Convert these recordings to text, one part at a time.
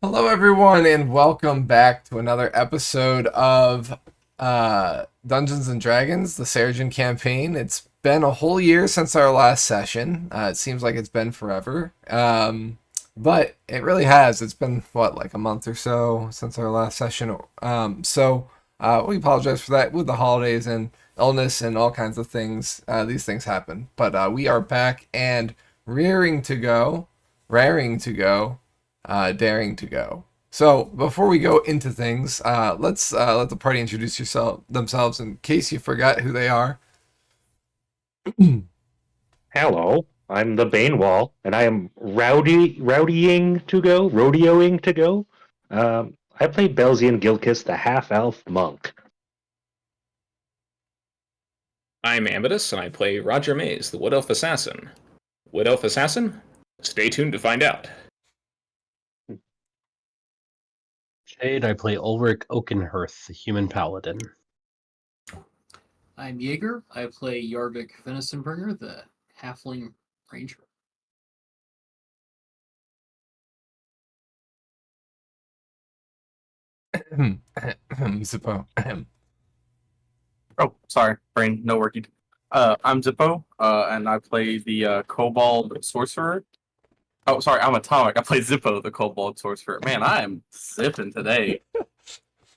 Hello, everyone, and welcome back to another episode of Dungeons and Dragons, the Seregen campaign. It's been a whole year since our last session. It seems like it's been forever, but it really has. It's been, what, like a month or so since our last session. We apologize for that with the holidays and illness and all kinds of things. These things happen. But we are back and raring to go, daring to go. So before we go into things, let's let the party introduce themselves in case you forgot who they are. Hello, I'm the Banewall, and I am rodeoing to go. I play Belzian Gilkis, the half-elf monk. I'm Amadeus, and I play Roger Mays, the Wood Elf Assassin. Wood Elf Assassin? Stay tuned to find out. Shade, I play Ulrich Oakenhearth, the human paladin. I'm Jaeger. I play Yarvik Venisonbringer, the halfling ranger. Zippo. Oh, sorry, brain, no working. I'm Zippo, and I play the Kobold Sorcerer. Oh, sorry, I'm Atomic. I play Zippo, the Kobold Sorcerer. Man, I am zipping today.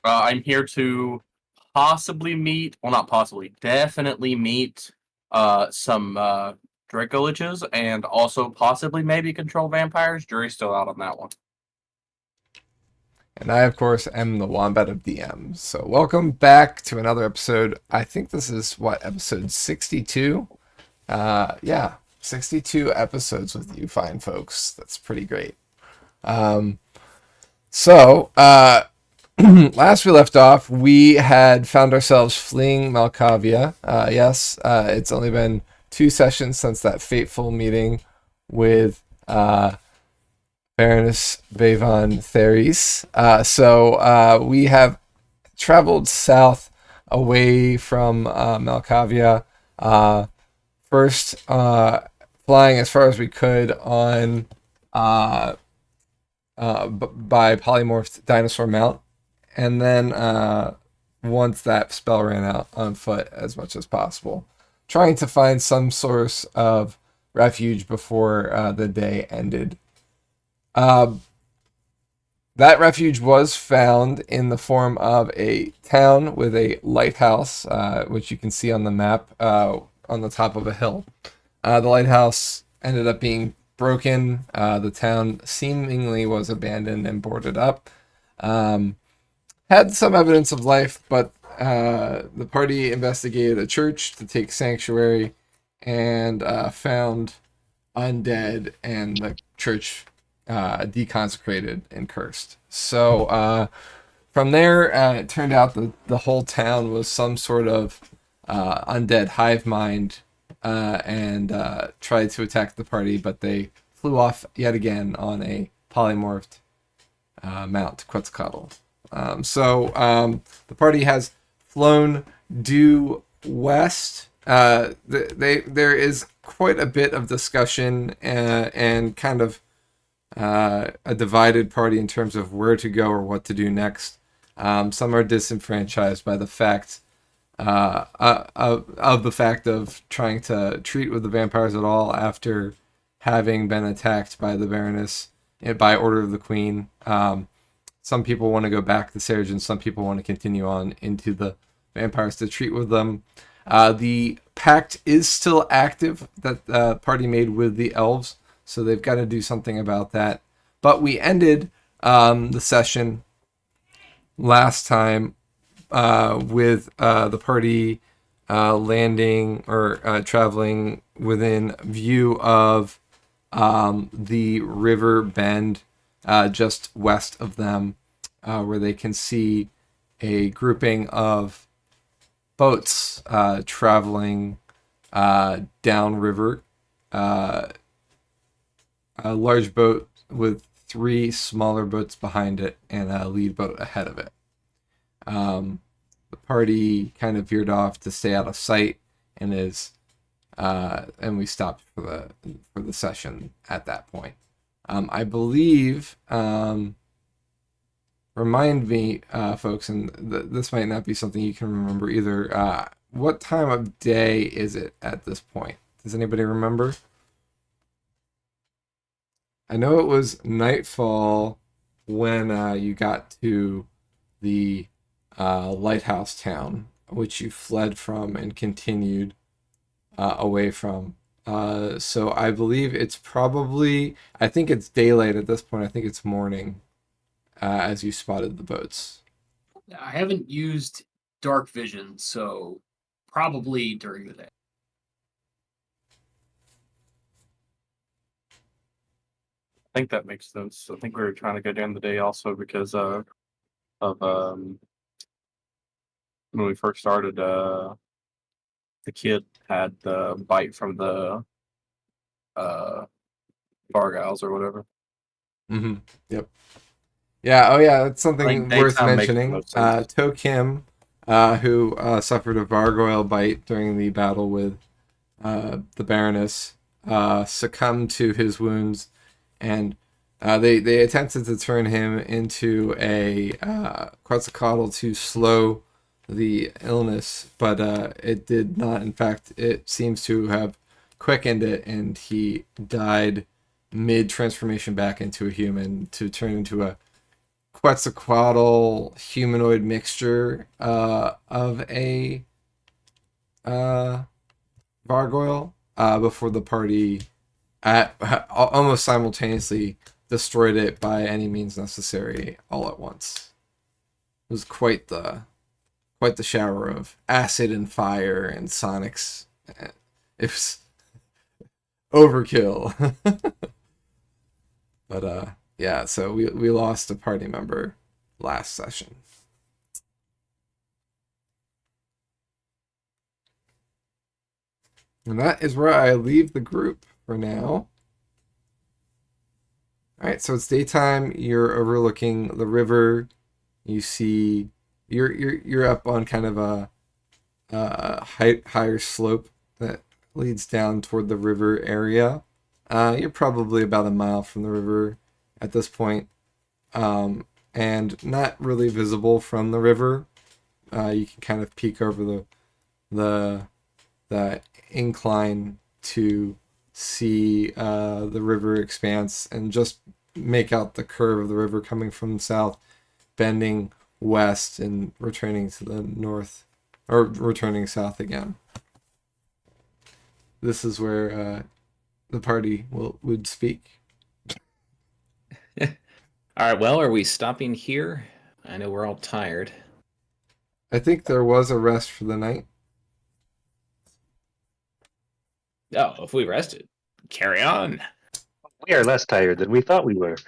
I'm here to not possibly, definitely meet some Dracoliches and also possibly maybe control vampires. Jury's still out on that one. And I, of course, am the Wombat of DMs. So welcome back to another episode. I think this is, episode 62? Yeah, 62 episodes with you fine folks. That's pretty great. Um, so, last we left off, we had found ourselves fleeing Malkavia. Yes, it's only been 2 sessions since that fateful meeting with Baroness Bavon Theres. We have traveled south away from Malkavia. First, flying as far as we could on by polymorphed dinosaur mount, and then once that spell ran out, on foot as much as possible, trying to find some source of refuge before the day ended. That refuge was found in the form of a town with a lighthouse, which you can see on the map on the top of a hill. The lighthouse ended up being broken. The town seemingly was abandoned and boarded up. Had some evidence of life, but the party investigated a church to take sanctuary and found undead, and the church deconsecrated and cursed. So from there, it turned out that the whole town was some sort of undead hive mind, and tried to attack the party, but they flew off yet again on a polymorphed mount, Quetzalcoatl. The party has flown due west. There is quite a bit of discussion and kind of a divided party in terms of where to go or what to do next. Some are disenfranchised by the fact of the fact of trying to treat with the vampires at all after having been attacked by the Baroness by order of the Queen. Some people want to go back to Seregen. Some people want to continue on into the vampires to treat with them. The pact is still active that the party made with the elves, so they've got to do something about that. But we ended the session last time with the party landing or traveling within view of the river bend just west of them, where they can see a grouping of boats traveling downriver. A large boat with 3 smaller boats behind it and a lead boat ahead of it. The party kind of veered off to stay out of sight, and we stopped for the session at that point. I believe remind me, folks, and this might not be something you can remember either. What time of day is it at this point? Does anybody remember? I know it was nightfall when you got to the lighthouse town, which you fled from and continued away from. So I believe it's probably, I think it's daylight at this point. I think it's morning as you spotted the boats. I haven't used dark vision, so probably during the day. I think that makes sense. I think we were trying to go during the day also because of when we first started. The kid had the bite from the Vargals or whatever. Mm-hmm. Yep. Yeah. Oh, yeah. That's something Like, worth daytime makes the mentioning. most sense. To Kim, who suffered a gargoyle bite during the battle with the Baroness, succumbed to his wounds, and they attempted to turn him into a Quetzalcoatl to slow the illness, but it did not. In fact, it seems to have quickened it, and he died mid transformation back into a human to turn into a Quetzalcoatl humanoid mixture of a gargoyle before the party almost simultaneously destroyed it by any means necessary all at once. It was quite the shower of acid and fire and sonics. It was overkill. But yeah, so we lost a party member last session. And that is where I leave the group for now. All right, so it's daytime. You're overlooking the river. You see, you're up on kind of a higher slope that leads down toward the river area. You're probably about a mile from the river at this point, and not really visible from the river. You can kind of peek over the incline to see the river expanse and just make out the curve of the river coming from the south, bending west and returning to the north, or returning south again. This is where the party would speak. All right, well, are we stopping here? I know we're all tired. I think there was a rest for the night. Oh, if we rested, carry on. We are less tired than we thought we were.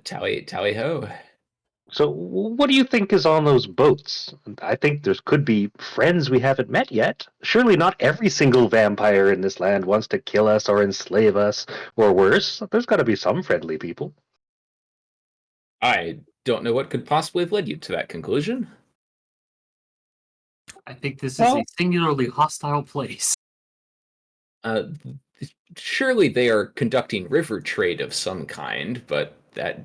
Tally ho. So, what do you think is on those boats? I think there could be friends we haven't met yet. Surely not every single vampire in this land wants to kill us or enslave us, or worse. There's got to be some friendly people. I don't know what could possibly have led you to that conclusion. I think this is Well- a singularly hostile place. Uh, Surely they are conducting river trade of some kind, but that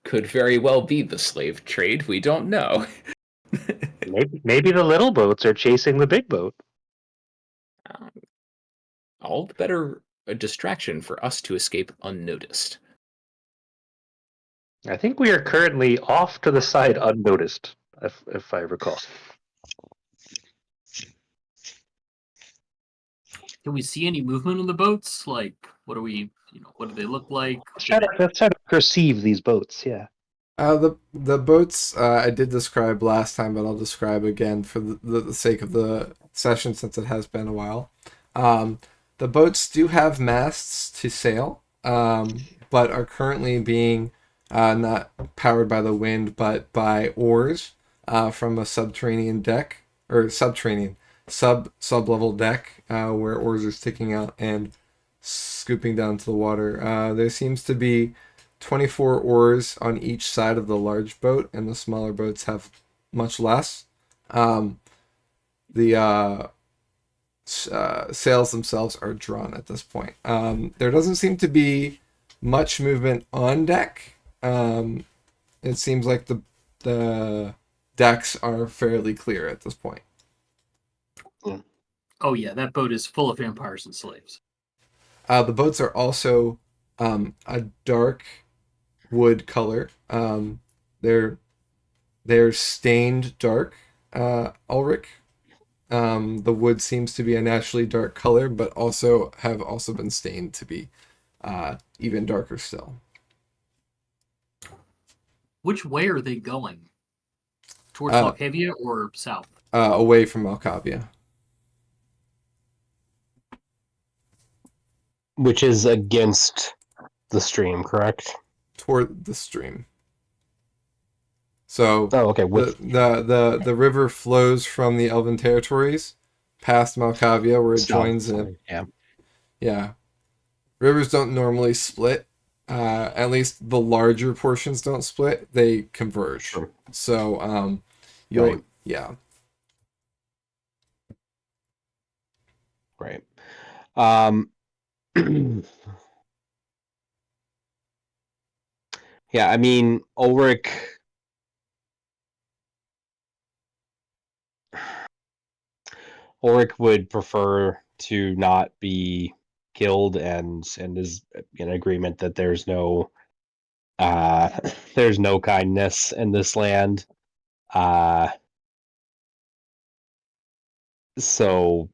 could very well be the slave trade. We don't know. Maybe the little boats are chasing the big boat. All the better a distraction for us to escape unnoticed. I think we are currently off to the side unnoticed, if I recall. Can we see any movement on the boats? Like, what do they look like? Let's try to perceive these boats, yeah. The boats I did describe last time, but I'll describe again for the sake of the session since it has been a while. The boats do have masts to sail, but are currently being not powered by the wind, but by oars from a subterranean deck, or sub-level deck, where oars are sticking out and scooping down to the water. There seems to be 24 oars on each side of the large boat, and the smaller boats have much less. The sails themselves are drawn at this point. There doesn't seem to be much movement on deck. It seems like the decks are fairly clear at this point. Oh yeah, that boat is full of vampires and slaves. The boats are also a dark wood color. They're stained dark, Ulrich. The wood seems to be a naturally dark color, but have also been stained to be even darker still. Which way are they going? Towards Uh, Malkavia or south? Away from Malkavia. Which is against the stream, correct? Toward the stream. So Oh, okay. the river flows from the Elven territories past Malkavia, where it joins in. Yeah. Yeah, rivers don't normally split. At least the larger portions don't split; they converge. Sure. So you'll Right. yeah. Right. Yeah, I mean, Ulrich. Ulrich would prefer to not be killed, and is in agreement that there's no kindness in this land. So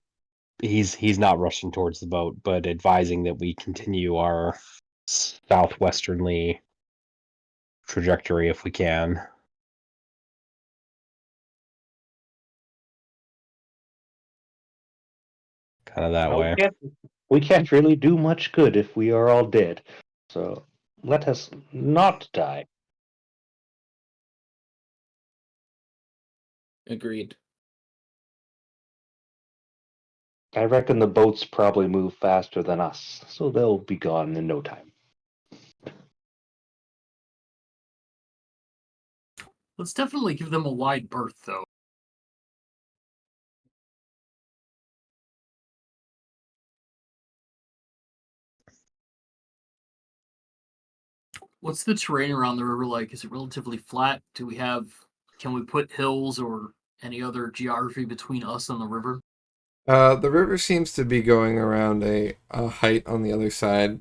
he's not rushing towards the boat, but advising that we continue our southwesternly trajectory if we can. Kind of that Well, way. we can't really do much good if we are all dead. So let us not die. Agreed. I reckon the boats probably move faster than us, so they'll be gone in no time. Let's definitely give them a wide berth, though. What's the terrain around the river like? Is it relatively flat? Can we put hills or any other geography between us and the river? The river seems to be going around a height on the other side.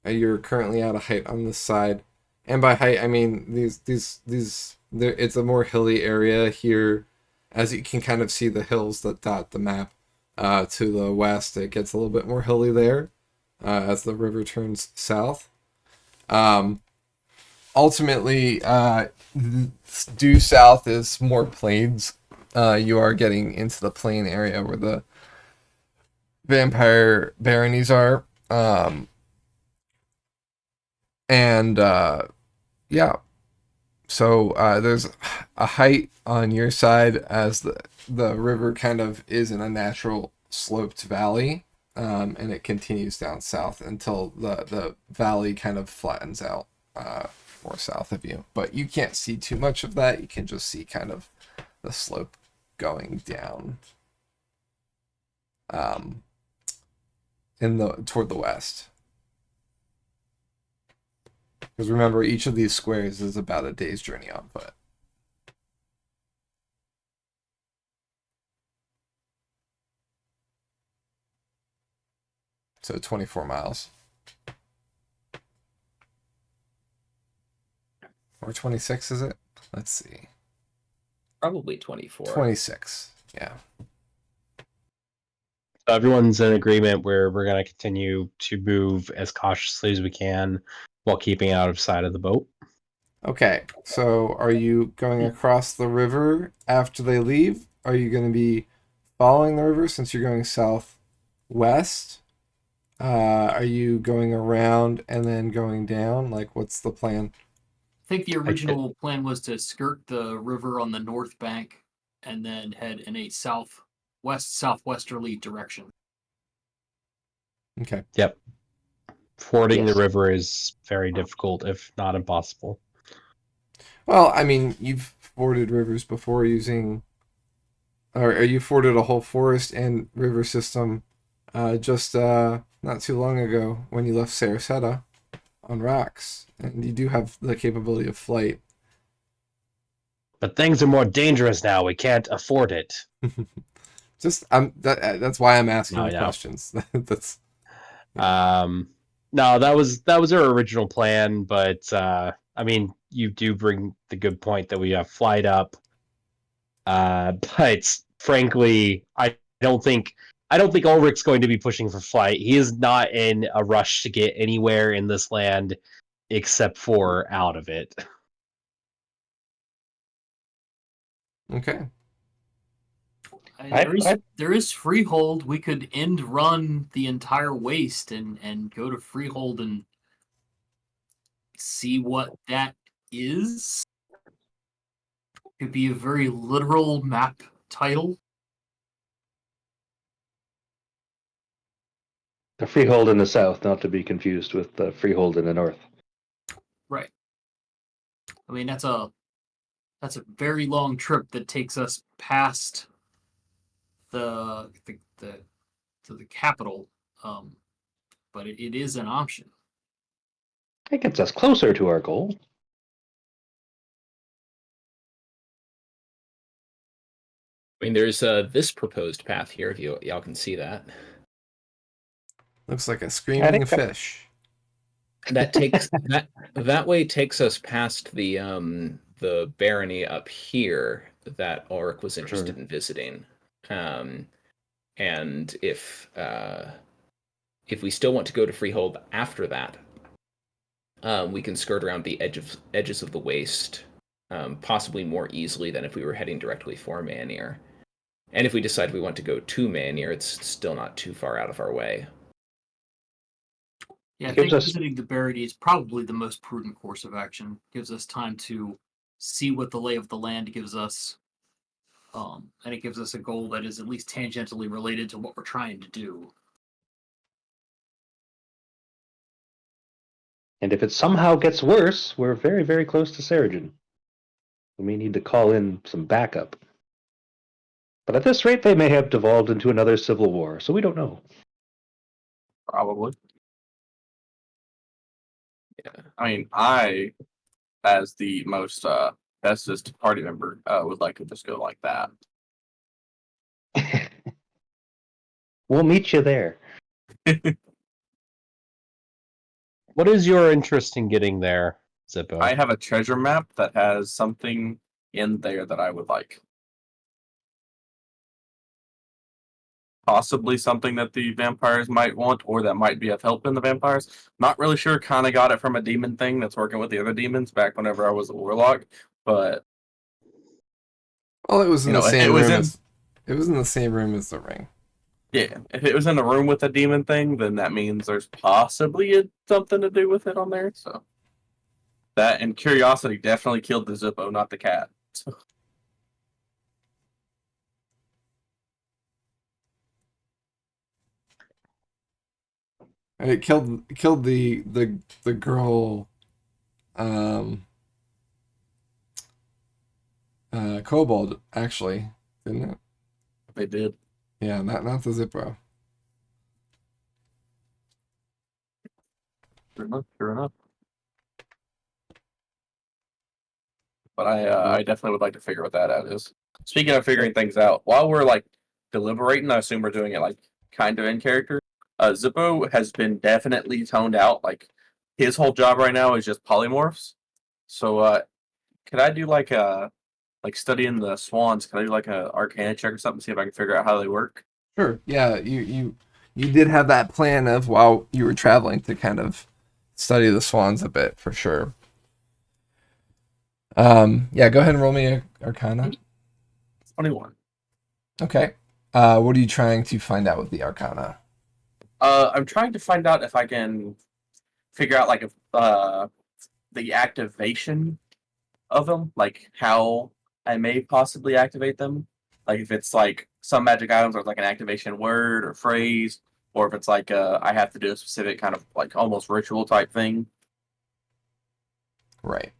You're currently at a height on this side, and by height I mean it's a more hilly area here, as you can kind of see the hills that dot the map. To the west, it gets a little bit more hilly there, as the river turns south. Ultimately, due south is more plains. You are getting into the plain area where the vampire baronies are. And yeah, so there's a height on your side as the river kind of is in a natural sloped valley, and it continues down south until the valley kind of flattens out more south of you. But you can't see too much of that. You can just see kind of the slope going down toward the west. Because remember, each of these squares is about a day's journey on foot. So 24 miles. Or 26, is it? Let's see. Probably 24. 26, yeah. So everyone's in agreement where we're going to continue to move as cautiously as we can while keeping out of sight of the boat. Okay, so are you going across the river after they leave? Are you going to be following the river since you're going southwest? Are you going around and then going down? Like, what's the plan? I think the original plan was to skirt the river on the north bank and then head in a southwesterly direction. Okay. Yep. Fording Yes. the river is very difficult, if not impossible. Well, I mean, you've forded rivers before using, or you forded a whole forest and river system just not too long ago when you left Sarasota. on rocks, and you do have the capability of flight. But things are more dangerous now. We can't afford it. That's why I'm asking No, the no. questions. That's No, that was our original plan, but I mean, you do bring the good point that we have flight up. But frankly, I don't think Ulrich's going to be pushing for flight. He is not in a rush to get anywhere in this land except for out of it. okay. There is Freehold. We could end run the entire waste and go to Freehold and see what that is. Could be a very literal map title. The freehold in the south, not to be confused with the freehold in the north. Right. I mean that's a very long trip that takes us past the to the capital. But it is an option. It gets us closer to our goal. I mean, there's this proposed path here. If y'all can see that. Looks like a screaming think that- fish. That takes that way takes us past the barony up here that Ulrich was interested in visiting. And if we still want to go to Freehold after that, we can skirt around the edges of the waste, possibly more easily than if we were heading directly for Manir. And if we decide we want to go to Manir, it's still not too far out of our way. Yeah, I Gives think us- visiting the Barony is probably the most prudent course of action. Gives us time to see what the lay of the land gives us, and it gives us a goal that is at least tangentially related to what we're trying to do. And if it somehow gets worse, we're very, very close to Seregen. We may need to call in some backup. But at this rate, they may have devolved into another civil war, so we don't know. Probably. Yeah. I mean, I, as the most bestest party member, would like to just go like that. We'll meet you there. What is your interest in getting there, Zippo? I have a treasure map that has something in there that I would like. Possibly something that the vampires might want, or that might be of help in the vampires. Not really sure. Kind of got it from a demon thing that's working with the other demons back whenever I was a warlock. But Well, it was in You the know, same it was room in- as it was in the same room as the ring. yeah, if it was in a room with a demon thing, then that means there's possibly something to do with it on there. So that and curiosity definitely killed the Zippo, not the cat. So, And it killed the girl, um, kobold, actually, didn't it? they did. Yeah, not the Zippo. Sure enough. Sure enough. But I definitely would like to figure what that out is. Speaking of figuring things out, while we're like deliberating, I assume we're doing it like kind of in character. Zippo has been definitely toned out. Like his whole job right now is just polymorphs. So could I do like studying the swans? Can I do like a arcana check or something? See if I can figure out how they work. Sure. Yeah, you did have that plan of while you were traveling to kind of study the swans a bit for sure. Yeah, go ahead and roll me a Arcana. 21. Okay. What are you trying to find out with the Arcana? I'm trying to find out if I can figure out like if the activation of them, like how I may possibly activate them. Like if it's like some magic items or like an activation word or phrase, or if it's like I have to do a specific kind of like almost ritual type thing. Right.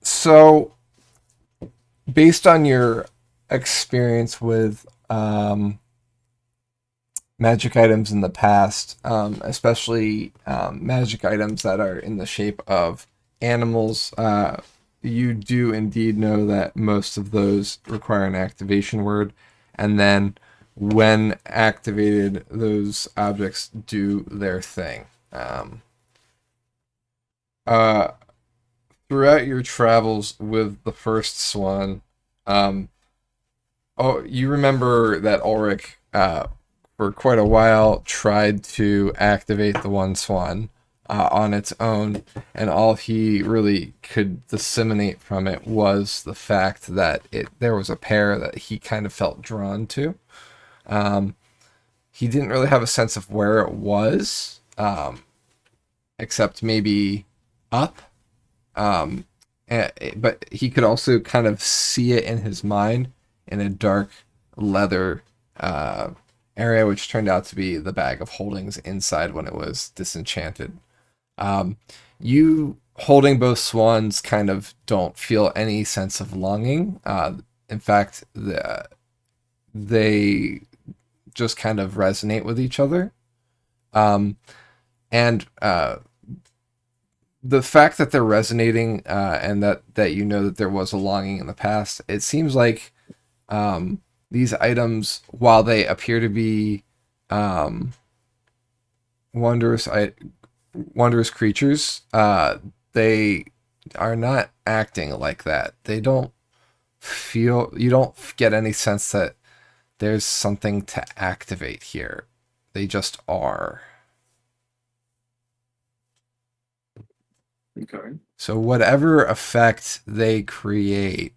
So based on your experience with magic items in the past, especially magic items that are in the shape of animals. You do indeed know that most of those require an activation word, and then when activated, those objects do their thing. Uh, Throughout your travels with the first swan, you remember that Ulrich, for quite a while, tried to activate the one swan on its own, and all he really could disseminate from it was the fact that there was a pair that he kind of felt drawn to. He didn't really have a sense of where it was, except maybe up. But he could also kind of see it in his mind in a dark leather area, which turned out to be the bag of holdings inside when it was disenchanted. You holding both swans kind of don't feel any sense of longing. In fact, they just kind of resonate with each other. And the fact that they're resonating and that you know that there was a longing in the past, it seems like these items, while they appear to be wondrous creatures, they are not acting like that. They don't feel, you don't get any sense that there's something to activate here. They just are. Okay. So whatever effect they create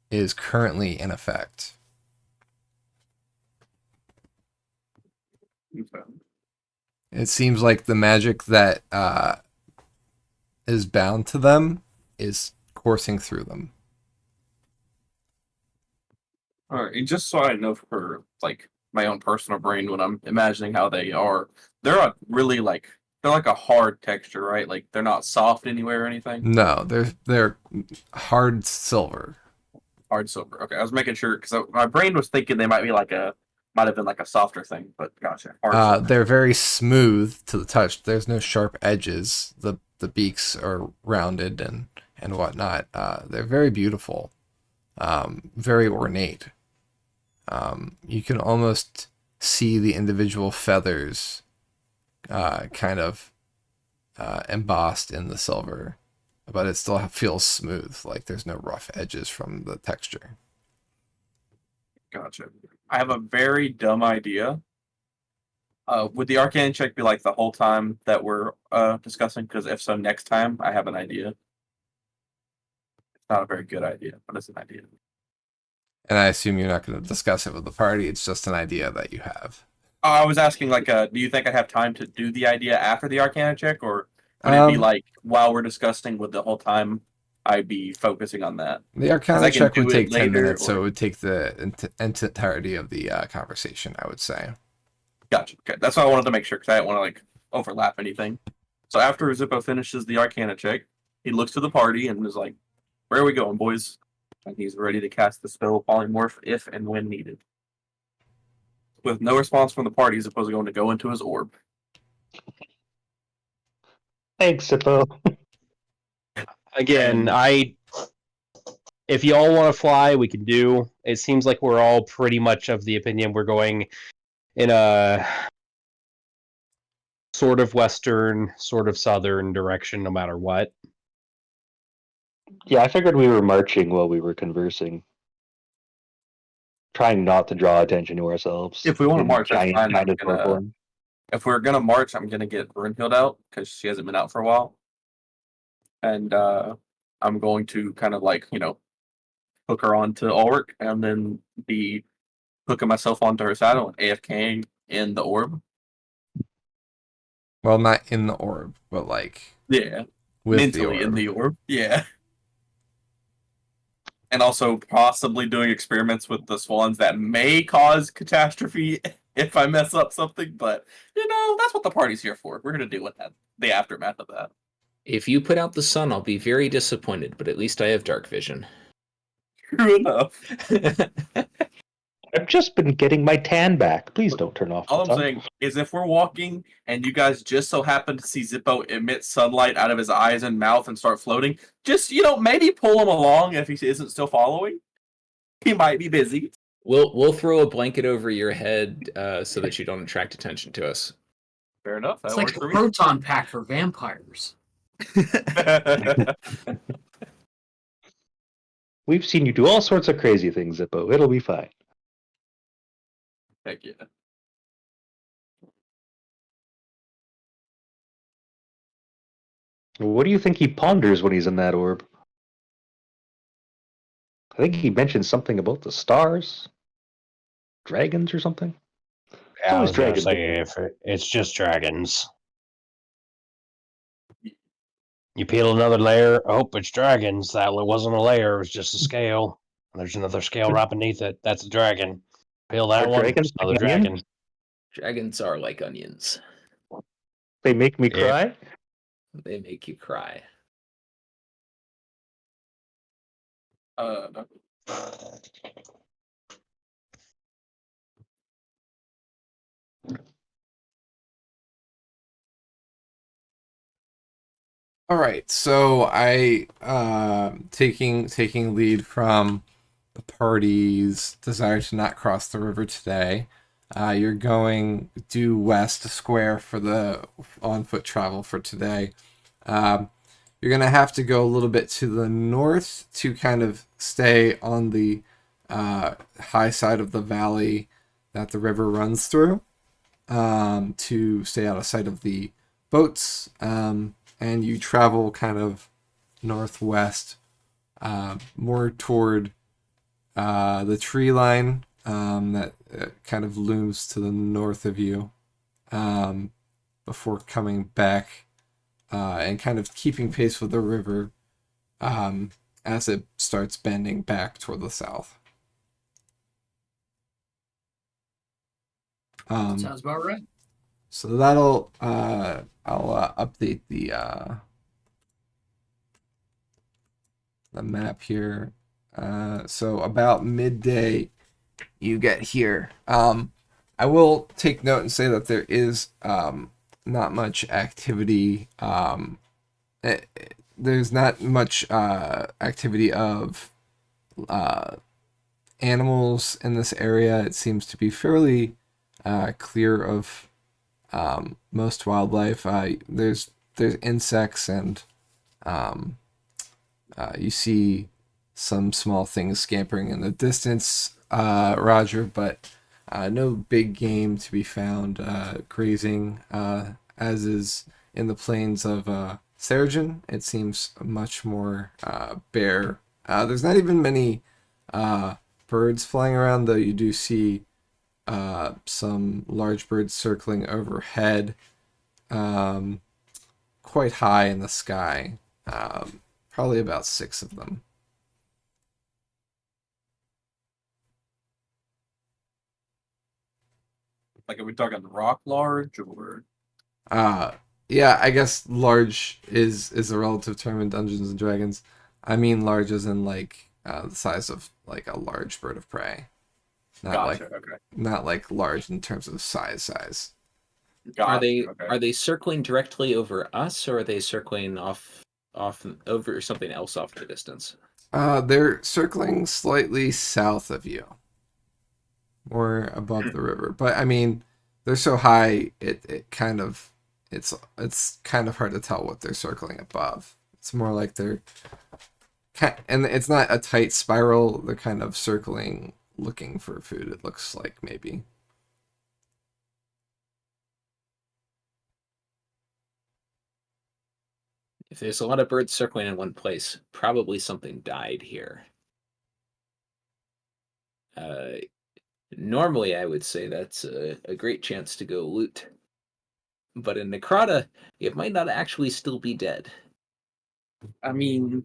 is currently in effect. Okay. It seems like the magic that is bound to them is coursing through them. All right. And just so I know for like my own personal brain when I'm imagining how they are, they're a really like they're like a hard texture, right? Like they're not soft anywhere or anything. No, they're hard silver. Hard silver. Okay, I was making sure because my brain was thinking they might have been like a softer thing, but gotcha. Hard silver. They're very smooth to the touch. There's no sharp edges. The beaks are rounded and whatnot. They're very beautiful, very ornate. You can almost see the individual feathers kind of embossed in the silver, but it still feels smooth, like there's no rough edges from the texture. Gotcha. I have a very dumb idea. Would the arcane check be like the whole time that we're discussing? Because if so, next time I have an idea. It's not a very good idea, but it's an idea. And I assume you're not going to discuss it with the party. It's just an idea that you have. I was asking, like, do you think I'd have time to do the idea after the Arcana check, or would it be like while we're discussing with the whole time I'd be focusing on that? The Arcana check would take 10 later, minutes, so it would take the entirety of the conversation, I would say. Gotcha. Okay, that's what I wanted to make sure because I didn't want to like overlap anything. So after Zippo finishes the Arcana check, he looks to the party and is like, "Where are we going, boys?" And he's ready to cast the spell Polymorph if and when needed. With no response from the party, Zippo's going to go into his orb. Thanks, Zippo. Again, if you all want to fly, we can do. It seems like we're all pretty much of the opinion we're going in a sort of western, sort of southern direction, no matter what. Yeah, I figured we were marching while we were conversing. Trying not to draw attention to ourselves. If we want to in march, that's giant fine. dinosaur form. If we're gonna march, I'm gonna get Brunhild out because she hasn't been out for a while, and I'm going to kind of like hook her onto Ulrich, and then be hooking myself onto her saddle and AFKing in the orb. Well, not in the orb, but like Yeah, with mentally in the orb. Yeah. And also possibly doing experiments with the swans that may cause catastrophe if I mess up something, but that's what the party's here for. We're gonna deal with that, the aftermath of that. If you put out the sun, I'll be very disappointed, but at least I have dark vision. True enough. I've just been getting my tan back. Please don't turn off the All I'm sun. saying is if we're walking and you guys just so happen to see Zippo emit sunlight out of his eyes and mouth and start floating, just, maybe pull him along if he isn't still following. He might be busy. We'll throw a blanket over your head so that you don't attract attention to us. Fair enough. That It's like works a for me. proton pack for vampires. We've seen you do all sorts of crazy things, Zippo. It'll be fine. Heck yeah. What do you think he ponders when he's in that orb? I think he mentioned something about the stars, dragons, or something. Yeah, I always was gonna dragon say if it's just dragons. You peel another layer. Oh, it's dragons. That wasn't a layer. It was just a scale. And there's another scale right beneath it. That's a dragon. Peel that Are one. dragons It's another like onions? dragon. Dragons are like onions. They make me Yep. cry. They make you cry. All right, so I taking lead from the party's desire to not cross the river today. You're going due west square for the on foot travel for today. You're gonna have to go a little bit to the north to kind of stay on the high side of the valley that the river runs through, to stay out of sight of the boats. And you travel kind of northwest, more toward the tree line that kind of looms to the north of you, before coming back and kind of keeping pace with the river as it starts bending back toward the south. Sounds about right. So that'll I'll update the map here. So about midday, you get here. I will take note and say that there is not much activity. There's not much activity of animals in this area. It seems to be fairly clear of most wildlife. There's insects and you see some small things scampering in the distance, Roger, but no big game to be found grazing, as is in the plains of Seregen. It seems much more bare. There's not even many birds flying around, though you do see some large birds circling overhead, quite high in the sky. Probably about 6 of them. Like, are we talking rock large or? Yeah, I guess large is a relative term in Dungeons and Dragons. I mean large as in like the size of like a large bird of prey. Gotcha. Okay. Not like large in terms of size. Gotcha. Are they circling directly over us, or are they circling off over something else off in the distance? They're circling slightly south of you, or above the river. But I mean, they're so high, it kind of it's kind of hard to tell what they're circling above. It's more like and it's not a tight spiral. They're kind of circling, looking for food. It looks like maybe. If there's a lot of birds circling in one place, probably something died here. Normally, I would say that's a great chance to go loot. But in Necrata, it might not actually still be dead. I mean,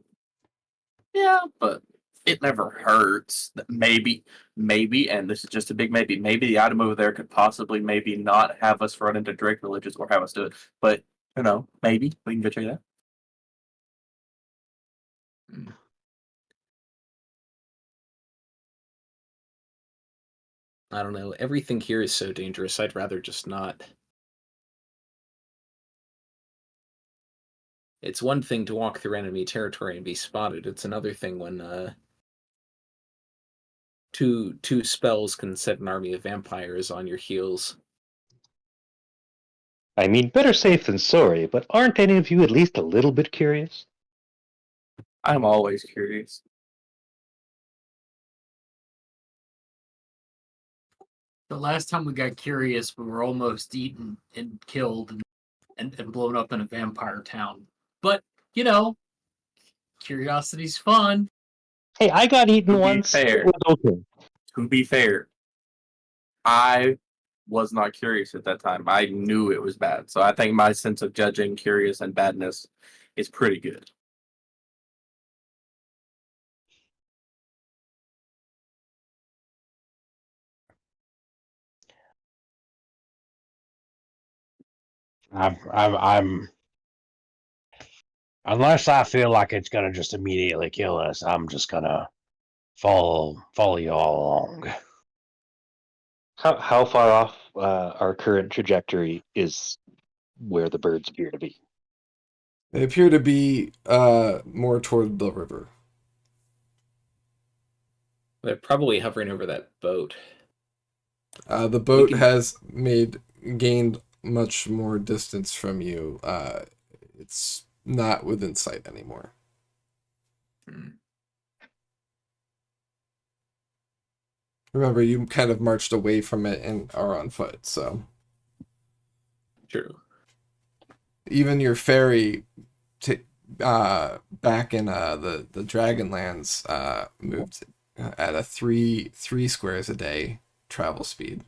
yeah, but it never hurts. Maybe, and this is just a big maybe. Maybe the item over there could possibly maybe not have us run into Drake villages or have us do it. But maybe we can go check it out. I don't know. Everything here is so dangerous. I'd rather just not. It's one thing to walk through enemy territory and be spotted. It's another thing when two spells can set an army of vampires on your heels. I mean, better safe than sorry, but aren't any of you at least a little bit curious? I'm always curious. The last time we got curious, we were almost eaten and killed and blown up in a vampire town. But, you know, curiosity's fun. Hey, I got eaten To be once. fair. It was okay. To be fair, I was not curious at that time. I knew it was bad. So I think my sense of judging curious and badness is pretty good. I'm unless I feel like it's gonna just immediately kill us, I'm just gonna follow you all along. How far off our current trajectory is where the birds appear to be? They appear to be more toward the river. They're probably hovering over that boat. The boat can- has gained much more distance from you. It's not within sight anymore. Hmm. Remember, you kind of marched away from it and are on foot, so True. even your ferry back in the Dragonlands moved at a three squares a day travel speed.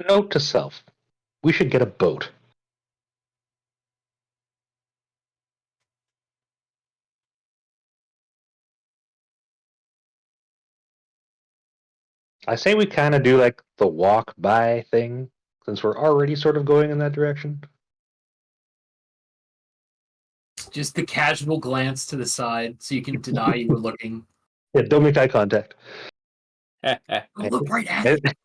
Note to self: we should get a boat. I say we kind of do like the walk by thing, since we're already sort of going in that direction. Just the casual glance to the side so you can deny you were looking. Yeah, don't make eye contact. Oh, look right at I, it.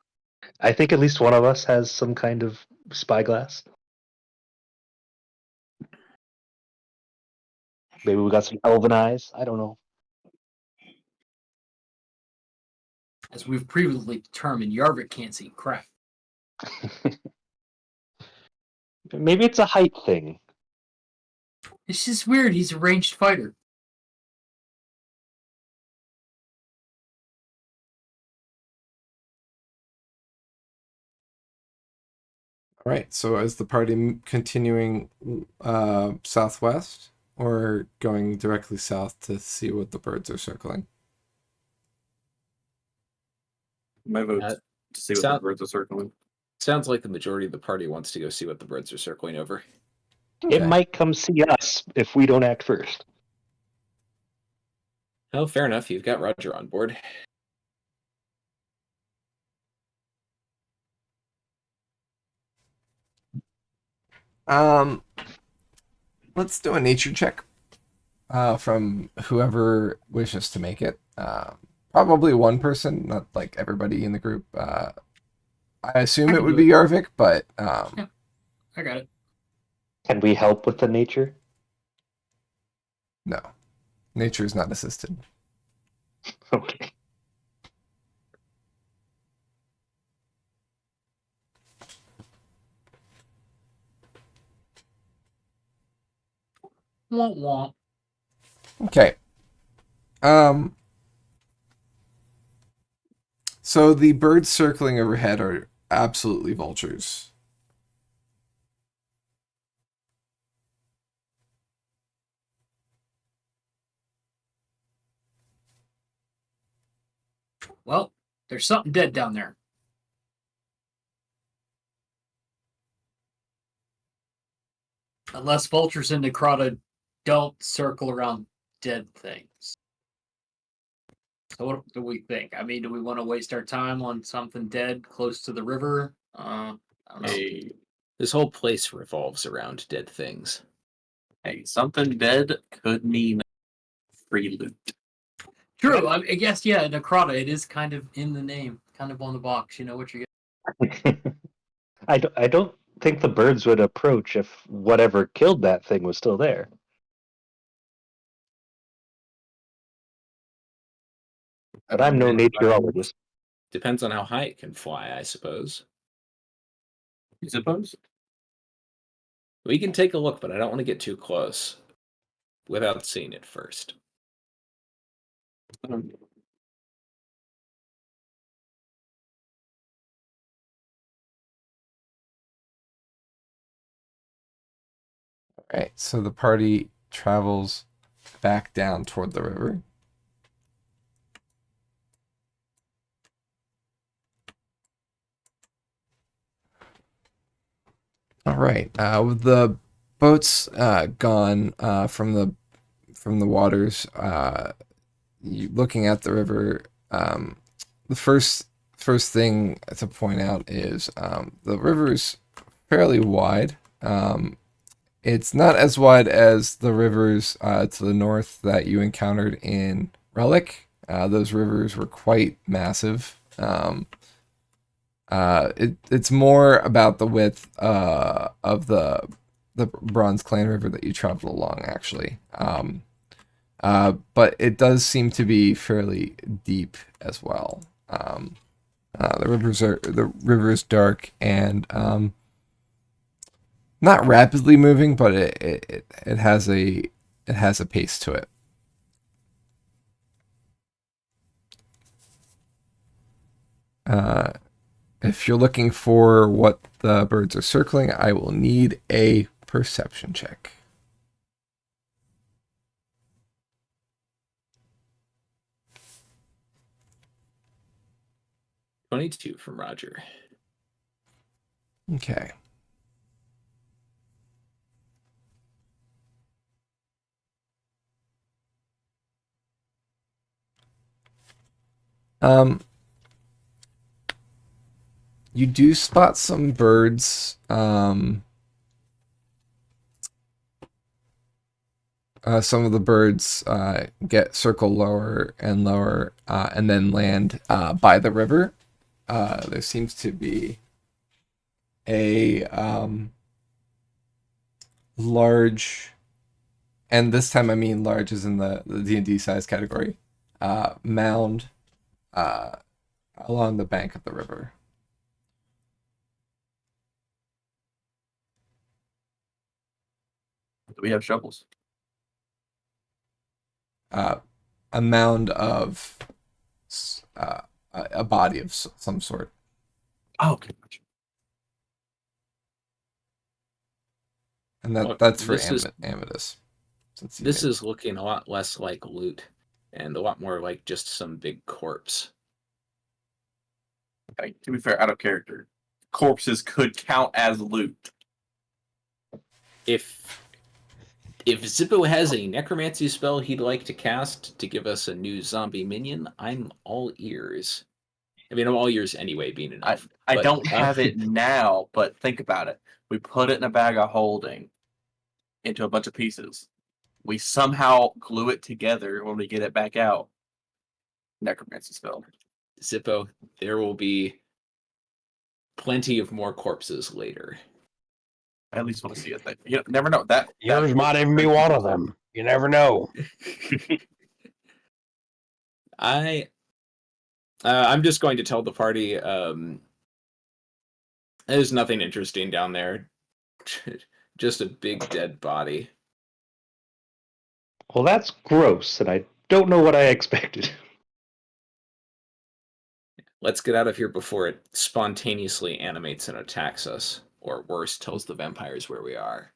I think at least one of us has some kind of spyglass. Maybe we got some elven eyes. I don't know. As we've previously determined, Yarvik can't see crap. Maybe it's a height thing. It's just weird. He's a ranged fighter. All right. So is the party continuing southwest or going directly south to see what the birds are circling? My vote Uh, to see what sound- the birds are circling. Sounds like the majority of the party wants to go see what the birds are circling over. It might come see us if we don't act first. Oh, fair enough. You've got Roger on board. Let's do a nature check from whoever wishes to make it. Probably one person, not like everybody in the group. I assume I it can would do be it. Yarvik, but I got it. Can we help with the nature? no. Nature is not assisted. Okay. Womp womp. Okay. So the birds circling overhead are absolutely vultures. Well, there's something dead down there. Unless vultures in Necrata don't circle around dead things. So what do we think? I mean, do we want to waste our time on something dead close to the river? I don't know. This whole place revolves around dead things. Hey, something dead could mean free loot. True. I guess yeah. Necrata. It is kind of in the name, kind of on the box. You know what you're I don't think the birds would approach if whatever killed that thing was still there. But I'm no naturologist. Depends on how high it can fly, I suppose. You suppose? We can take a look, but I don't want to get too close without seeing it first. Right, so the party travels back down toward the river. All right, with the boats gone from the waters, looking at the river, the first thing to point out is the river's fairly wide. It's not as wide as the rivers to the north that you encountered in Relic. Those rivers were quite massive. It's more about the width of the Bronze Clan River that you traveled along, actually. But it does seem to be fairly deep as well. The river is dark and not rapidly moving, but it has a pace to it. If you're looking for what the birds are circling, I will need a perception check. $22 from Roger. Okay. You do spot some birds. Some of the birds get circle lower and lower, and then land by the river. There seems to be a large, and this time I mean large is in the D&D size category, mound along the bank of the river. Do we have shovels? A mound of a body of some sort. Oh, okay. And Look, that's for this is- Amethyst. This is looking a lot less like loot and a lot more like just some big corpse. Okay, to be fair, out of character, corpses could count as loot. If Zippo has a necromancy spell he'd like to cast to give us a new zombie minion, I'm all ears. I mean, I'm all ears anyway, being an elf. I but, don't have it now, but think about it. We put it in a bag of holding into a bunch of pieces. We somehow glue it together when we get it back out. Necromancy spell. Zippo, there will be plenty of more corpses later. I at least want to see it. You never know. That Yours might even be one of them. You never know. I'm just going to tell the party there's nothing interesting down there. Just a big dead body. Well, that's gross, and I don't know what I expected. Let's get out of here before it spontaneously animates and attacks us, or worse, tells the vampires where we are.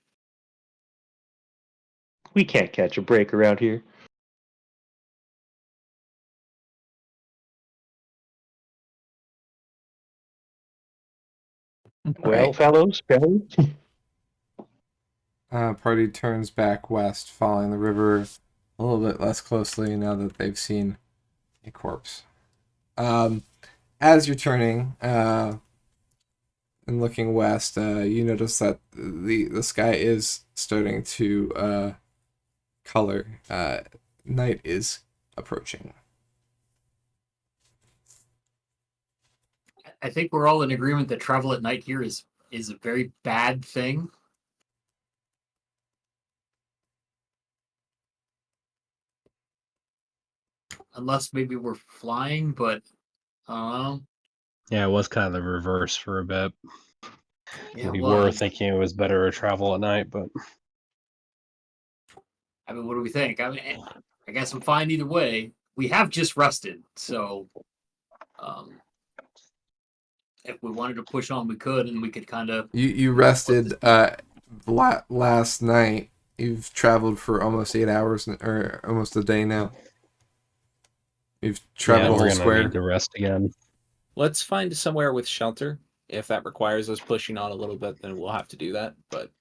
We can't catch a break around here. Well, Right. fellows, Party turns back west, following the river a little bit less closely now that they've seen a corpse. As you're turning, and looking west, you notice that the sky is starting to color. Night is approaching. I think we're all in agreement that travel at night here is a very bad thing. Unless maybe we're flying, but Yeah, it was kind of the reverse for a bit. yeah, We it were was. thinking it was better to travel at night, but I mean, what do we think? I mean, I guess I'm fine either way. We have just rested, so if we wanted to push on, we could, and we could kind of. You rested last night. You've traveled for almost 8 hours or almost a day now. You've yeah, traveled a we're whole gonna need square. to rest again. Let's find somewhere with shelter. If that requires us pushing on a little bit, then we'll have to do that. But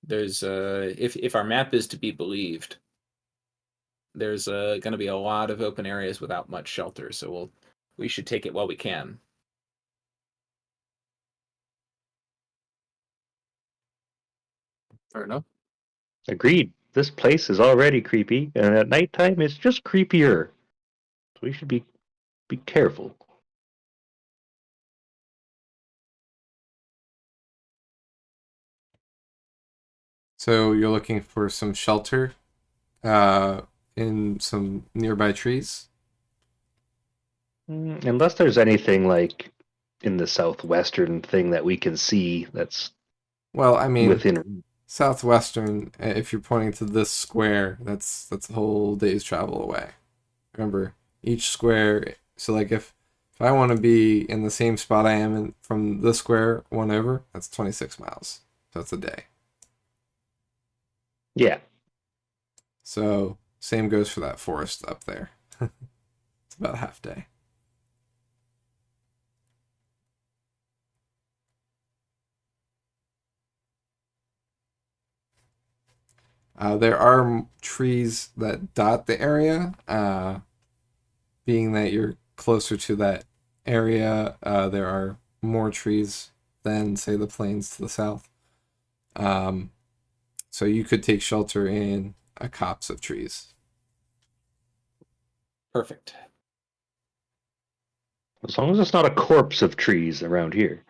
there's if our map is to be believed, there's going to be a lot of open areas without much shelter. So we should take it while we can. Fair enough. Agreed. This place is already creepy, and at nighttime it's just creepier. So we should be careful. So you're looking for some shelter in some nearby trees. Unless there's anything like in the southwestern thing that we can see that's Well, I mean, within. southwestern. If you're pointing to this square, that's a whole day's travel away. Remember, each square. So like if I want to be in the same spot I am in from this square one over, that's 26 miles. So that's a day. Yeah. So same goes for that forest up there. It's about a half day. There are trees that dot the area. Being that you're closer to that area, there are more trees than, say, the plains to the south. So you could take shelter in a copse of trees. Perfect. As long as it's not a corpse of trees around here.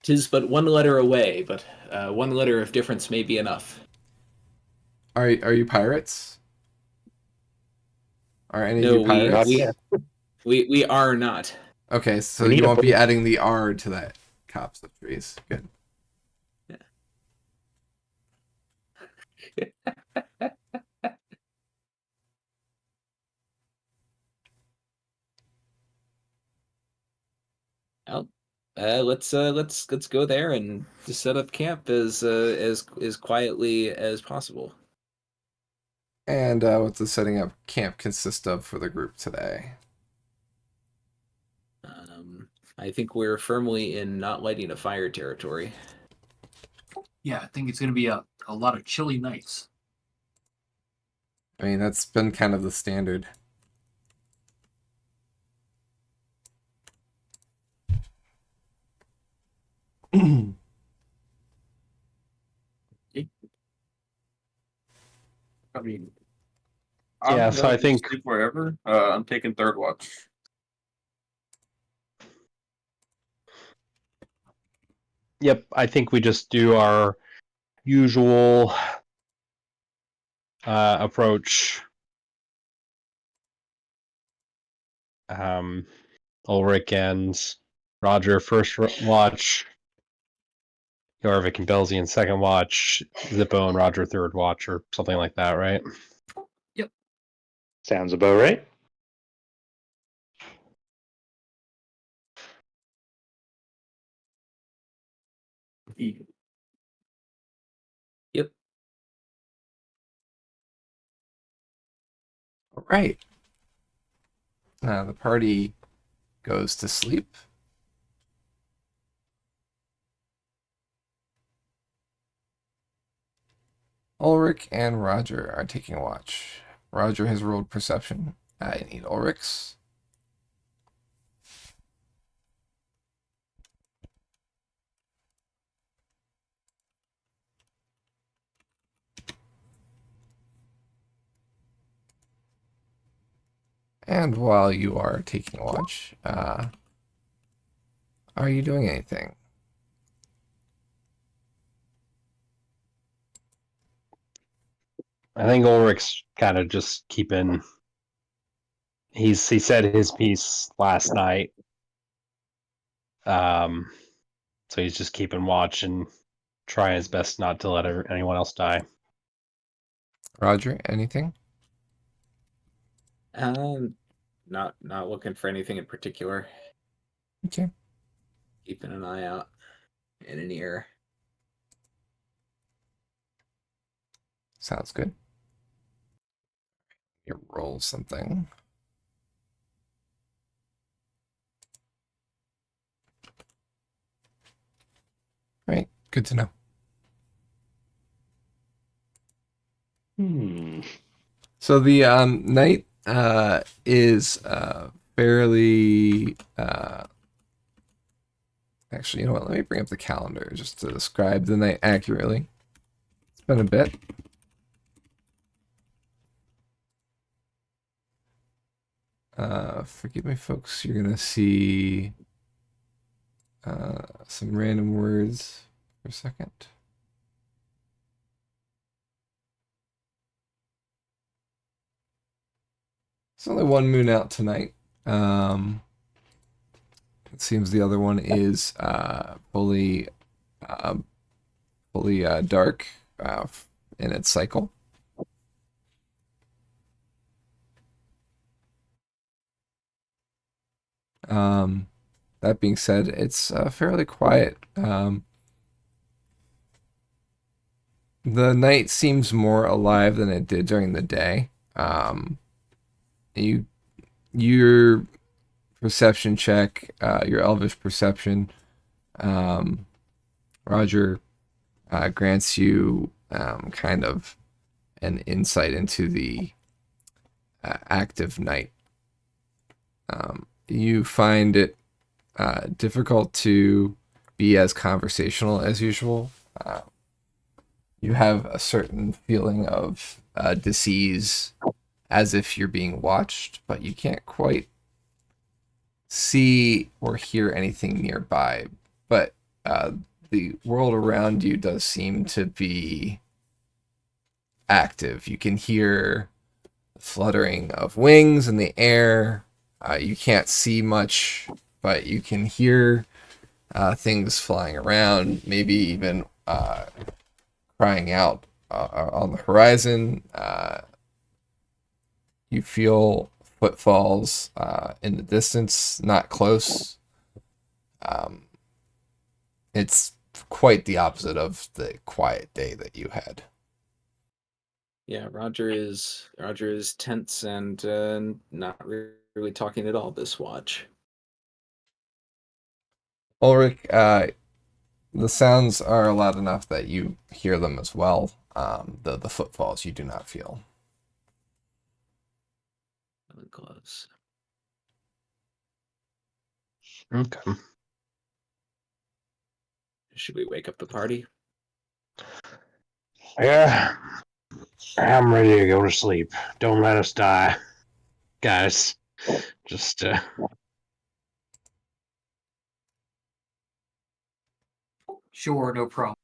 Tis but one letter away, but one letter of difference may be enough. Are you pirates? Are any of No, you we Not pirates? yet. we are not. Okay, so We need you a won't be boat. adding the R to that copse of trees. Good. Well, let's go there and just set up camp as quietly as possible. And what's the setting up camp consist of for the group today? I think we're firmly in not lighting a fire territory. Yeah, I think it's going to be a lot of chilly nights. I mean, that's been kind of the standard. I mean, Yeah, I'm so I gonna think- sleep wherever. I'm taking third watch. Yep, I think we just do our usual approach. Ulrich and Roger first watch, Jorvik and Belzian second watch, Zippo and Roger third watch, or something like that, right? Sounds about right. Yep. All right. The party goes to sleep. Ulrich and Roger are taking watch. Roger has rolled perception. I need Ulrich's. And while you are taking watch, are you doing anything? I think Ulrich's kind of just keeping. He said his piece last night. So he's just keeping watch and trying his best not to let anyone else die. Roger, anything? Not looking for anything in particular. Okay. Keeping an eye out and an ear. Sounds good. You roll something. Right, good to know. So the night is fairly. Actually, you know what? Let me bring up the calendar just to describe the night accurately. It's been a bit. Forgive me, folks. You're gonna see some random words for a second. There's only one moon out tonight. It seems the other one is fully dark in its cycle. That being said, it's fairly quiet. The night seems more alive than it did during the day. Your perception check, your elvish perception, Roger, grants you kind of an insight into the active night. You find it difficult to be as conversational as usual. You have a certain feeling of disease, as if you're being watched, but you can't quite see or hear anything nearby. But the world around you does seem to be active. You can hear the fluttering of wings in the air. You can't see much, but you can hear things flying around, maybe even crying out on the horizon. You feel footfalls in the distance, not close. It's quite the opposite of the quiet day that you had. Yeah, Roger is tense and not really talking at all this watch. Ulrich, the sounds are loud enough that you hear them as well. The footfalls you do not feel. Close. Okay. Should we wake up the party? Yeah. I'm ready to go to sleep. Don't let us die. Guys. Just Sure, no problem.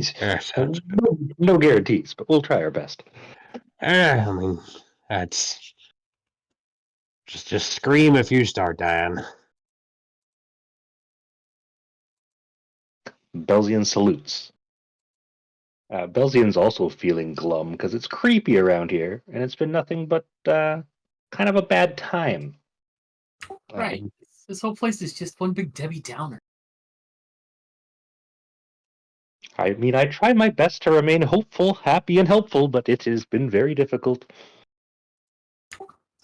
sounds good. No guarantees, but we'll try our best. I mean, that's just scream if you start dying. Belzian salutes. Belzian's also feeling glum because it's creepy around here, and it's been nothing but kind of a bad time. Right. This whole place is just one big Debbie Downer. I mean, I try my best to remain hopeful, happy, and helpful, but it has been very difficult.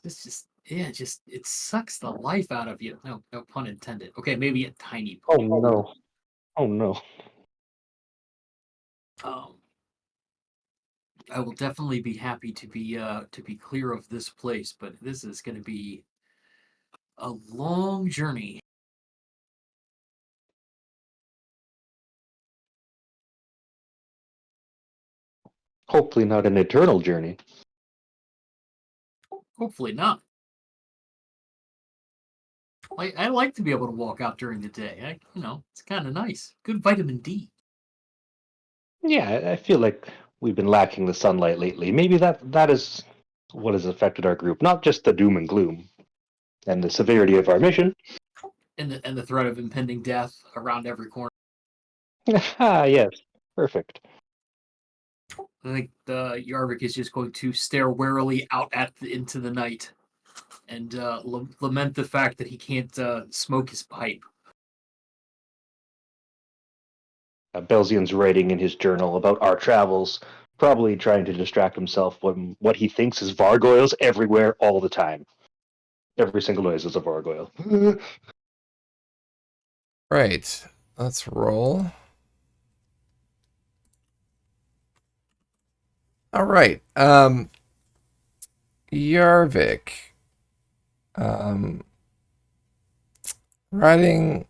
This just it sucks the life out of you. No pun intended. Okay, maybe a tiny Oh pun. no! Oh no! I will definitely be happy to be clear of this place, but this is going to be a long journey. Hopefully not an eternal journey. Hopefully not. I like to be able to walk out during the day. It's kind of nice. Good vitamin D. Yeah, I feel like we've been lacking the sunlight lately. Maybe that is what has affected our group, not just the doom and gloom and the severity of our mission. And the threat of impending death around every corner. Ah, yes, perfect. I think the Yarvik is just going to stare warily out into the night and lament the fact that he can't smoke his pipe. Belzian's writing in his journal about our travels, probably trying to distract himself from what he thinks is vargoyles everywhere all the time. Every single noise is a vargoyle. Right. Let's roll. All right. Yarvik. Riding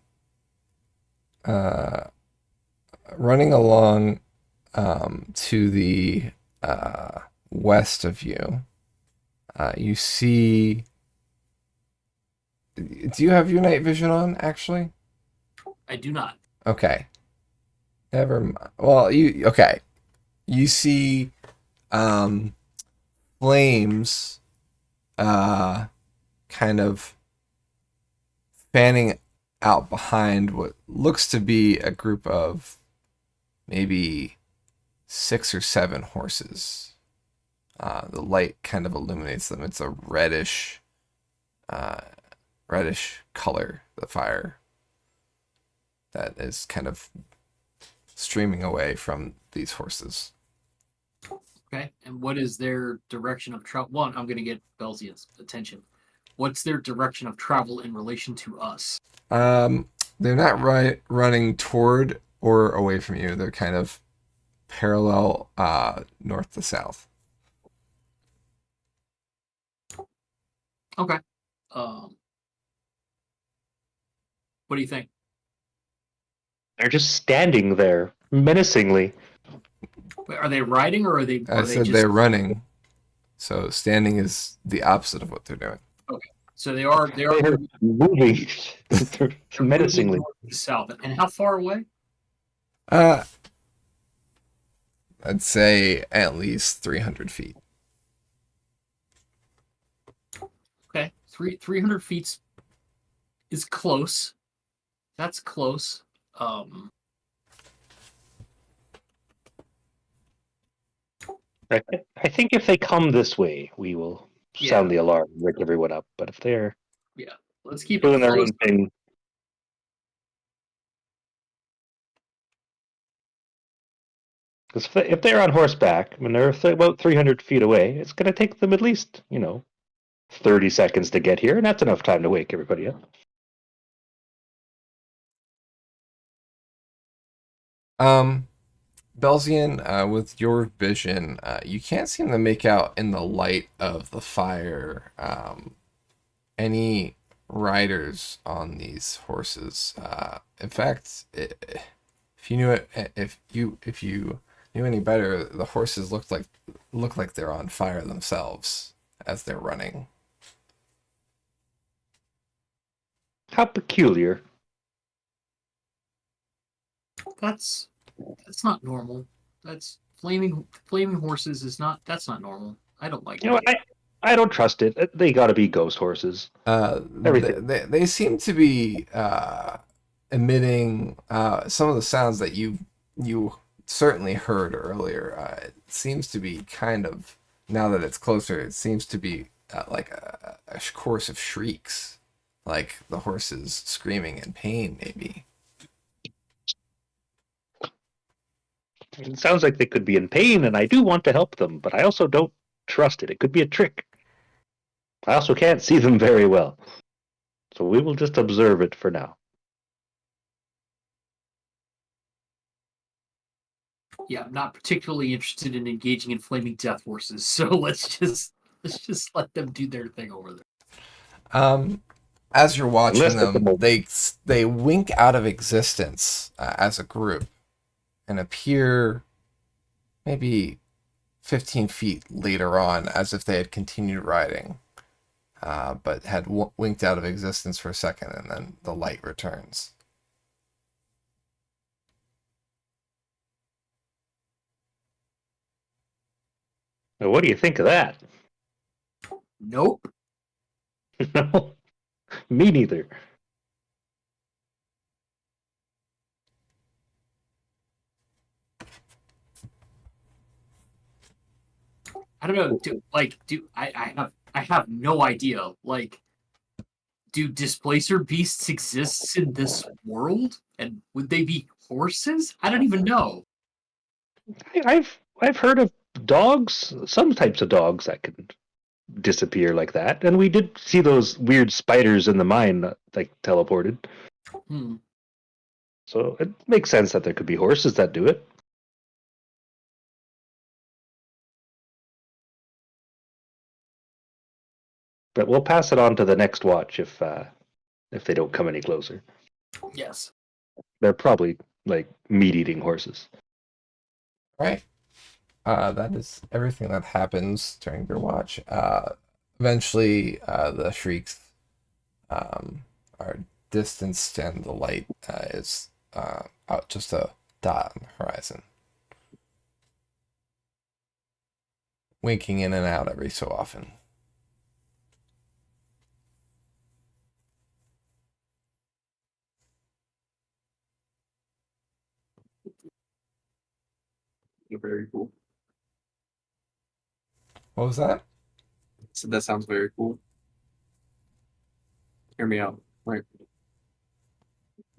running along to the west of you, you see. Do you have your night vision on, actually? I do not. Okay. Never mind. Well, okay. You see flames kind of fanning out behind what looks to be a group of maybe 6 or 7 horses. The light kind of illuminates them. It's a reddish color, the fire that is kind of streaming away from these horses. Okay. And what is their direction of travel? One, I'm going to get Belzian's attention. What's their direction of travel in relation to us? They're not running toward or away from you. They're kind of parallel north to south. Okay. What do you think? They're just standing there menacingly. Wait, are they riding or are they? I Are said they they're running, so standing is the opposite of what they're doing. Okay. So they are They're moving menacingly. north to south. And how far away? I'd say at least 300 feet. Okay. 300 feet is close. That's close. I think if they come this way, we will sound the alarm, wake everyone up. But if they're Let's keep doing it their close. own thing, because if they're on horseback, when they're about 300 feet away, it's going to take them at least 30 seconds to get here, and that's enough time to wake everybody up. Belzian, with your vision, you can't seem to make out in the light of the fire any riders on these horses. In fact, if you knew it, if you knew any better, the horses look like they're on fire themselves as they're running. How peculiar. That's not normal. That's flaming horses is not. That's not normal. I don't like it. I don't trust it. They got to be ghost horses. Everything. They seem to be emitting some of the sounds that you certainly heard earlier. It seems to be kind of, now that it's closer, it seems to be like a chorus of shrieks, like the horses screaming in pain, maybe. It sounds like they could be in pain, and I do want to help them, but I also don't trust it. It could be a trick. I also can't see them very well. So we will just observe it for now. Yeah, I'm not particularly interested in engaging in flaming death horses. So let's just let them do their thing over there. As you're watching them, moment. they wink out of existence as a group and appear maybe 15 feet later on, as if they had continued riding. but had winked out of existence for a second, and then the light returns. Now, what do you think of that? Nope. No, me neither. I don't know. I have no idea. Like, do displacer beasts exist in this world? And would they be horses? I don't even know. I've heard of dogs, some types of dogs that can disappear like that, and we did see those weird spiders in the mine that like teleported. Hmm. So it makes sense that there could be horses that do it. But we'll pass it on to the next watch if they don't come any closer. Yes. They're probably like meat-eating horses. Right. That is everything that happens during your watch. Eventually, the shrieks are distanced, and the light is out just a dot on the horizon, winking in and out every so often. Very cool. What was that? So that sounds very cool. Hear me out. Right.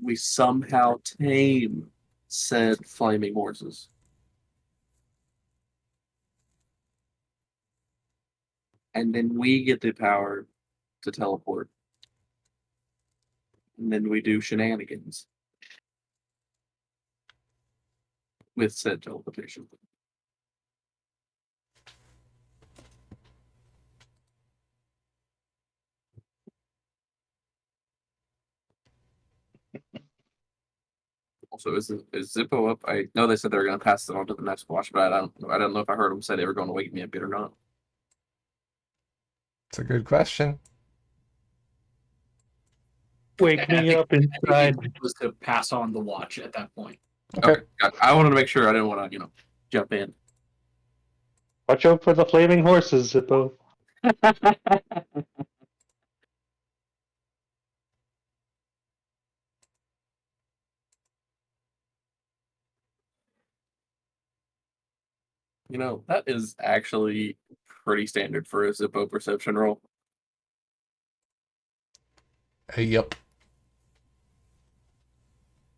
We somehow tame said flaming horses. And then we get the power to teleport. And then we do shenanigans with said teleportation. Also, is Zippo up? I know they said they were going to pass it on to the next watch, but I don't know if I heard them say they were going to wake me up yet or not. It's a good question. Wake me up inside. It was to pass on the watch at that point. Okay. I wanted to make sure I didn't want to, jump in. Watch out for the flaming horses, Zippo. That is actually pretty standard for a Zippo perception roll. Yep.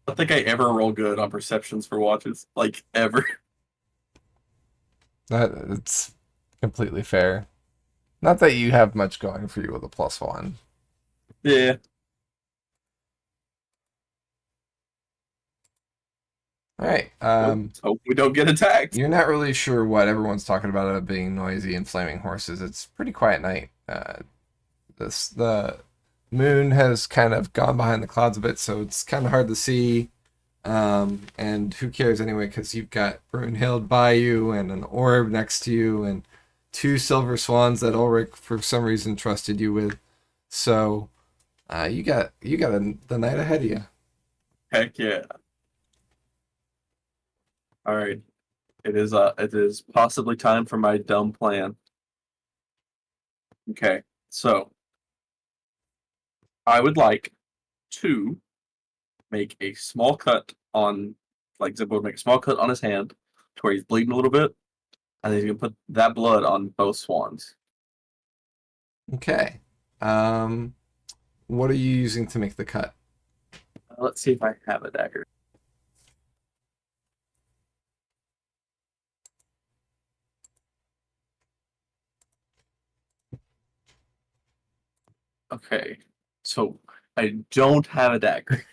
I don't think I ever roll good on perceptions for watches, like ever. It's completely fair. Not that you have much going for you with a +1. Yeah. All right. Let's hope we don't get attacked. You're not really sure what everyone's talking about it being noisy and flaming horses. It's a pretty quiet night. The moon has kind of gone behind the clouds a bit, so it's kind of hard to see. And who cares anyway? Because you've got Brunhild by you, and an orb next to you, and 2 silver swans that Ulrich for some reason trusted you with. So you got the night ahead of you. Heck yeah. All right. It is possibly time for my dumb plan. Okay. So I would like to make a small cut on Zippo would make a small cut on his hand to where he's bleeding a little bit. And then he's gonna put that blood on both swans. Okay. What are you using to make the cut? Let's see if I have a dagger. Okay, so I don't have a dagger.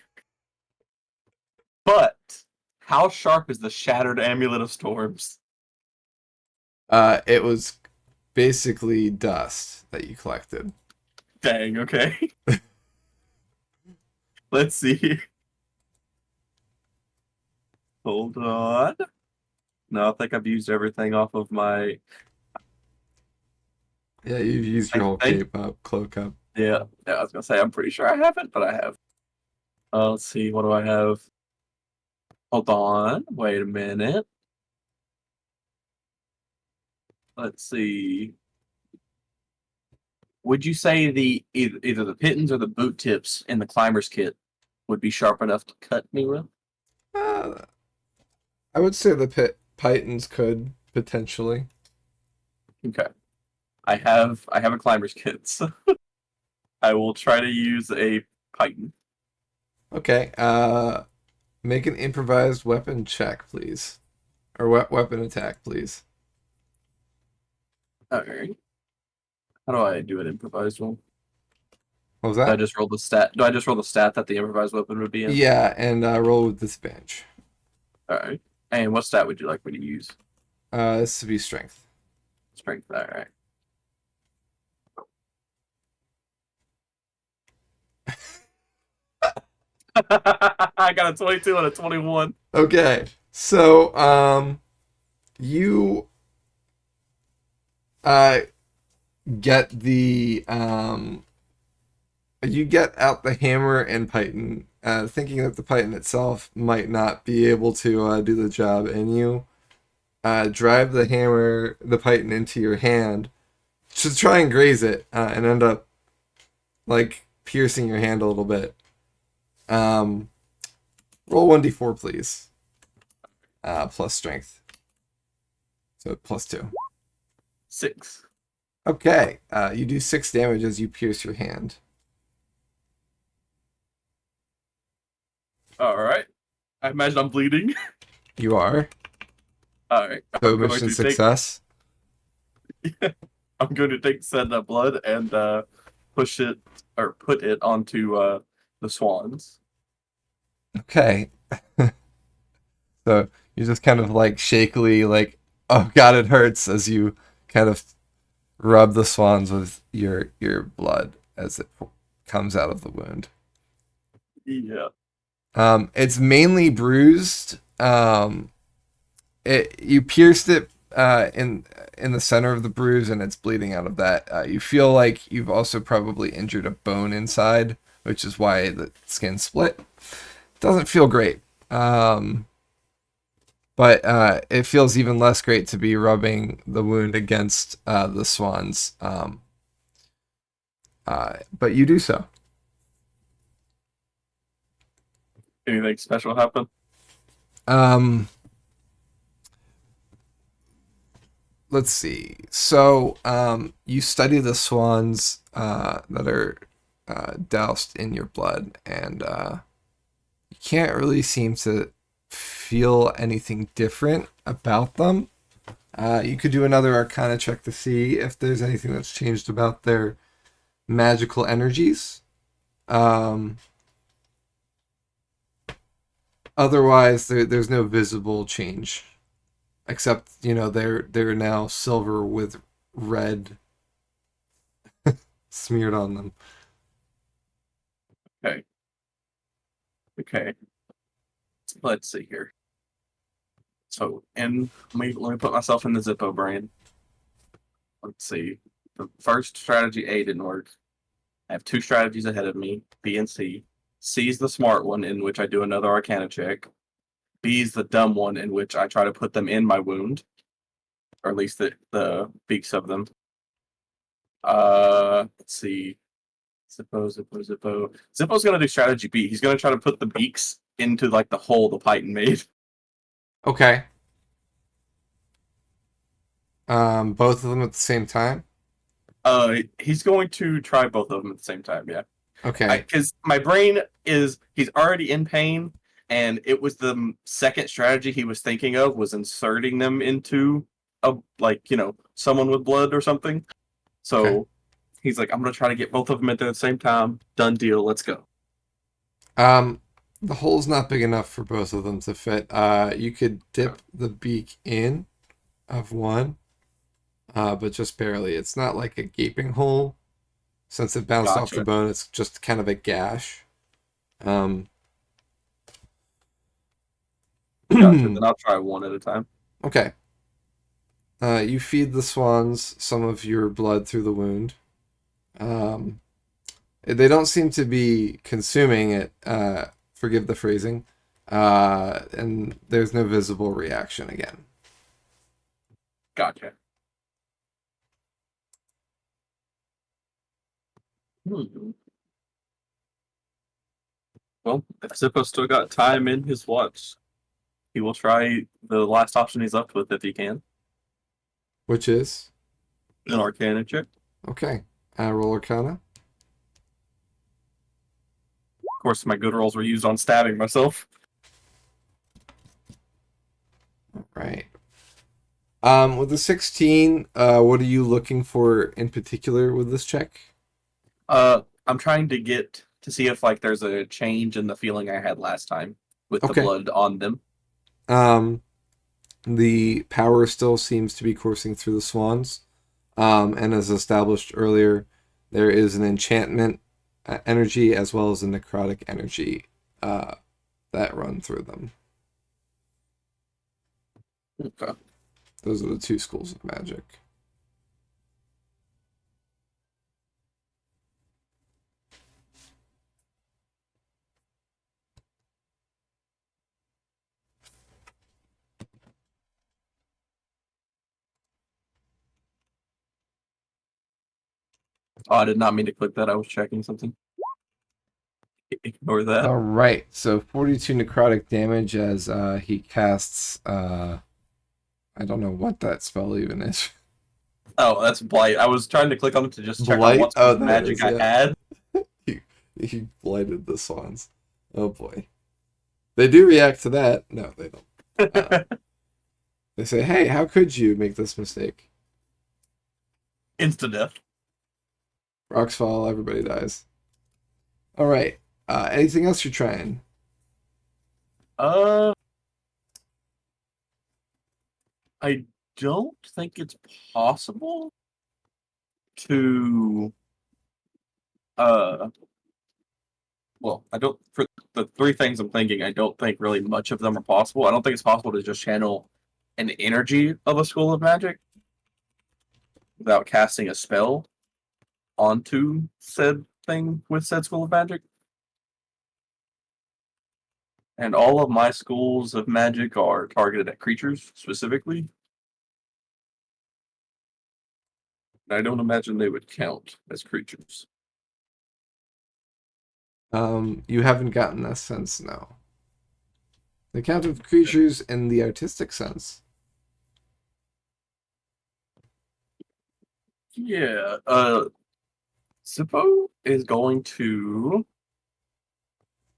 But how sharp is the shattered amulet of storms? It was basically dust that you collected. Dang, okay. Let's see. Hold on. No, I think I've used everything off of my. Yeah, you've used your I whole think- cape up, cloak up. Yeah, I was gonna say I'm pretty sure I haven't, but I have. Let's see, what do I have? Hold on, wait a minute. Let's see. Would you say either the pittons or the boot tips in the climber's kit would be sharp enough to cut me with? Uh, I would say the Pythons could potentially. Okay. I have a climber's kit, so I will try to use a python. Okay. Make an improvised weapon check, please, or weapon attack, please. Alright. How do I do an improvised one? What was Do I that? just roll the stat? Do I just roll the stat that the improvised weapon would be in? Yeah, and roll with disadvantage. Alright. And what stat would you like me to use? This would be strength. Strength. Alright. I got a 22 and a 21. Okay, so you get the you get out the hammer and python, thinking that the python itself might not be able to do the job, and you drive the python into your hand to try and graze it, and end up like piercing your hand a little bit. Roll 1d4, please. Plus strength. So +2. 6. Okay. You do 6 damage as you pierce your hand. Alright. I imagine I'm bleeding. You are. Alright. So mission success. I'm going to take said blood and put it onto the swans. Okay. So you just kind of like shakily like, oh god, it hurts, as you kind of rub the swans with your blood as it comes out of the wound. Yeah. It's mainly bruised. You pierced it in the center of the bruise, and it's bleeding out of that. You feel like you've also probably injured a bone inside, which is why the skin split. Doesn't feel great. But it feels even less great to be rubbing the wound against the swans. But you do so. Anything special happen? Let's see. So you study the swans that are doused in your blood, and you can't really seem to feel anything different about them. You could do another Arcana check to see if there's anything that's changed about their magical energies. Otherwise, there's no visible change, except they're now silver with red smeared on them. Okay. Let's see here. So, and let me put myself in the Zippo brain. Let's see. The first strategy A didn't work. I have 2 strategies ahead of me, B and C. C is the smart one, in which I do another Arcana check. B is the dumb one, in which I try to put them in my wound, or at least the beaks of them. Let's see. Zippo. Zippo's gonna do strategy B. He's gonna try to put the beaks into like the hole the python made. Okay. Both of them at the same time? He's going to try both of them at the same time. Yeah. Okay. Because my brain he's already in pain, and it was the second strategy he was thinking of was inserting them into someone with blood or something. So Okay. he's like, I'm gonna try to get both of them at the same time. Done deal. Let's go. The hole's not big enough for both of them to fit. You could dip the beak in of one, but just barely. It's not like a gaping hole. Since it bounced off the Gotcha. bone, it's just kind of a gash. Gotcha. Then I'll try one at a time. Okay. You feed the swans some of your blood through the wound. They don't seem to be consuming it, forgive the phrasing, and there's no visible reaction again. Gotcha. Hmm. Well, if Zippo still got time in his watch, he will try the last option he's left with if he can. Which is? An Arcana check. Okay. Roll Arcana. Of course, my good rolls were used on stabbing myself. Right. With the 16, what are you looking for in particular with this check? I'm trying to get to see if like there's a change in the feeling I had last time with the Okay. blood on them. The power still seems to be coursing through the swans. And as established earlier, there is an enchantment energy as well as a necrotic energy that run through them. Okay. Those are the two schools of magic. Oh, I did not mean to click that. I was checking something. Ignore that. All right, so 42 necrotic damage as he casts. I don't know what that spell even is. Oh, that's Blight. I was trying to click on it to just check Blight? on what Oh, sort of that magic is, I yeah. had. He blighted the swans. Oh boy. They do react to that. No, they don't. They say, "Hey, how could you make this mistake?" Insta death. Rocks fall, everybody dies. All right. Anything else you're trying? I don't think it's possible to well, I don't for the three things I'm thinking, I don't think really much of them are possible. I don't think it's possible to just channel an energy of a school of magic without casting a spell onto said thing with said school of magic. And all of my schools of magic are targeted at creatures specifically. I don't imagine they would count as creatures. You haven't gotten that sense, no. They count of creatures in the artistic sense. Yeah, Zippo is going to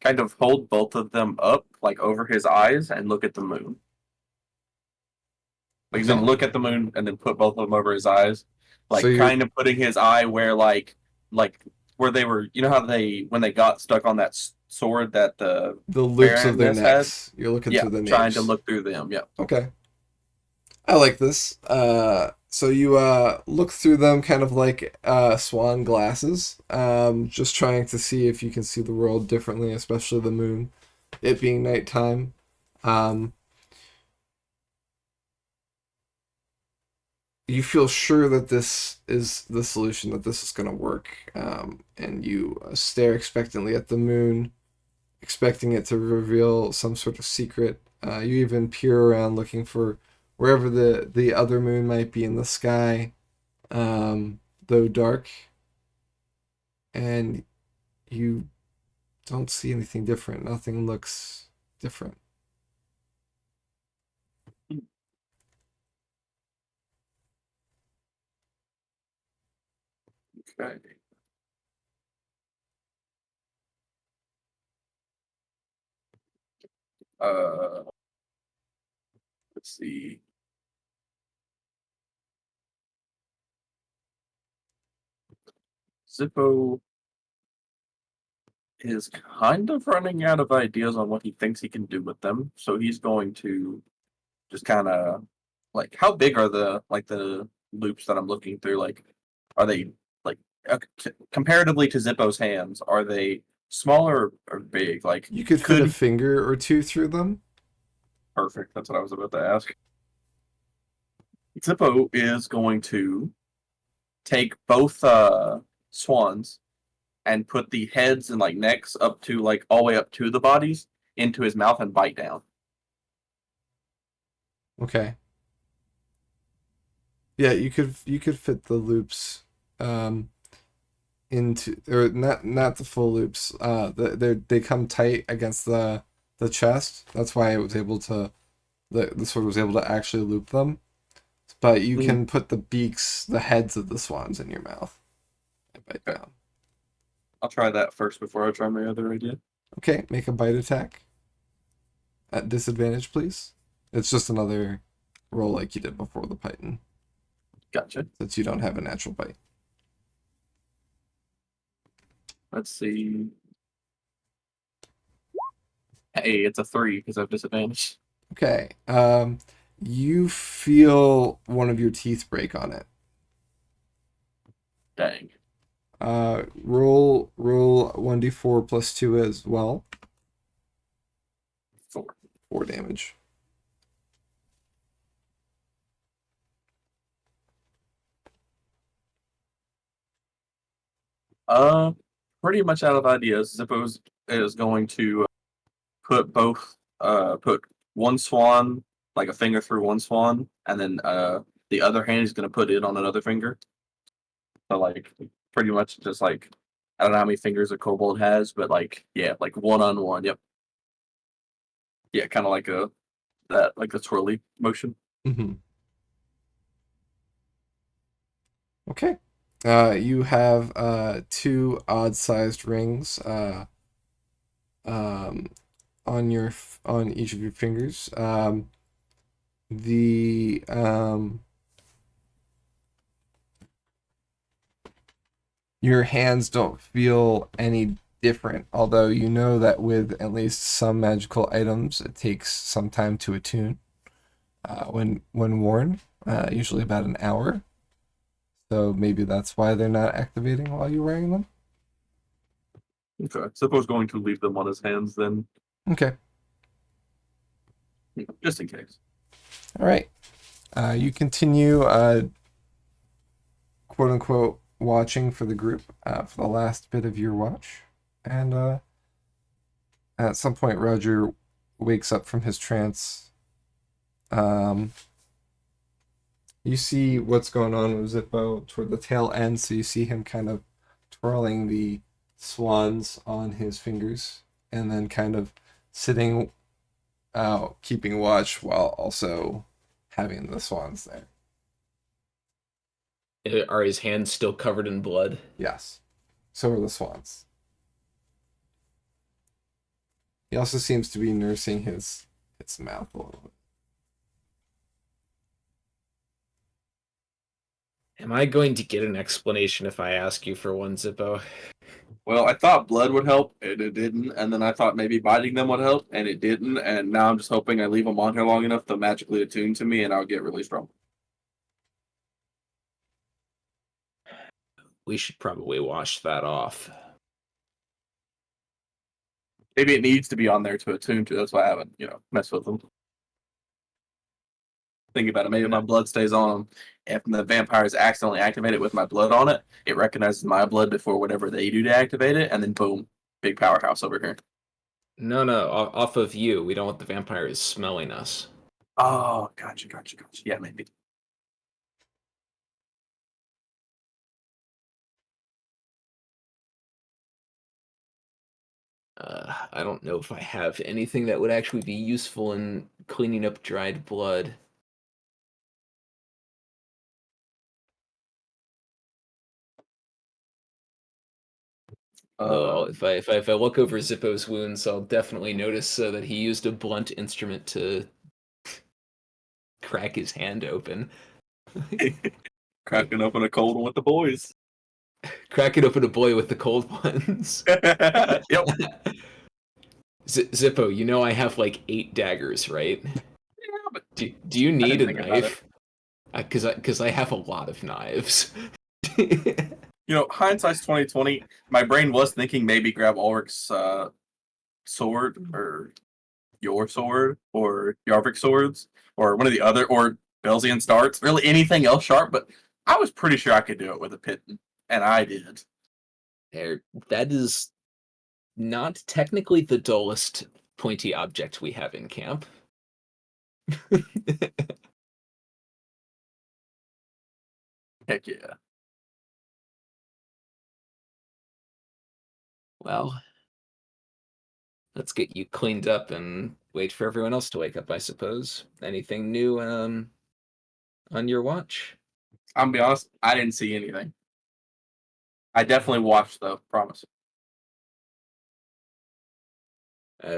kind of hold both of them up, like over his eyes, and look at the moon. Like he's Okay. gonna look at the moon and then put both of them over his eyes, like So you're- kind of putting his eye where, like where they were. You know how when they got stuck on that sword that the The loops of their Baroness had? necks. You're looking Yeah, through the trying names. to look through them. Yeah. Okay. I like this. So you look through them kind of like swan glasses, just trying to see if you can see the world differently, especially the moon, it being nighttime. You feel sure that this is the solution, that this is going to work, and you stare expectantly at the moon, expecting it to reveal some sort of secret. You even peer around looking for wherever the other moon might be in the sky, though dark, and you don't see anything different. Nothing looks different. Okay. Let's see. Zippo is kind of running out of ideas on what he thinks he can do with them, so he's going to just kind of like, how big are the loops that I'm looking through? Like, are they like comparatively to Zippo's hands? Are they smaller or big? Like, You could fit a finger or two through them. Perfect. That's what I was about to ask. Zippo is going to take both swans and put the heads and like necks up to like all the way up to the bodies into his mouth and bite down. Okay. Yeah, you could fit the loops into, or not the full loops. They come tight against the chest. That's why I was able to the sword was able to actually loop them. But you can put the beaks, the heads of the swans in your mouth and bite down. I'll try that first before I try my other idea. Okay, make a bite attack. At disadvantage, please. It's just another roll like you did before the python, Gotcha. since you don't have a natural bite. Let's see. Hey, it's a 3 because I have disadvantage. Okay. You feel one of your teeth break on it. Dang. Roll 1d4 plus 2 as well. 4. 4 damage. Pretty much out of ideas. Zippo is going to put put one swan, like a finger through one swan, and then the other hand is going to put it on another finger. So like pretty much just like, I don't know how many fingers a kobold has, but like yeah, like one on one. Yep. Yeah, kind of like like a twirly motion. Mm-hmm. Okay. You have 2 odd-sized rings on each of your fingers. The your hands don't feel any different, although you know that with at least some magical items, it takes some time to attune when worn, usually about an hour. So maybe that's why they're not activating while you're wearing them. Okay. Zippo's going to leave them on his hands then, Okay. just in case. All right. You continue, quote unquote, watching for the group for the last bit of your watch. And at some point, Roger wakes up from his trance. You see what's going on with Zippo toward the tail end, so you see him kind of twirling the swans on his fingers and then kind of sitting out, keeping watch while also having the swans there. Are his hands still covered in blood? Yes. So are the swans. He also seems to be nursing his mouth a little bit. Am I going to get an explanation if I ask you for one, Zippo? Well, I thought blood would help, and it didn't. And then I thought maybe biting them would help, and it didn't. And now I'm just hoping I leave them on here long enough to magically attune to me, and I'll get really strong. We should probably wash that off. Maybe it needs to be on there to attune to. That's why I haven't, messed with them. Think about it. Maybe my blood stays on them. If the vampires accidentally activate it with my blood on it, it recognizes my blood before whatever they do to activate it, and then boom, big powerhouse over here. No, off of you. We don't want the vampires smelling us. Oh, gotcha. Yeah, maybe. I don't know if I have anything that would actually be useful in cleaning up dried blood. If I look over Zippo's wounds, I'll definitely notice that he used a blunt instrument to crack his hand open. Cracking open a cold one with the boys. Cracking open a boy with the cold ones. Yep. Zippo, you know I have like 8 daggers, right? Yeah, but Do you need a think about knife? Because I have a lot of knives. Hindsight's 2020. My brain was thinking maybe grab Ulrich's sword, or your sword, or Yarvik's swords, or one of the other, or Belzian starts, really anything else sharp, but I was pretty sure I could do it with a Pitten, and I did. That is not technically the dullest pointy object we have in camp. Heck yeah. Well, let's get you cleaned up and wait for everyone else to wake up, I suppose. Anything new on your watch? I'm gonna be honest, I didn't see anything. I definitely watched though, promise.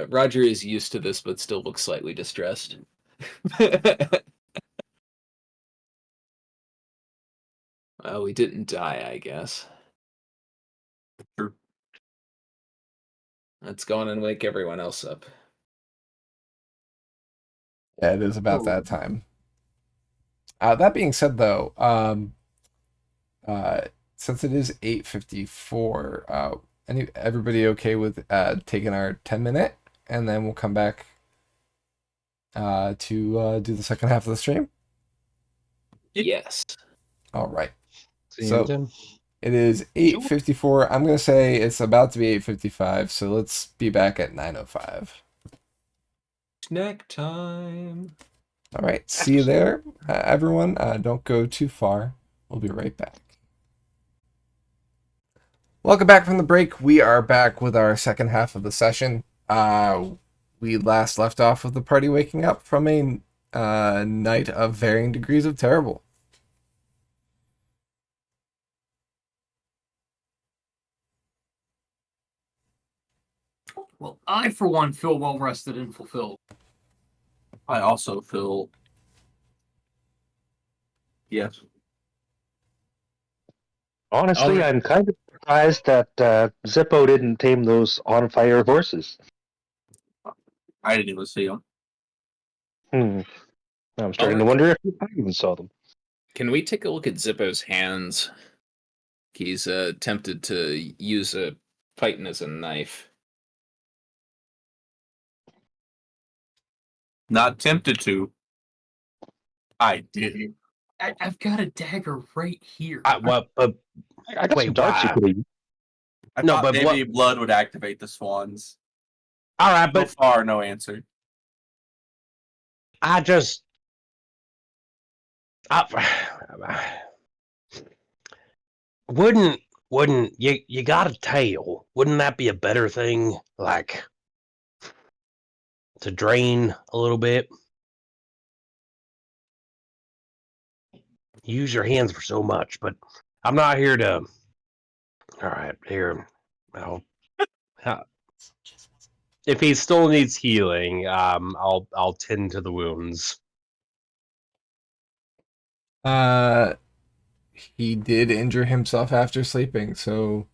Roger is used to this, but still looks slightly distressed. Well, we didn't die, I guess. True. Let's go on and wake everyone else up. Yeah, it is about that time. That being said, though, since it is 8:54, everybody okay with taking our 10-minute, and then we'll come back to do the second half of the stream? Yes. All right. See you So then. it is 8:54. I'm gonna say it's about to be 8:55, so let's be back at 9:05. Snack time. All right. See you there, everyone. Don't go too far. We'll be right back. Welcome back from the break. We are back with our second half of the session. We last left off with the party waking up from a night of varying degrees of terrible. Well, I, for one, feel well rested and fulfilled. I also feel yes. Honestly, I'm kind of surprised that Zippo didn't tame those on fire horses. I didn't even see them. I'm starting to wonder if I even saw them. Can we take a look at Zippo's hands? He's tempted to use a Python as a knife. Not tempted to. I did. I've got a dagger right here. I got Wait, some darts you why? could use. I No, thought but maybe blood would activate the swans. All right, So but far, no answer. I just. Wouldn't you got a tail? Wouldn't that be a better thing? Like to drain a little bit? You use your hands for so much, but I'm not here to. All right, here. Well, if he still needs healing, I'll tend to the wounds. He did injure himself after sleeping, so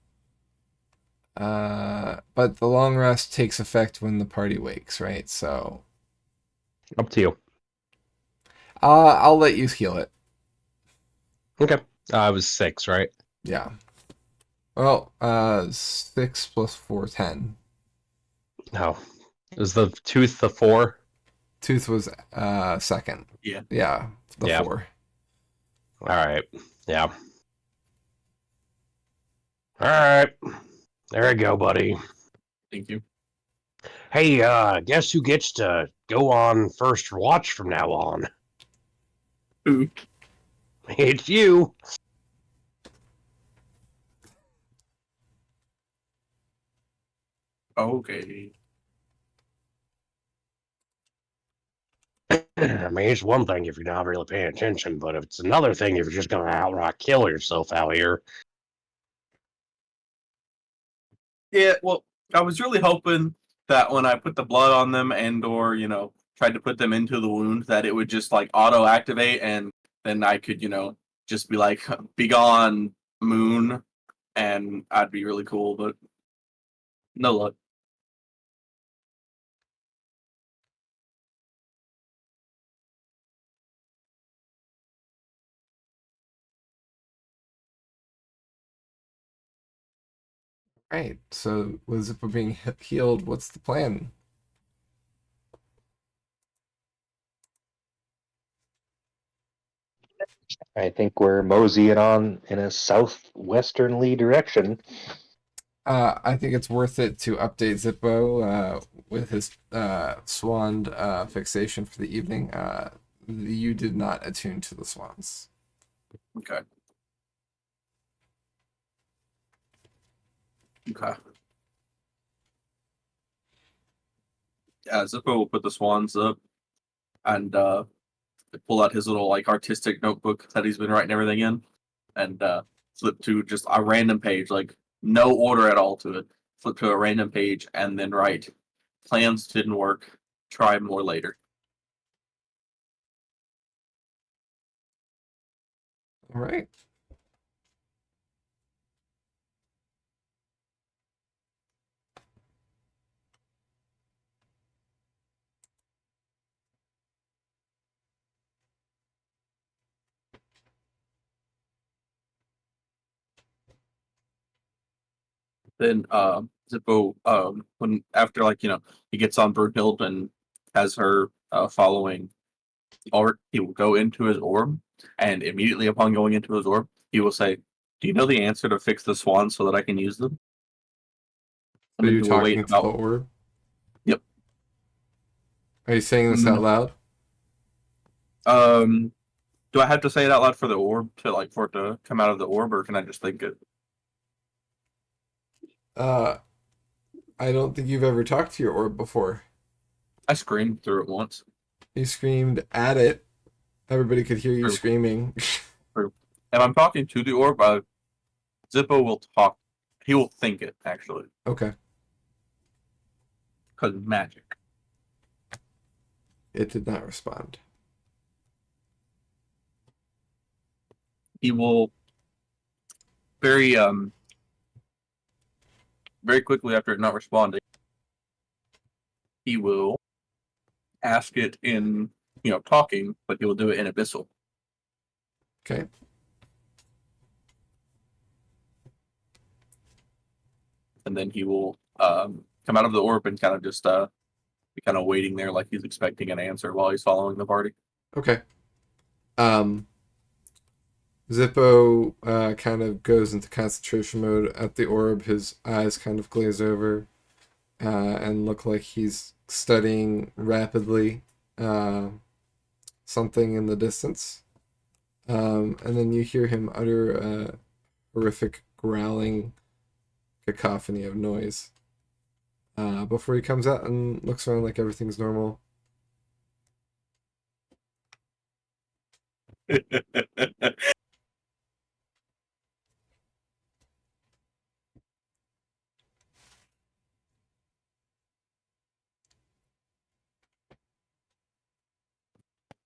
but the long rest takes effect when the party wakes, right? So Up to you. I'll let you heal it. Okay. It was 6, right? Yeah. Well, 6 plus 4, 10. No. Is the tooth the 4? Tooth was second. Yeah. Yeah, the Yeah. 4. All right. Yeah. All right. There you go, buddy. Thank you. Hey, guess who gets to go on first watch from now on? Who? It's you. Okay. I mean, it's one thing if you're not really paying attention, but it's another thing if you're just gonna outright kill yourself out here. Yeah, well, I was really hoping that when I put the blood on them or, tried to put them into the wound, that it would just like auto activate and then I could, just be like, be gone, moon, and I'd be really cool, but no luck. Right. So with Zippo being healed, what's the plan? I think we're moseying on in a southwesternly direction. I think it's worth it to update Zippo with his swan fixation for the evening. You did not attune to the swans. Okay. Okay. Yeah, Zippo will put the swans up and pull out his little like artistic notebook that he's been writing everything in, and flip to just a random page, like no order at all to it. Flip to a random page and then write, "Plans didn't work. Try more later." All right. Then Zippo, when after like he gets on Brunhild and has her following art, he will go into his orb, and immediately upon going into his orb, he will say, "Do you know the answer to fix the swans so that I can use them?" So And then you he will wait talking to the about. orb? Yep. Are you saying this out loud? Do I have to say it out loud for the orb to like for it to come out of the orb, or can I just think it? I don't think you've ever talked to your orb before. I screamed through it once. You screamed at it. Everybody could hear you True. screaming. If I'm talking to the orb, Zippo will talk. He will think it actually, Okay. because magic. It did not respond. He will very very quickly after it not responding, he will ask it in talking, but he will do it in abyssal. Okay. And then he will come out of the orb and kind of just be kind of waiting there like he's expecting an answer while he's following the party. Okay. Zippo kind of goes into concentration mode at the orb. His eyes kind of glaze over and look like he's studying rapidly something in the distance. And then you hear him utter a horrific growling cacophony of noise before he comes out and looks around like everything's normal.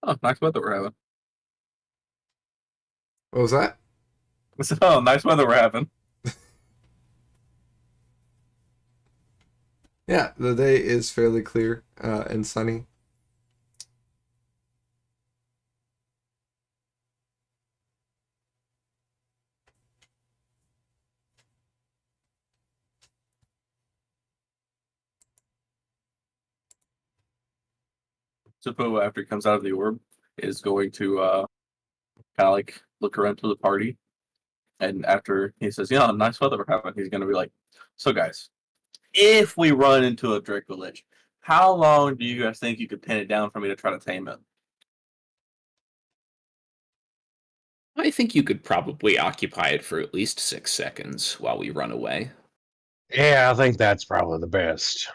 Oh, nice weather we're having. What was that? Oh, nice weather we're having. Yeah, the day is fairly clear and sunny. Zippo, after he comes out of the orb, is going to kind of like look around to the party. And after he says, "Yeah, nice weather we're having," he's going to be like, "So, guys, if we run into a Draco Lich, how long do you guys think you could pin it down for me to try to tame it?" I think you could probably occupy it for at least 6 seconds while we run away. Yeah, I think that's probably the best.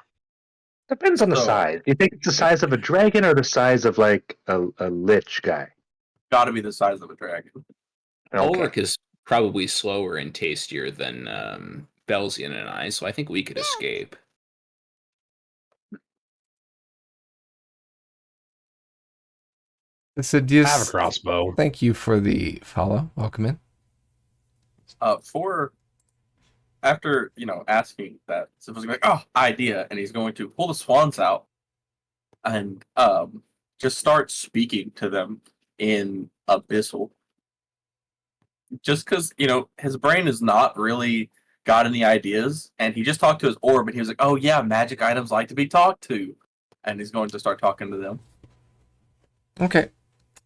Depends on the So- size. You think it's the size of a dragon or the size of like a lich guy? Got to be the size of a dragon. Okay. Ulrich is probably slower and tastier than Belzian and I, so I think we could escape. I have a Sidious, crossbow. thank you for the follow. Welcome in. For after asking that, Zippo's like, "Oh, idea," and he's going to pull the swans out and just start speaking to them in abyssal. Just because his brain is not really got any ideas, and he just talked to his orb, and he was like, "Oh yeah, magic items like to be talked to," and he's going to start talking to them. Okay.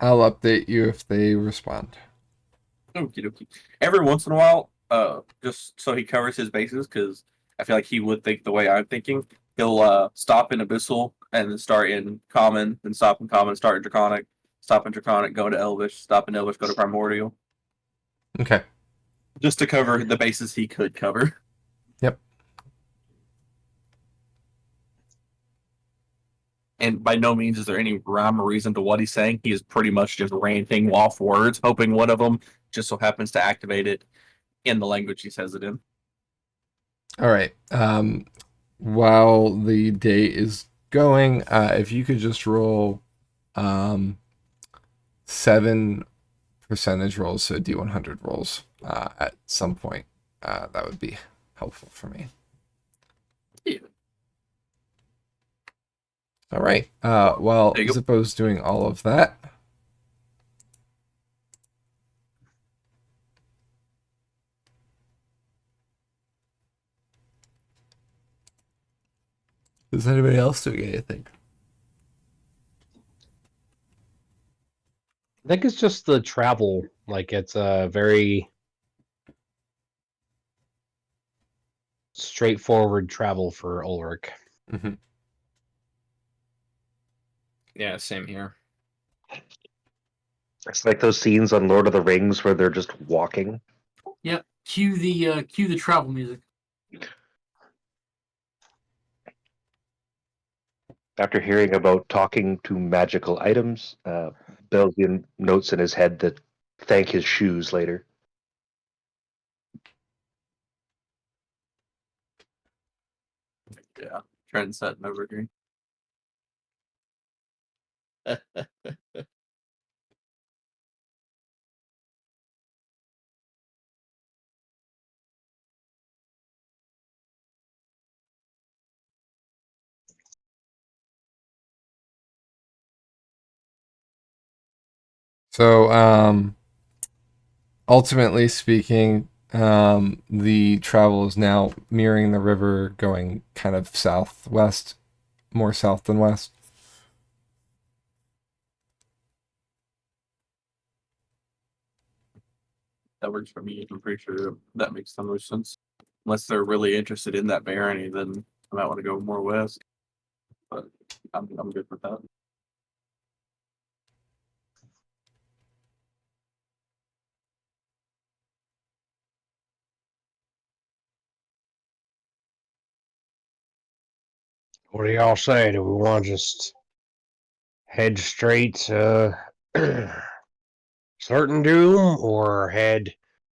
I'll update you if they respond. Okie dokie. Every once in a while, just so he covers his bases, because I feel like he would think the way I'm thinking. He'll stop in Abyssal and then start in Common, then stop in Common, start in Draconic, stop in Draconic, go to Elvish, stop in Elvish, go to Primordial, Okay. just to cover the bases he could cover. Yep. And by no means is there any rhyme or reason to what he's saying. He is pretty much just ranting off words, hoping one of them just so happens to activate it in the language he says it in. All right. While the day is going, if you could just roll 7 percentage rolls, so D100 rolls at some point, that would be helpful for me. Yeah. All right. While There you go. Zippo's doing all of that, is anybody else doing anything? I think it's just the travel. Like, it's a very straightforward travel for Ulrich. Mm-hmm. Yeah, same here. It's like those scenes on Lord of the Rings where they're just walking. Yep. Cue the travel music. After hearing about talking to magical items, Belgian notes in his head that thank his shoes later. Yeah, trend setting over here. So, ultimately speaking, the travel is now mirroring the river, going kind of southwest, more south than west. That works for me. I'm pretty sure that makes the most sense. Unless they're really interested in that barony, then I might want to go more west. But I'm good with that. What do y'all say? Do we want to just head straight to Certain Doom or head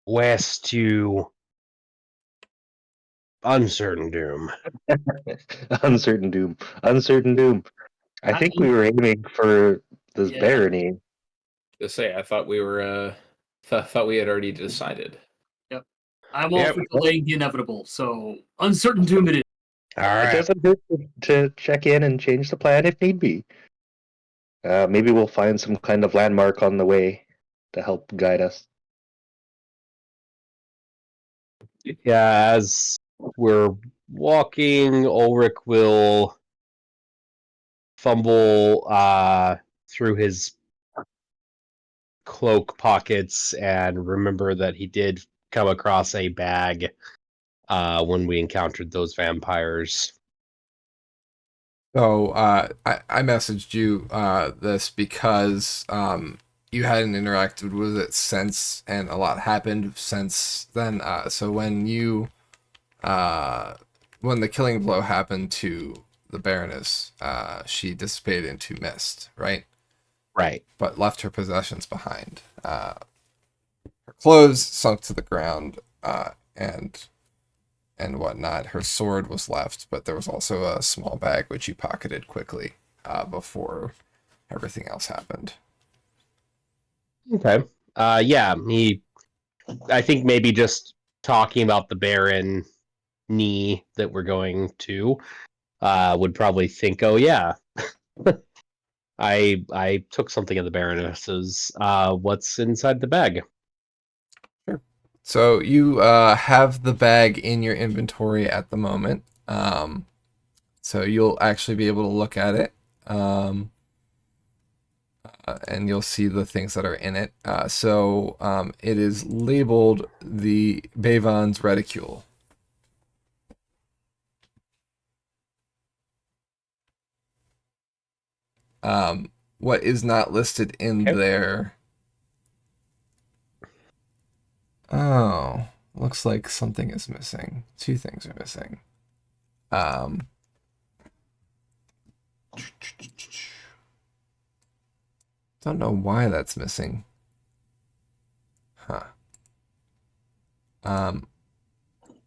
west to Uncertain Doom? Uncertain Doom. Uncertain Doom. I I think mean- we were aiming for this Yeah. barony. To say, I thought we were thought we had already decided. I'm all Yep. for delaying the inevitable, so uncertain doom it is. All It right. doesn't hurt to check in and change the plan if need be. Maybe we'll find some kind of landmark on the way to help guide us. Yeah, as we're walking, Ulrich will fumble through his cloak pockets and remember that he did come across a bag when we encountered those vampires. So I messaged you this because you hadn't interacted with it since, and a lot happened since then. So when the killing blow happened to the Baroness, she dissipated into mist, right? Right. But left her possessions behind. Her clothes sunk to the ground, and whatnot. Her sword was left, but there was also a small bag which you pocketed quickly before everything else happened. Okay. Yeah, I think maybe just talking about the Baron knee that we're going to would probably think, oh yeah, I took something of the Baroness's. What's inside the bag? Sure. So you have the bag in your inventory at the moment. So you'll actually be able to look at it. and you'll see the things that are in it. So it is labeled the Bavon's Reticule. What is not listed in there? Oh, looks like something is missing. Two things are missing. Don't know why that's missing. Huh.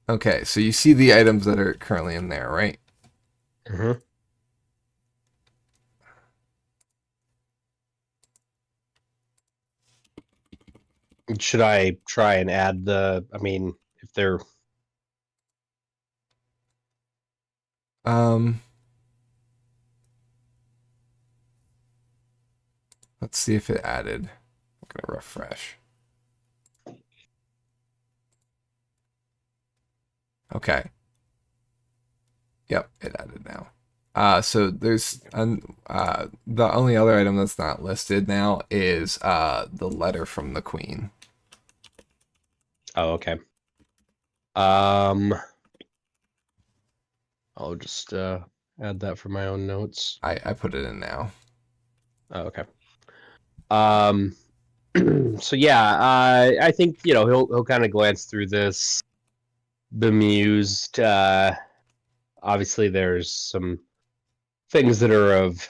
Okay, so you see the items that are currently in there, right? Mm-hmm. Should I try and add the? I mean, if they're let's see if it added. I'm gonna refresh. Okay. Yep, it added now. So there's the only other item that's not listed now is the letter from the Queen. oh, okay. I'll just add that for my own notes. I put it in now. Oh, okay. So yeah, I think he'll kind of glance through this, bemused. Obviously, there's some things that are of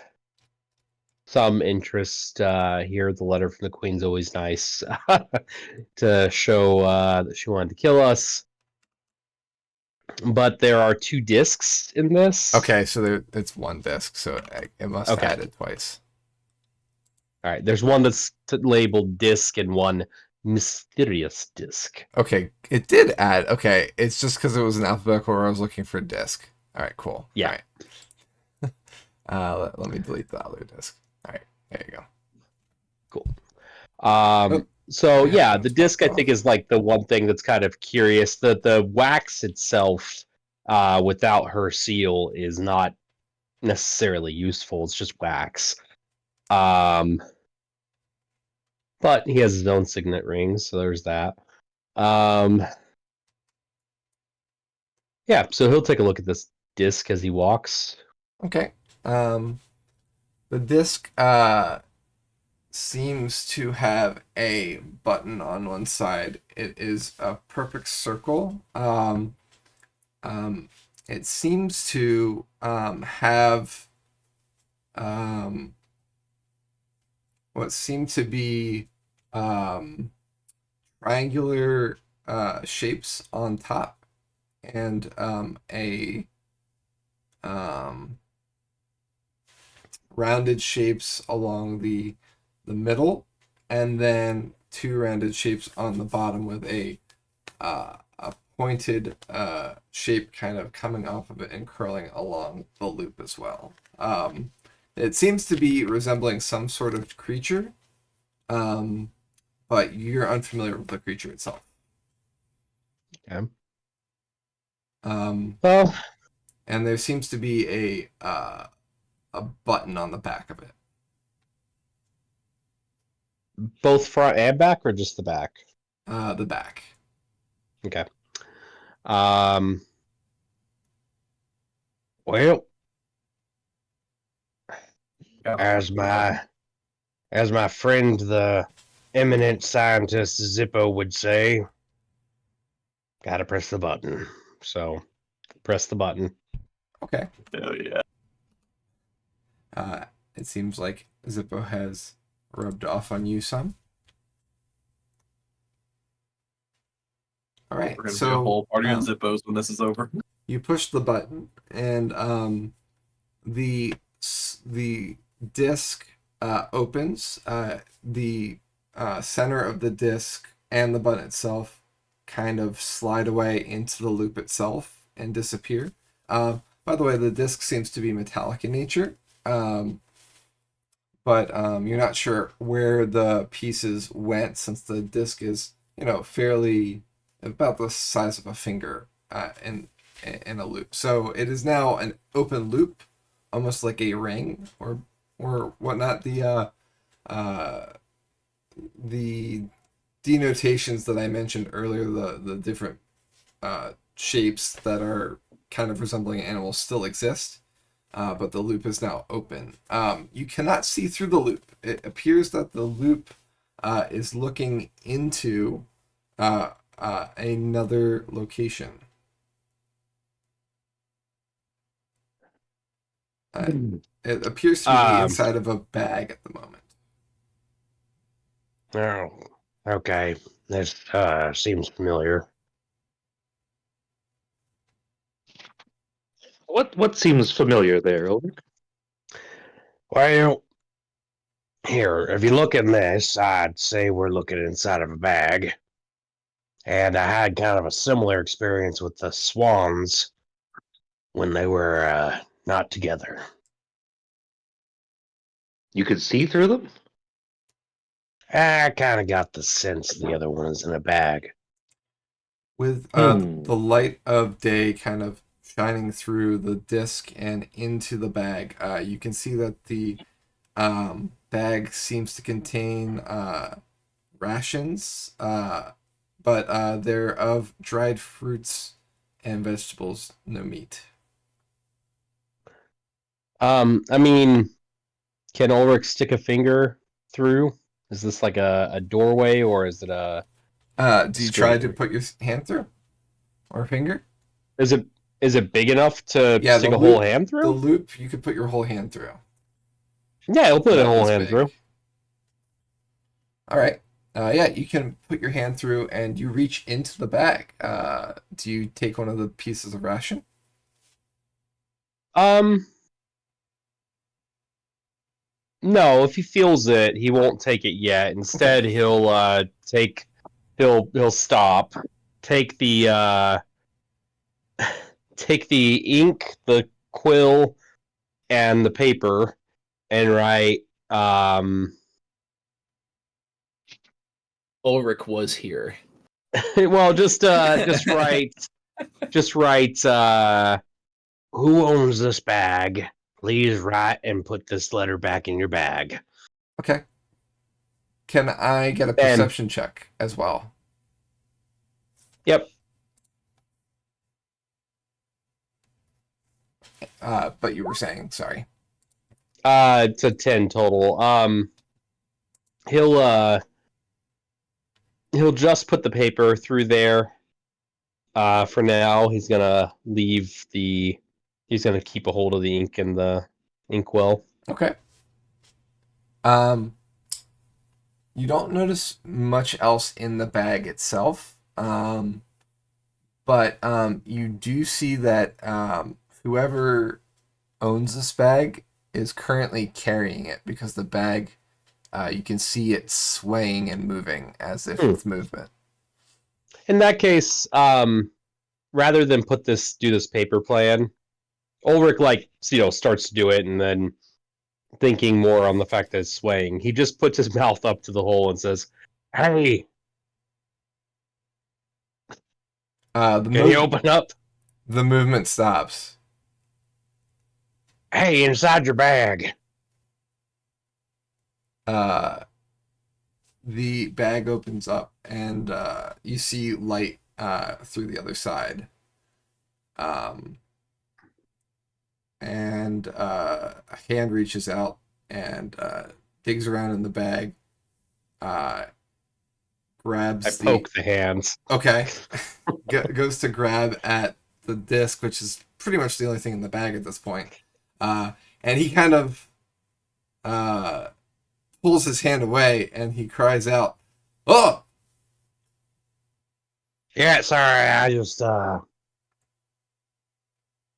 some interest here. The letter from the Queen's always nice to show that she wanted to kill us. But there are 2 discs in this. Okay, so it's one disc, so it must have Okay. added twice. All right, there's one that's labeled disc and one mysterious disc. Okay, it did add. Okay, it's just because it was an alphabetical order I was looking for disc. All right, cool. Yeah. All right. Let me delete the other disc. All right, there you go. Cool. So I yeah, have the some disc I stuff think off. is like the one thing that's kind of curious. The wax itself, without her seal, is not necessarily useful. It's just wax. But he has his own signet ring, so there's that. Yeah, so he'll take a look at this disc as he walks. Okay. The disc seems to have a button on one side. It is a perfect circle. It seems to have what seem to be triangular shapes on top and a rounded shapes along the middle, and then 2 rounded shapes on the bottom with a pointed shape kind of coming off of it and curling along the loop as well. It seems to be resembling some sort of creature, but you're unfamiliar with the creature itself. Okay. Well, and there seems to be a button on the back of it. Both front and back, or just the back? The back. Okay. Well, as my friend, the eminent scientist Zippo would say, gotta press the button. So, press the button. Okay. Hell yeah. It seems like Zippo has rubbed off on you some. All right, We're gonna so do a whole party of Zippos when this is over. you push the button, and the disc opens. The center of the disc and the button itself kind of slide away into the loop itself and disappear. By the way, the disc seems to be metallic in nature, but you're not sure where the pieces went, since the disc is, fairly about the size of a finger in a loop. So it is now an open loop, almost like a ring or whatnot. uh, the denotations that I mentioned earlier, the different shapes that are kind of resembling animals still exist, but the loop is now open. You cannot see through the loop. It appears that the loop is looking into another location. It appears to be the inside of a bag at the moment. Oh, okay. This seems familiar. What seems familiar there, Ulrich? Well, here, if you look at this, I'd say we're looking inside of a bag. And I had kind of a similar experience with the swans when they were not together. You could see through them? I kind of got the sense the other one is in a bag. With Hmm. the light of day kind of shining through the disc and into the bag, you can see that the bag seems to contain rations, but they're of dried fruits and vegetables, no meat. I mean, can Ulrich stick a finger through? Is this like a doorway or is it a Do you try to screen? put your hand through or finger? Is it big enough to Yeah, stick a whole hand the through? loop, you could put your whole hand through. Yeah, I'll It's put a about whole this hand through. big. All right. Yeah, you can put your hand through and you reach into the bag. Do you take one of the pieces of ration? Um, no, if he feels it, he won't take it yet. Instead, he'll take he'll stop, take the take the ink, the quill, and the paper, and write Ulrich was here. well, just write who owns this bag? Please write and put this letter back in your bag. Okay. Can I get a And perception check as well? yep. But you were saying, sorry. It's a 10 total. He'll he'll just put the paper through there. For now, he's gonna leave the. He's gonna keep a hold of the ink and the inkwell. Okay. You don't notice much else in the bag itself. But you do see that whoever owns this bag is currently carrying it because the bag, you can see it swaying and moving as if with movement. In that case, rather than do this paper plan, Ulrich starts to do it, and then thinking more on the fact that it's swaying, he just puts his mouth up to the hole and says, "Hey, can you open up? The movement stops. Hey, inside your bag." The bag opens up and you see light through the other side. And a hand reaches out and digs around in the bag, grabs I poke the hands. Okay. Goes to grab at the disc, which is pretty much the only thing in the bag at this point. And he kind of pulls his hand away and he cries out, "Oh!" Yeah, sorry, I just I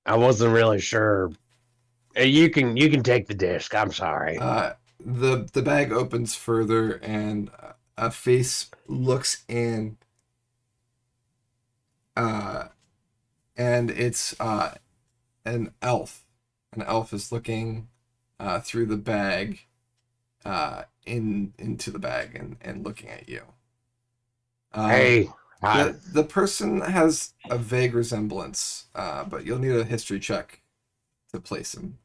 wasn't really sure. You can take the disc. I'm sorry. The bag opens further and a face looks in, and it's an elf. An elf is looking through the bag, into the bag and looking at you. Hey, the person has a vague resemblance, but you'll need a history check to place him.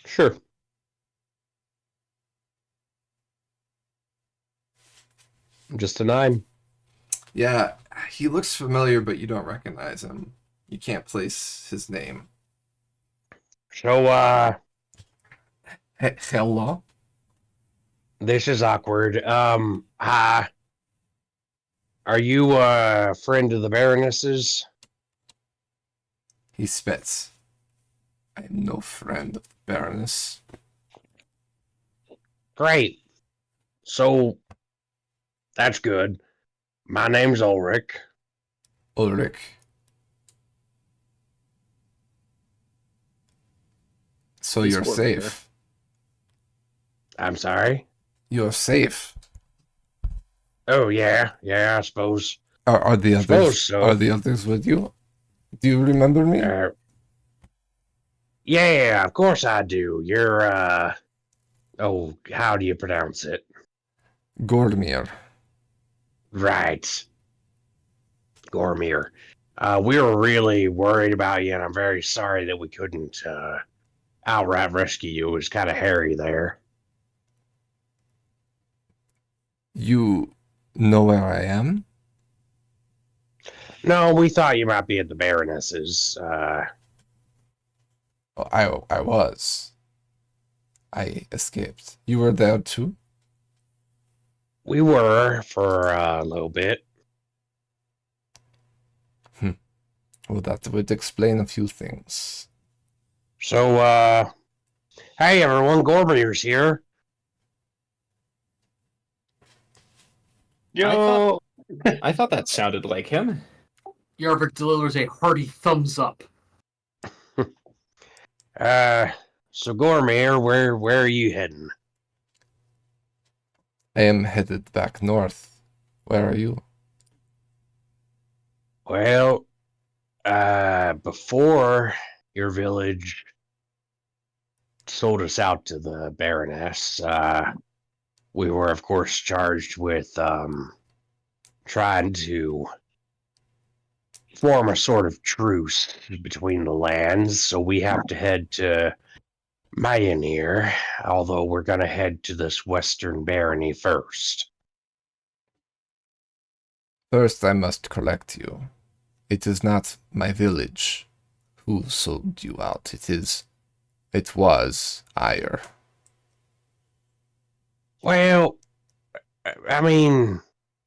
sure. Just a 9. Yeah, he looks familiar, but you don't recognize him. You can't place his name. So, Hello? this is awkward. Hi. Are you a friend of the Baroness's? He spits. I am no friend of the Baroness. Great. So, that's good. My name's Ulrich. Ulrich. So He's you're Boromir. safe. I'm sorry? You're safe. Oh, yeah, I suppose. Are the others? Suppose so. Are the others with you? Do you remember me? Yeah, of course I do. You're, oh, how do you pronounce it? Gormir. Right. Gormir. We were really worried about you, and I'm very sorry that we couldn't, outright rescue you. It was kind of hairy there. You know where I am? No, we thought you might be at the Baroness's. Oh, I was. I escaped. You were there too? We were for a little bit. Well, that would explain a few things. So, hey everyone, Gormir's here. Yo! I thought that sounded like him. Yarvik delivers a hearty thumbs up. So Gormir, where are you heading? I am headed back north. Where are you? Well, before your village sold us out to the Baroness, we were, of course, charged with trying to form a sort of truce between the lands, so we have to head to Mionir, although we're going to head to this western barony first. First, I must correct you. It is not my village who sold you out. It was Ire. Well, I mean,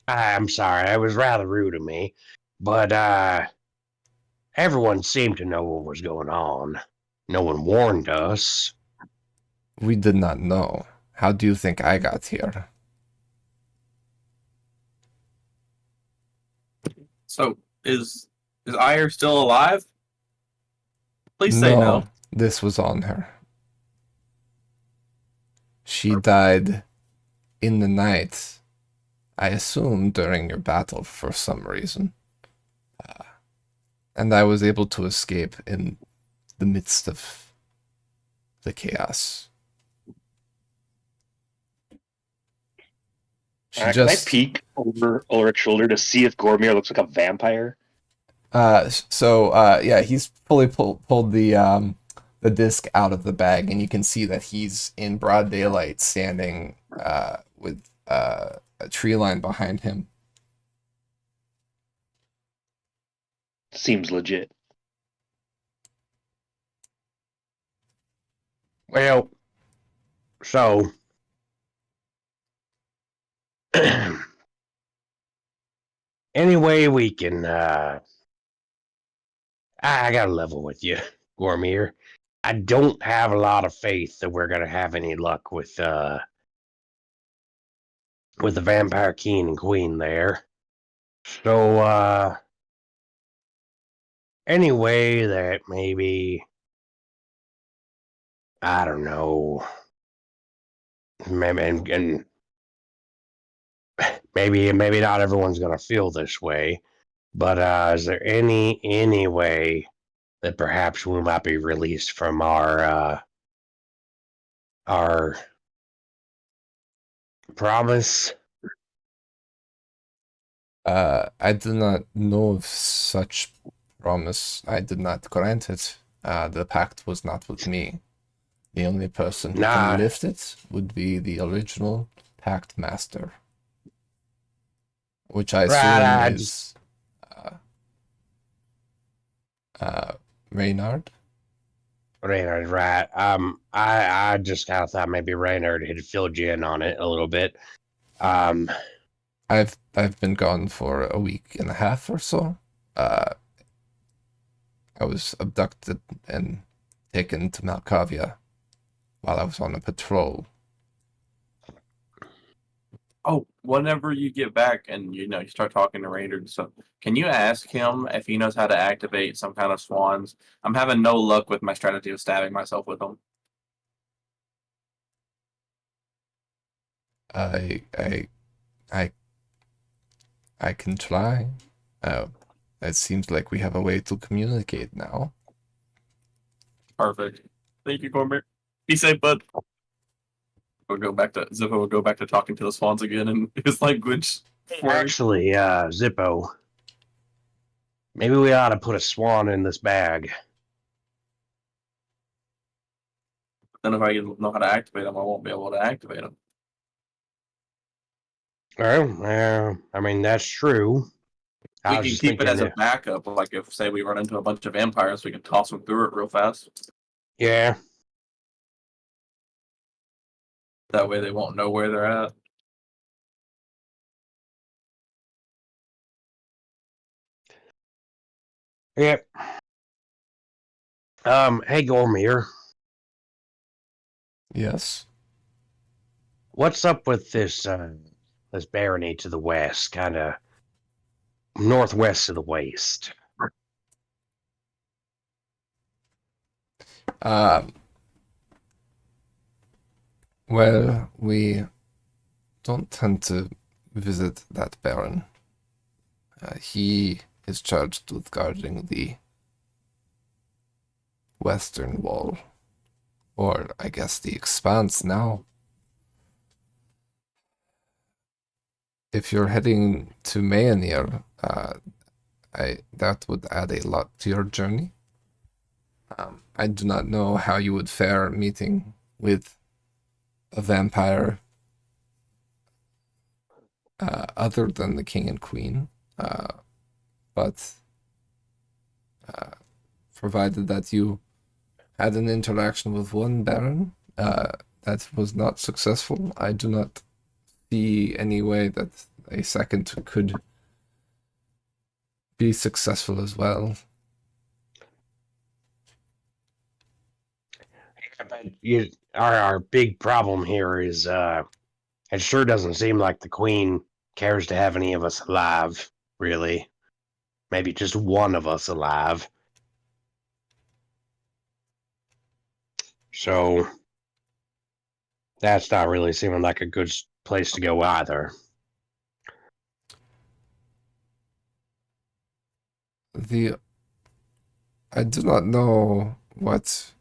I'm sorry, it was rather rude of me, but everyone seemed to know what was going on. No one warned us. We did not know. How do you think I got here? So is Ire still alive? Please say no. This was on her. She died in the night, I assume during your battle for some reason. And I was able to escape in the midst of the chaos. Can I peek over Ulrich's shoulder to see if Gormir looks like a vampire? Yeah, he's fully pulled the disc out of the bag, and you can see that he's in broad daylight, standing with a tree line behind him. Seems legit. Well, so anyway, we can I gotta level with you, Gormir. I don't have a lot of faith that we're gonna have any luck with the vampire king and queen there. So anyway, that maybe, I don't know, maybe and maybe not everyone's gonna feel this way, but is there any way that perhaps we might be released from our promise? I do not know of such promise. I did not grant it. The pact was not with me. The only person who can lift it would be the original pact master. which I Right, assume is Reynard. Reynard, right. I just kind of thought maybe Reynard had filled you in on it a little bit. I've been gone for a week and a half or so. I was abducted and taken to Malkavia while I was on a patrol. Oh, whenever you get back and you start talking to Ranger and stuff, can you ask him if he knows how to activate some kind of swans? I'm having no luck with my strategy of stabbing myself with them. I I I can try. It seems like we have a way to communicate now. Perfect. Thank you, Cormac. Be safe, bud. We'll go back to Zippo. Will go back to talking to the swans again in his language. Actually, Zippo, maybe we ought to put a swan in this bag. Then if I know how to activate them, I won't be able to activate them. Well, I mean, that's true. We can keep it as a backup. Like if, say, we run into a bunch of vampires, we can toss them through it real fast. Yeah. That way they won't know where they're at. Yep. Hey, Gormir. Yes. What's up with this barony to the west, kind of northwest of the waste? Well, we don't tend to visit that Baron. He is charged with guarding the western wall, or I guess the expanse now. If you're heading to Mayanir, that would add a lot to your journey. I do not know how you would fare meeting with a vampire other than the king and queen, but provided that you had an interaction with one baron that was not successful, I do not see any way that a second could be successful as well. But our big problem here is it sure doesn't seem like the queen cares to have any of us alive, really. Maybe just one of us alive. So that's not really seeming like a good place to go either. I do not know what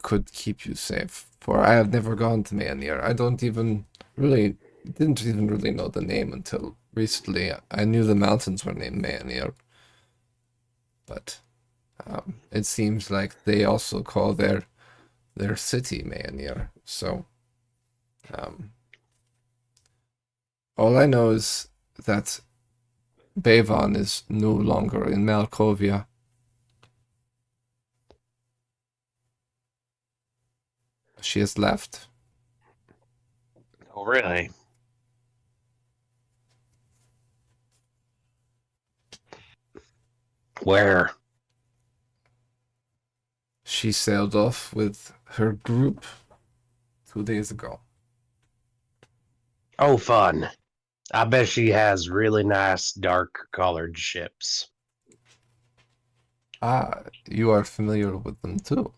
could keep you safe, for I have never gone to Mayanir. I didn't even really know the name until recently. I knew the mountains were named Mayanir, but it seems like they also call their city Mayanir. So all I know is that Bavon is no longer in Malkovia. She has left. Oh, really? Where? She sailed off with her group 2 days ago. Oh, fun. I bet she has really nice dark colored ships. Ah, you are familiar with them too.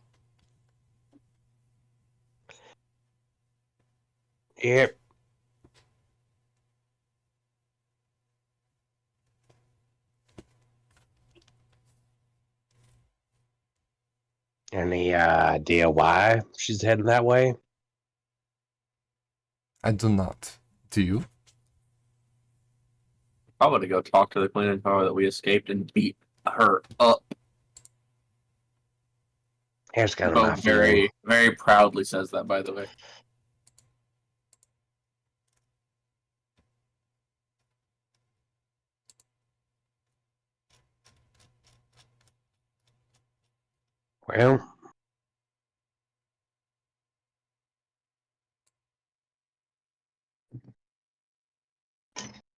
Yep. Any idea why she's heading that way? I do not. Do you? Probably to go talk to the cleaning tower that we escaped and beat her up. Here's kind of Oh, my feeling. very proudly says that, by the way. Well,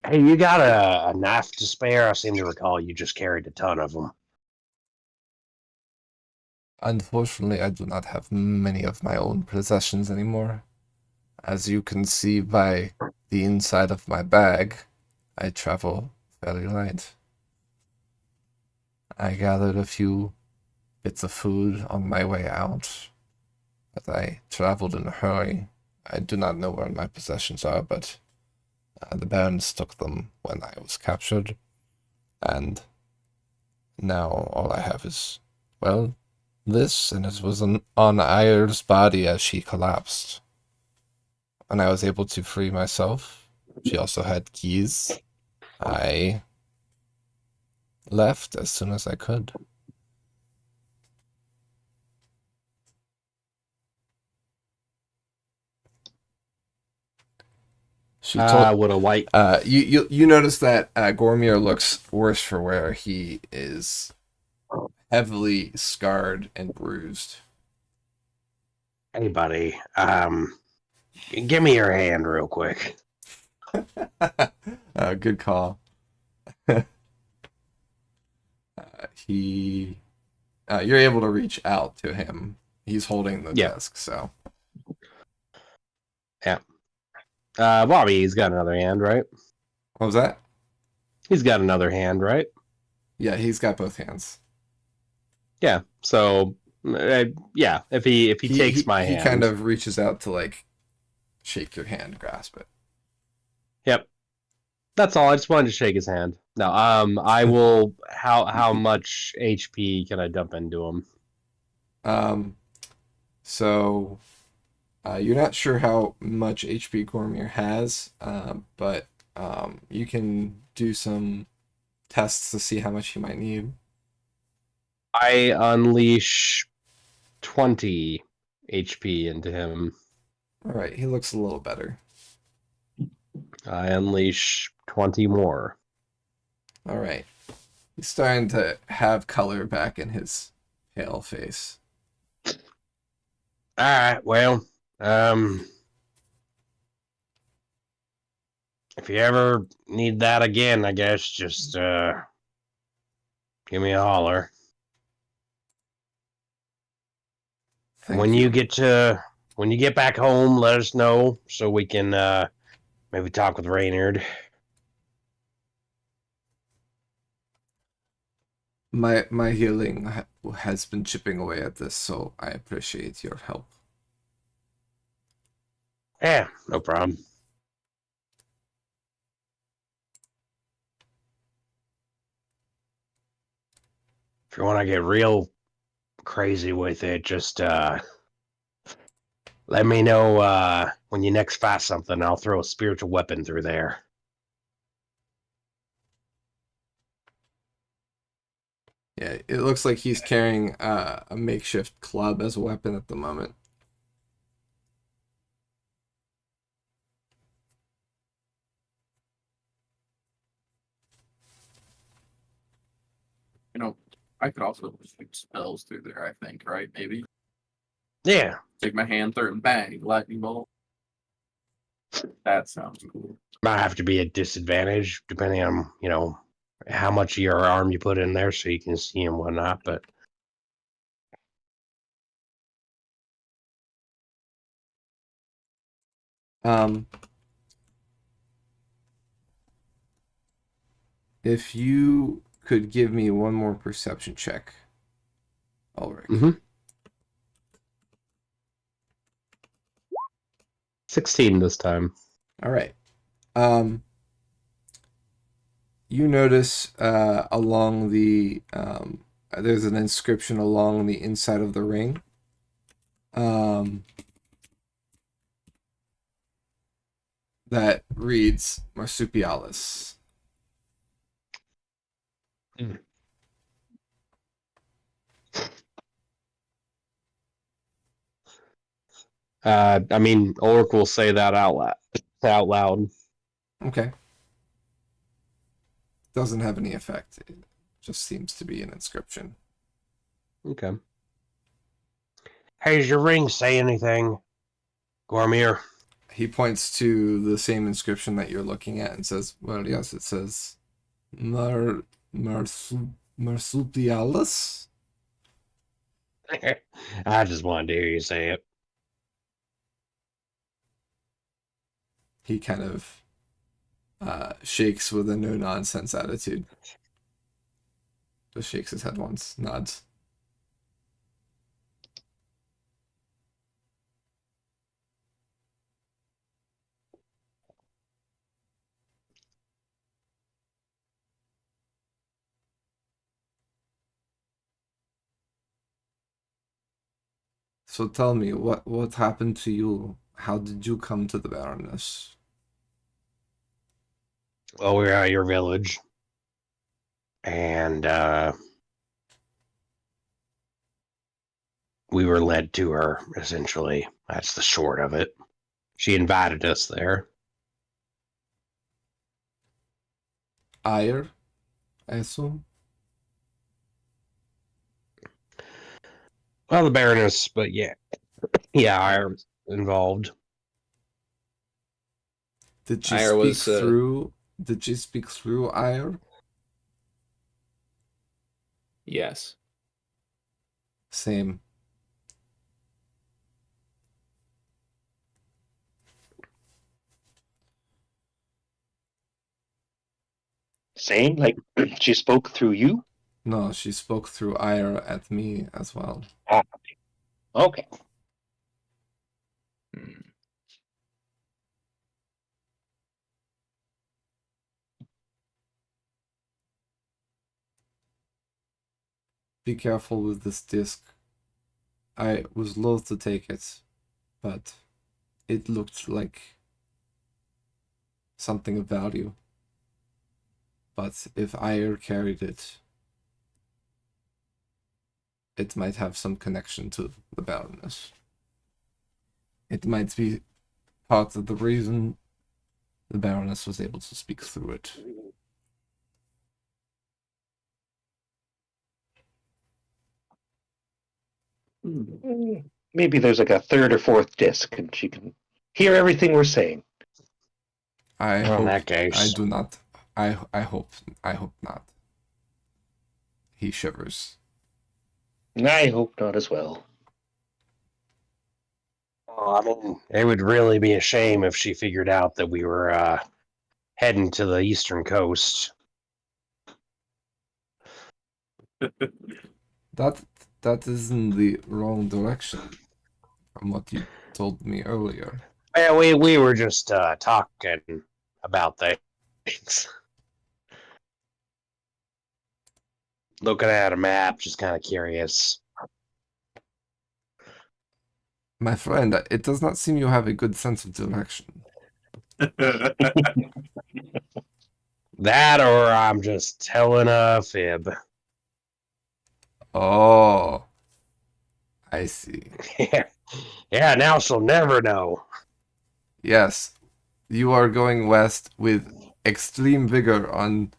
hey, you got a knife to spare? I seem to recall you just carried a ton of them. Unfortunately, I do not have many of my own possessions anymore. As you can see by the inside of my bag, I travel very light. I gathered a few bits of food on my way out, but I traveled in a hurry. I do not know where my possessions are, but the barons took them when I was captured, and now all I have is, well, this, and it was on Ayer's body as she collapsed. When I was able to free myself, she also had keys. I left as soon as I could. She told Would a white you notice that Gormier looks worse for wear. He is heavily scarred and bruised. anybody give me your hand real quick? Good call. He, you're able to reach out to him. He's holding the Yeah. desk, so. Bobby, he's got another hand, right? What was that? He's got another hand, right? Yeah, he's got both hands. Yeah. So, yeah, if he takes my he hand, kind of reaches out to like shake your hand, grasp it. Yep. That's all. I just wanted to shake his hand. No, I will. How much HP can I dump into him? So you're not sure how much HP Gormier has, but you can do some tests to see how much he might need. I unleash 20 HP into him. All right, he looks a little better. I unleash 20 more. All right, he's starting to have color back in his pale face. All right. Well, if you ever need that again, I guess just give me a holler. Thank When you get back home, let us know so we can maybe talk with Reynard. My healing has been chipping away at this, so I appreciate your help. Yeah, no problem. If you want to get real crazy with it, just let me know when you next fight something. I'll throw a spiritual weapon through there. Yeah, it looks like he's carrying a makeshift club as a weapon at the moment. You know, I could also shoot spells through there. I think, right? Maybe Yeah. take my hand through and bang, lightning bolt. That sounds cool. Might have to be a disadvantage depending on, how much of your arm you put in there so you can see and whatnot, but If you could give me one more perception check, Ulrich. 16 this time. All right. You notice along the there's an inscription along the inside of the ring. That reads Marsupialis. I mean, Ulrich will say that out loud. Okay. Doesn't have any effect. It just seems to be an inscription. Okay. Hey, does your ring say anything, Gormir? He points to the same inscription that you're looking at and says, well, yes, it says Marsupialis. I just wanted to hear you say it. He kind of shakes with a no-nonsense attitude. Just shakes his head once, nods. So tell me, what happened to you? How did you come to the Baroness? Well, we were at your village, and we were led to her, essentially. That's the short of it. She invited us there. Ire, I assume? Well, the Baroness, but yeah, I'm involved. Did she Ire speak was, through? Did she speak through Ire? Yes. Same. Same, like she spoke through you. No, she spoke through Ire at me as well. Okay. Hmm. Be careful with this disc. I was loath to take it, but it looked like something of value. But if Ire carried it, it might have some connection to the Baroness. It might be part of the reason the Baroness was able to speak through it. Maybe there's like a third or fourth disc, and she can hear everything we're saying. I Well, in hope. that case, I do not. I hope. I hope not. He shivers. I hope not as well. I mean, it would really be a shame if she figured out that we were heading to the eastern coast. That is in the wrong direction from what you told me earlier. Yeah, we were just talking about things. Looking at a map, just kind of curious. My friend, it does not seem you have a good sense of direction. That, or I'm just telling a fib. Oh, I see. Yeah, now she'll never know. Yes, you are going west with extreme vigor on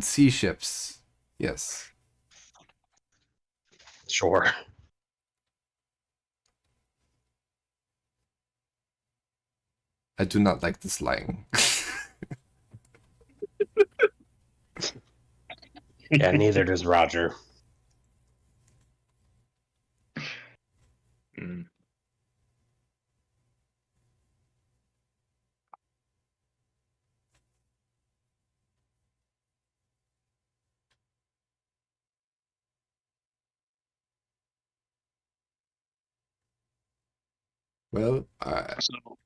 sea ships. Yes. Sure. I do not like this lying. Yeah, neither does Roger. Hmm. Well, So,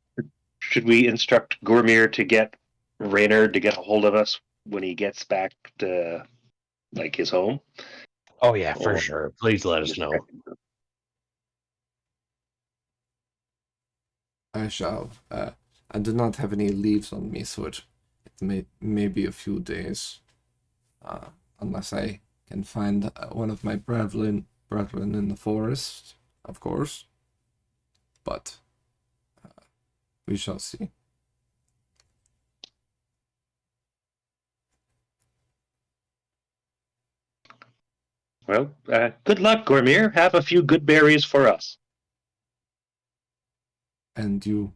should we instruct Gormir to get Raynard to get a hold of us when he gets back to like his home? Oh, yeah, for Or sure. Please let us just know. I shall. I do not have any leaves on me, so it may be a few days, unless I can find one of my brethren in the forest, of course. But we shall see. Well, good luck, Gormir. Have a few good berries for us. And you.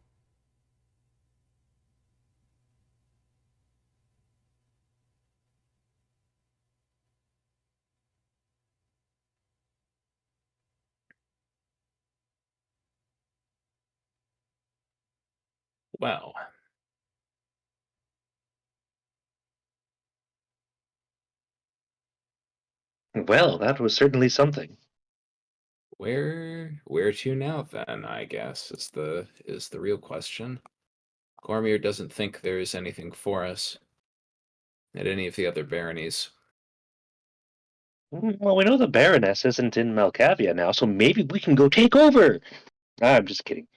Well, Well, that was certainly something. where to now then, I guess, is the real question. Gormir doesn't think there is anything for us at any of the other baronies. Well, we know the Baroness isn't in Malkavia now, so maybe we can go take over. I'm just kidding.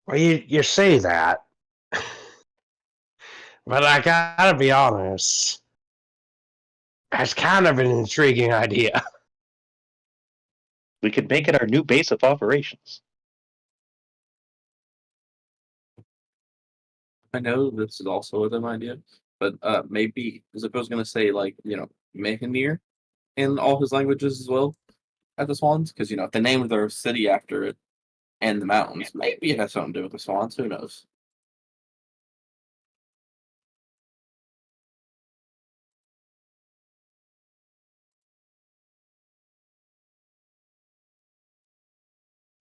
Well, you say that, but I gotta be honest. That's kind of an intriguing idea. We could make it our new base of operations. I know this is also a dumb idea, but maybe Zippo's gonna say like Mehunir in all his languages as well at the Swans, because if they named their city after it and the mountains, maybe it has something to do with the Swans. Who knows?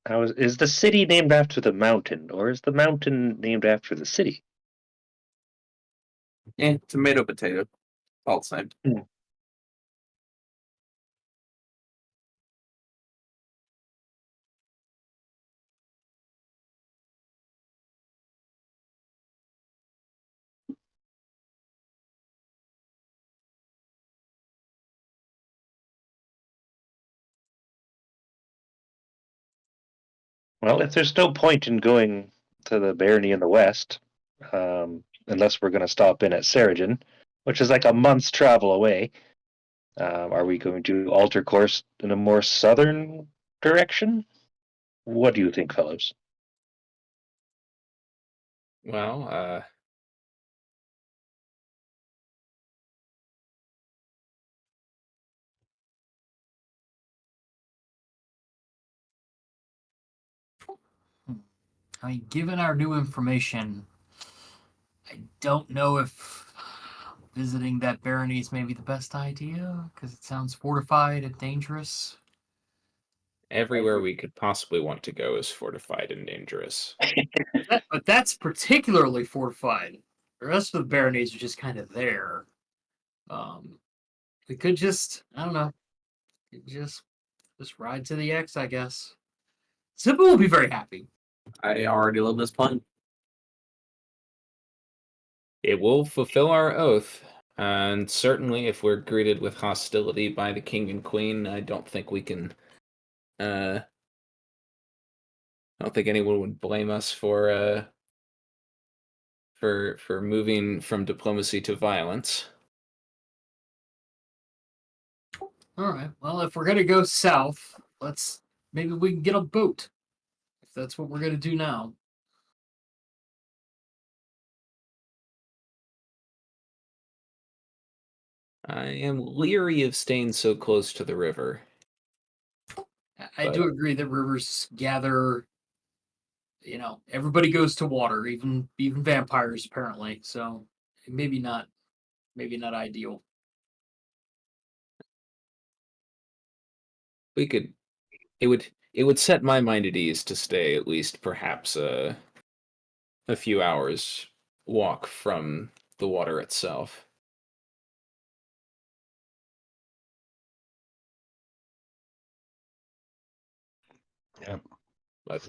Now, is the city named after the mountain, or is the mountain named after the city? Tomato, potato, all the same. Well, if there's no point in going to the barony in the west, unless we're going to stop in at Seregen, which is like a month's travel away, are we going to alter course in a more southern direction? What do you think, fellows? Well, I mean, given our new information, I don't know if visiting that barony is maybe the best idea because it sounds fortified and dangerous. everywhere we could possibly want to go is fortified and dangerous. But that's particularly fortified. The rest of the baronies are just kind of there. Um, we could just, I don't know, just ride to the X, I guess. Zippo will be very happy. I already love this plan. It will fulfill our oath, and certainly if we're greeted with hostility by the king and queen, I don't think we can. I don't think anyone would blame us for moving from diplomacy to violence. All right. Well, if we're gonna go south, maybe we can get a boat. If that's what we're gonna do now. I am leery of staying so close to the river. I do agree that rivers gather. Everybody goes to water, even vampires apparently. So maybe not ideal. We could. It would set my mind at ease to stay at least perhaps a few hours walk from the water itself. Yep. But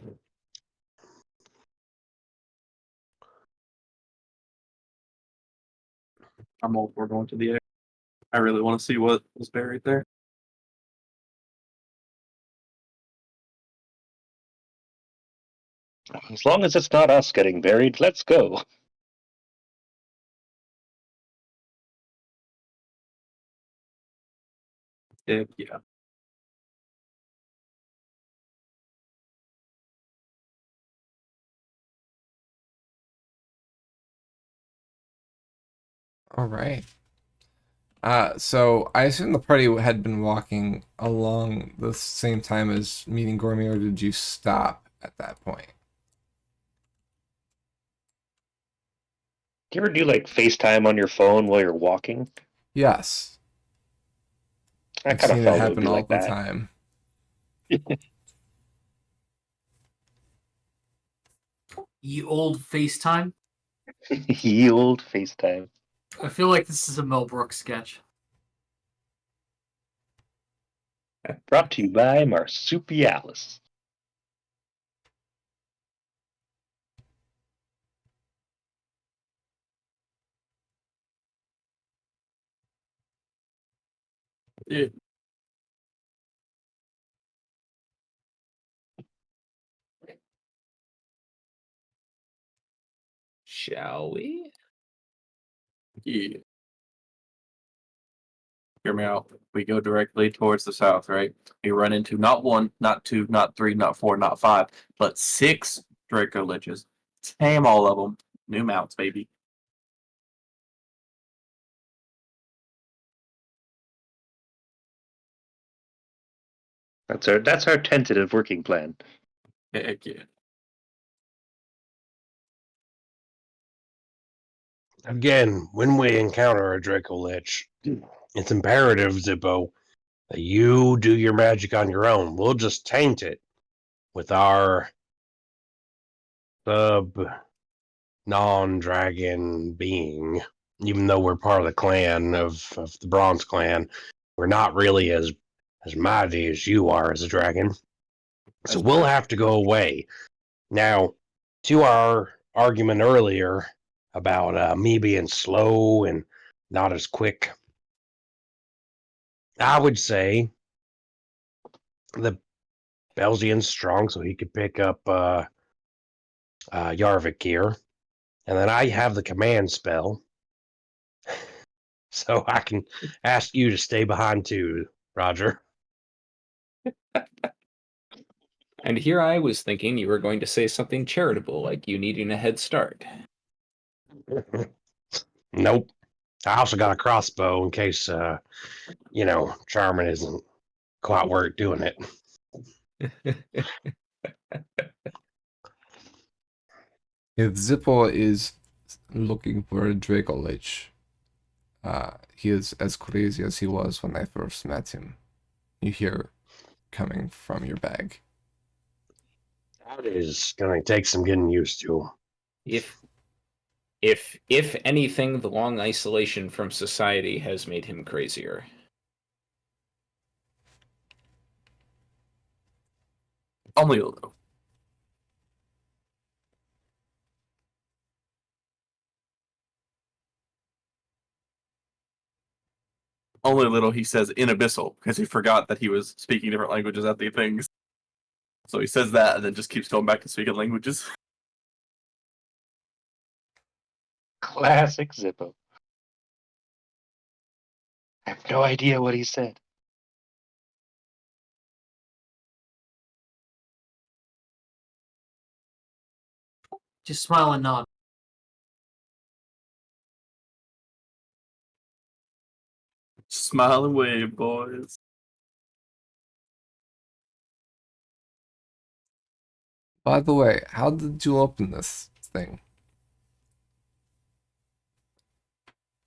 I'm all for going to the air. I really want to see what was buried there. As long as it's not us getting buried, let's go. Yeah. All right. So I assume the party had been walking along the same time as meeting Gormy, or did you stop at that point? Do you ever do like FaceTime on your phone while you're walking? Yes. I I've kind of seen it felt it would happen be all like the that. time. Ye old FaceTime. Ye old FaceTime. I feel like this is a Mel Brooks sketch. Brought to you by Marsupialis. Yeah. Shall we? Yeah. Hear me out. We go directly towards the south, right? We run into not one, not two, not three, not four, not five, but 6 Draco Liches. Tame all of them. New mounts, baby. That's our tentative working plan. Heck yeah. Again, when we encounter a Draco Lich, it's imperative, Zippo, that you do your magic on your own. We'll just taint it with our sub non-dragon being. Even though we're part of the clan of the Bronze Clan, we're not really as mighty as you are as a dragon. So That's we'll fair. have to go away. Now, to our argument earlier about me being slow and not as quick, I would say the Belgian's strong, so he could pick up Yarvik here. And then I have the command spell. So I can ask you to stay behind too, Roger. And here I was thinking you were going to say something charitable, like you needing a head start. Nope. I also got a crossbow in case, Charmin isn't quite worth doing it. If Zippo is looking for a Draco Lich, he is as crazy as he was when I first met him. You hear coming from your bag. That is going to take some getting used to. If anything, the long isolation from society has made him crazier. Only a little. Only a little, he says in abyssal, because he forgot that he was speaking different languages at the things. So he says that and then just keeps going back to speaking languages. Classic Zippo. I have no idea what he said. Just smile and nod. Smile and wave, boys. By the way, how did you open this thing?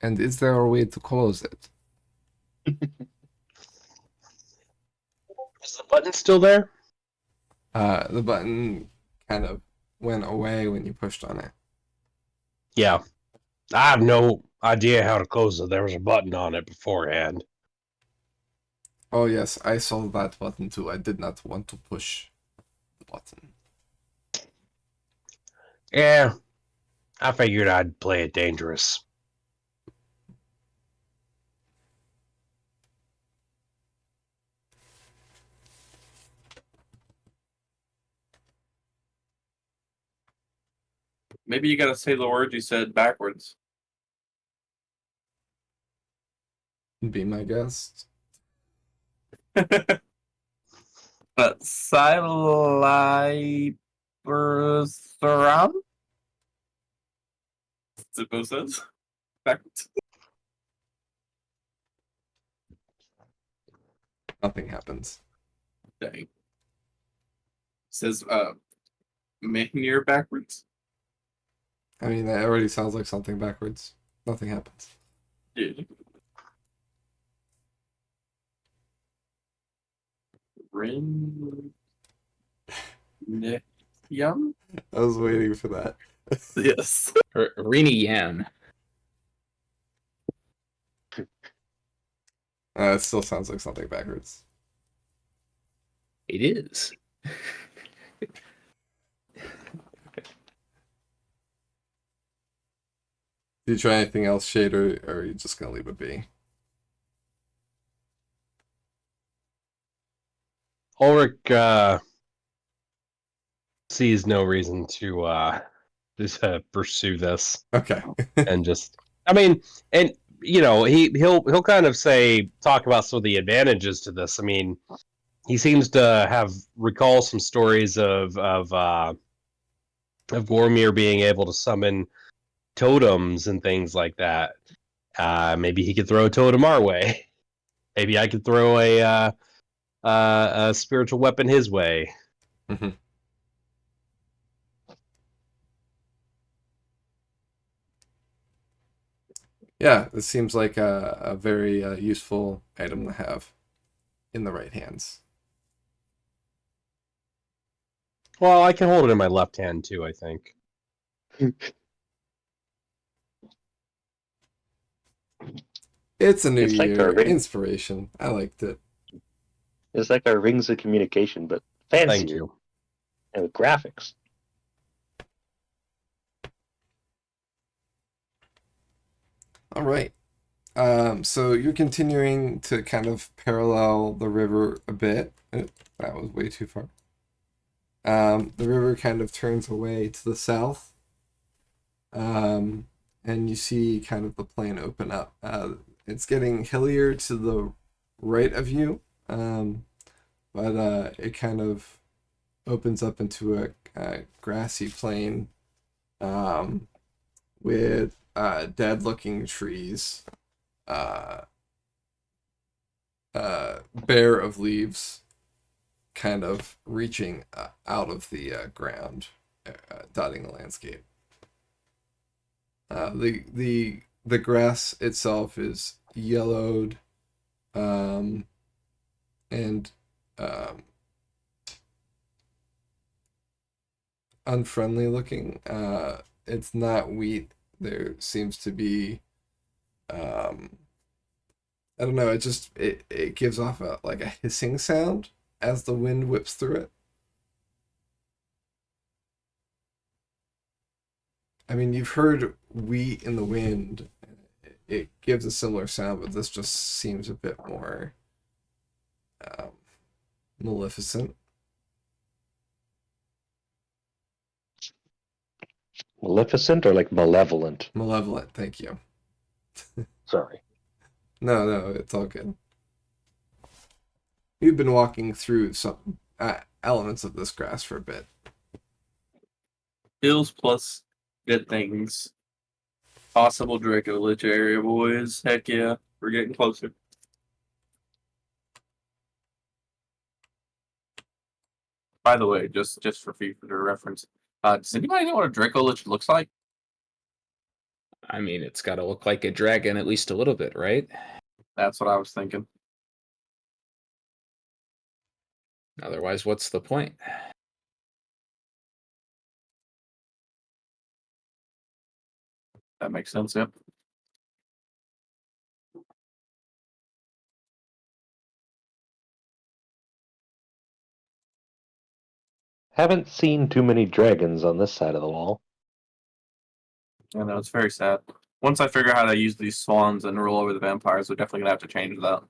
And is there a way to close it? Is the button still there? The button kind of went away when you pushed on it. Yeah. I have no idea how to close it. There was a button on it beforehand. Oh yes, I saw that button too. I did not want to push the button. Yeah. I figured I'd play it dangerous. Maybe you gotta say the words you said backwards. Be my guest. Silyperstheron? Zippo says. Backwards. Nothing happens. Dang. Says Mehneer backwards. I mean, that already sounds like something backwards. Nothing happens. Yeah. Rin Yum? I was waiting for that. Yes. Rini Yan. It still sounds like something backwards. It is. Do you try anything else, Shade, or are you just gonna leave it be? Ulrich sees no reason to just pursue this Okay. and just. I mean, and he'll kind of talk about some of the advantages to this. I mean, he seems to recall some stories of Gormir being able to summon totems and things like that. Maybe he could throw a totem our way. Maybe I could throw a spiritual weapon his way. Mhm. Yeah, this seems like a very useful item to have in the right hands. Well, I can hold it in my left hand too, I think. It's a new It's like year. our ring. Inspiration. I liked it. It's like our rings of communication, but Thank fancier you. and with graphics. All right. So you're continuing to kind of parallel the river a bit. Oh, that was way too far. The river kind of turns away to the south. And you see kind of the plain open up. It's getting hillier to the right of you, but it kind of opens up into a grassy plain with dead-looking trees, bare of leaves, kind of reaching out of the ground, dotting the landscape. The grass itself is yellowed, and unfriendly looking. It's not wheat. There seems to be, I don't know. It gives off like a hissing sound as the wind whips through it. I mean, you've heard wheat in the wind. It gives a similar sound, but this just seems a bit more maleficent. Maleficent or like malevolent? Malevolent, thank you. Sorry. No, it's all good. We've been walking through some elements of this grass for a bit. Hills plus good things. Possible Draco Lich area, boys. Heck yeah. We're getting closer. By the way, just for future reference, does anybody know what a Draco Lich looks like? I mean, it's got to look like a dragon at least a little bit, right? That's what I was thinking. Otherwise, what's the point? That makes sense, yep. Haven't seen too many dragons on this side of the wall. I know, it's very sad. Once I figure out how to use these swans and rule over the vampires, we're definitely gonna have to change that.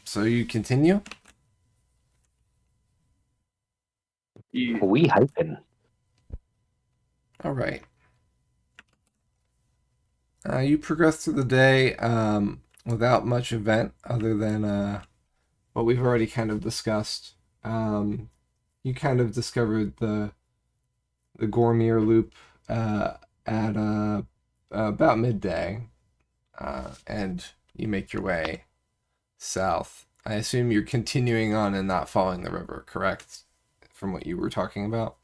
So you continue? We hyping. All right. You progress through the day without much event other than what we've already kind of discussed. You kind of discovered the Gormir loop at about midday, and you make your way south. I assume you're continuing on and not following the river, correct? From what you were talking about?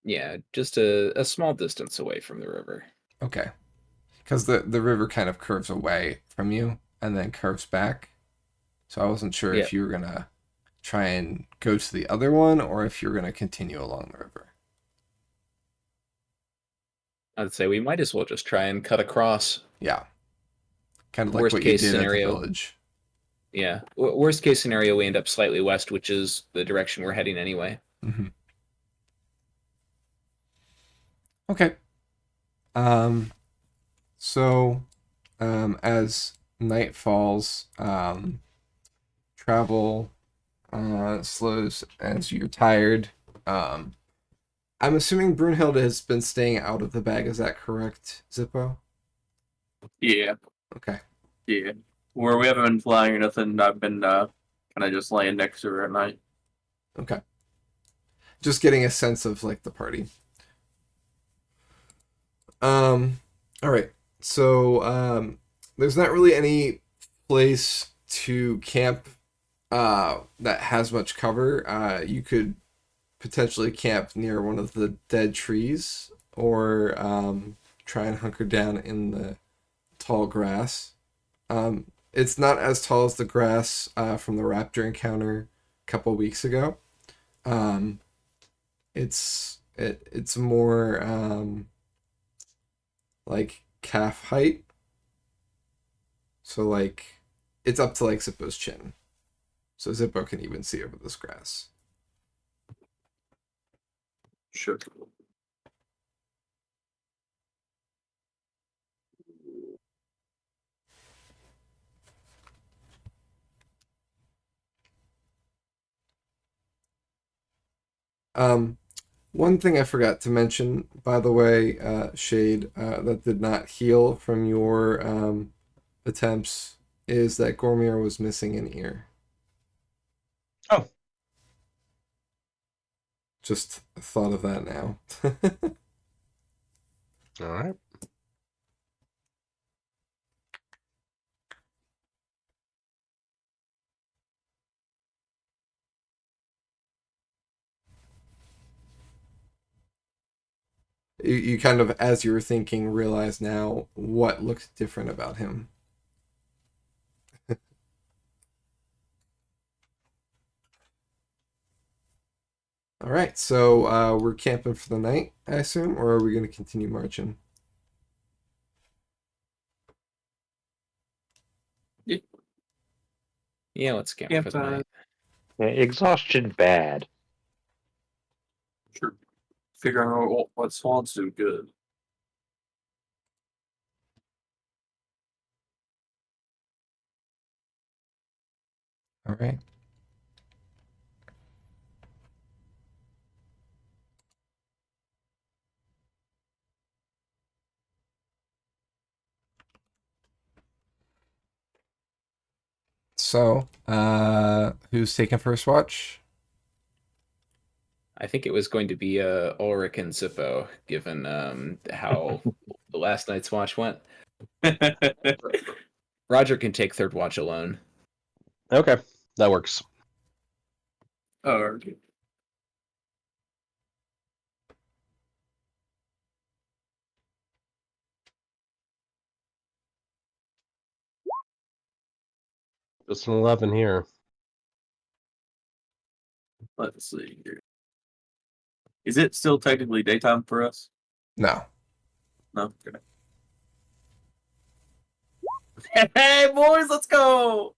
Yeah, just a small distance away from the river. Okay. Because the river kind of curves away from you and then curves back. So I wasn't sure Yeah. if you were going to try and go to the other one or if you're going to continue along the river. I'd say we might as well just try and cut across. Yeah. Kind of like Worst what you case did scenario. at the village. Yeah. Worst case scenario, we end up slightly west, which is the direction we're heading anyway. Mm-hmm. Okay. So, as night falls, travel slows as you're tired. I'm assuming Brunhilde has been staying out of the bag. Is that correct, Zippo? Yeah, Okay. yeah. Where we haven't been flying or nothing, I've been kind of just laying next to her at night. Okay. Just getting a sense of like the party. All right. So, there's not really any place to camp that has much cover. You could potentially camp near one of the dead trees or try and hunker down in the tall grass. It's not as tall as the grass from the raptor encounter a couple weeks ago. It's more like calf height. So like it's up to like Zippo's chin. So Zippo can even see over this grass. Sure. One thing I forgot to mention, by the way, Shade, that did not heal from your attempts, is that Gormier was missing an ear. Oh. Just thought of that now. All right. You kind of, as you were thinking, realize now what looks different about him. All right, so we're camping for the night, I assume, or are we going to continue marching? Yeah, let's camp Camp for the time. night. Yeah, exhaustion bad. Sure. Figuring out what swans do good. All right. So, who's taking first watch? I think it was going to be Ulrich and Zippo, given how the last night's watch went. Roger can take third watch alone. Okay, that works. Okay. Just an 11 here. Let's see here. Is it still technically daytime for us? No. No. Okay. Hey boys, let's go!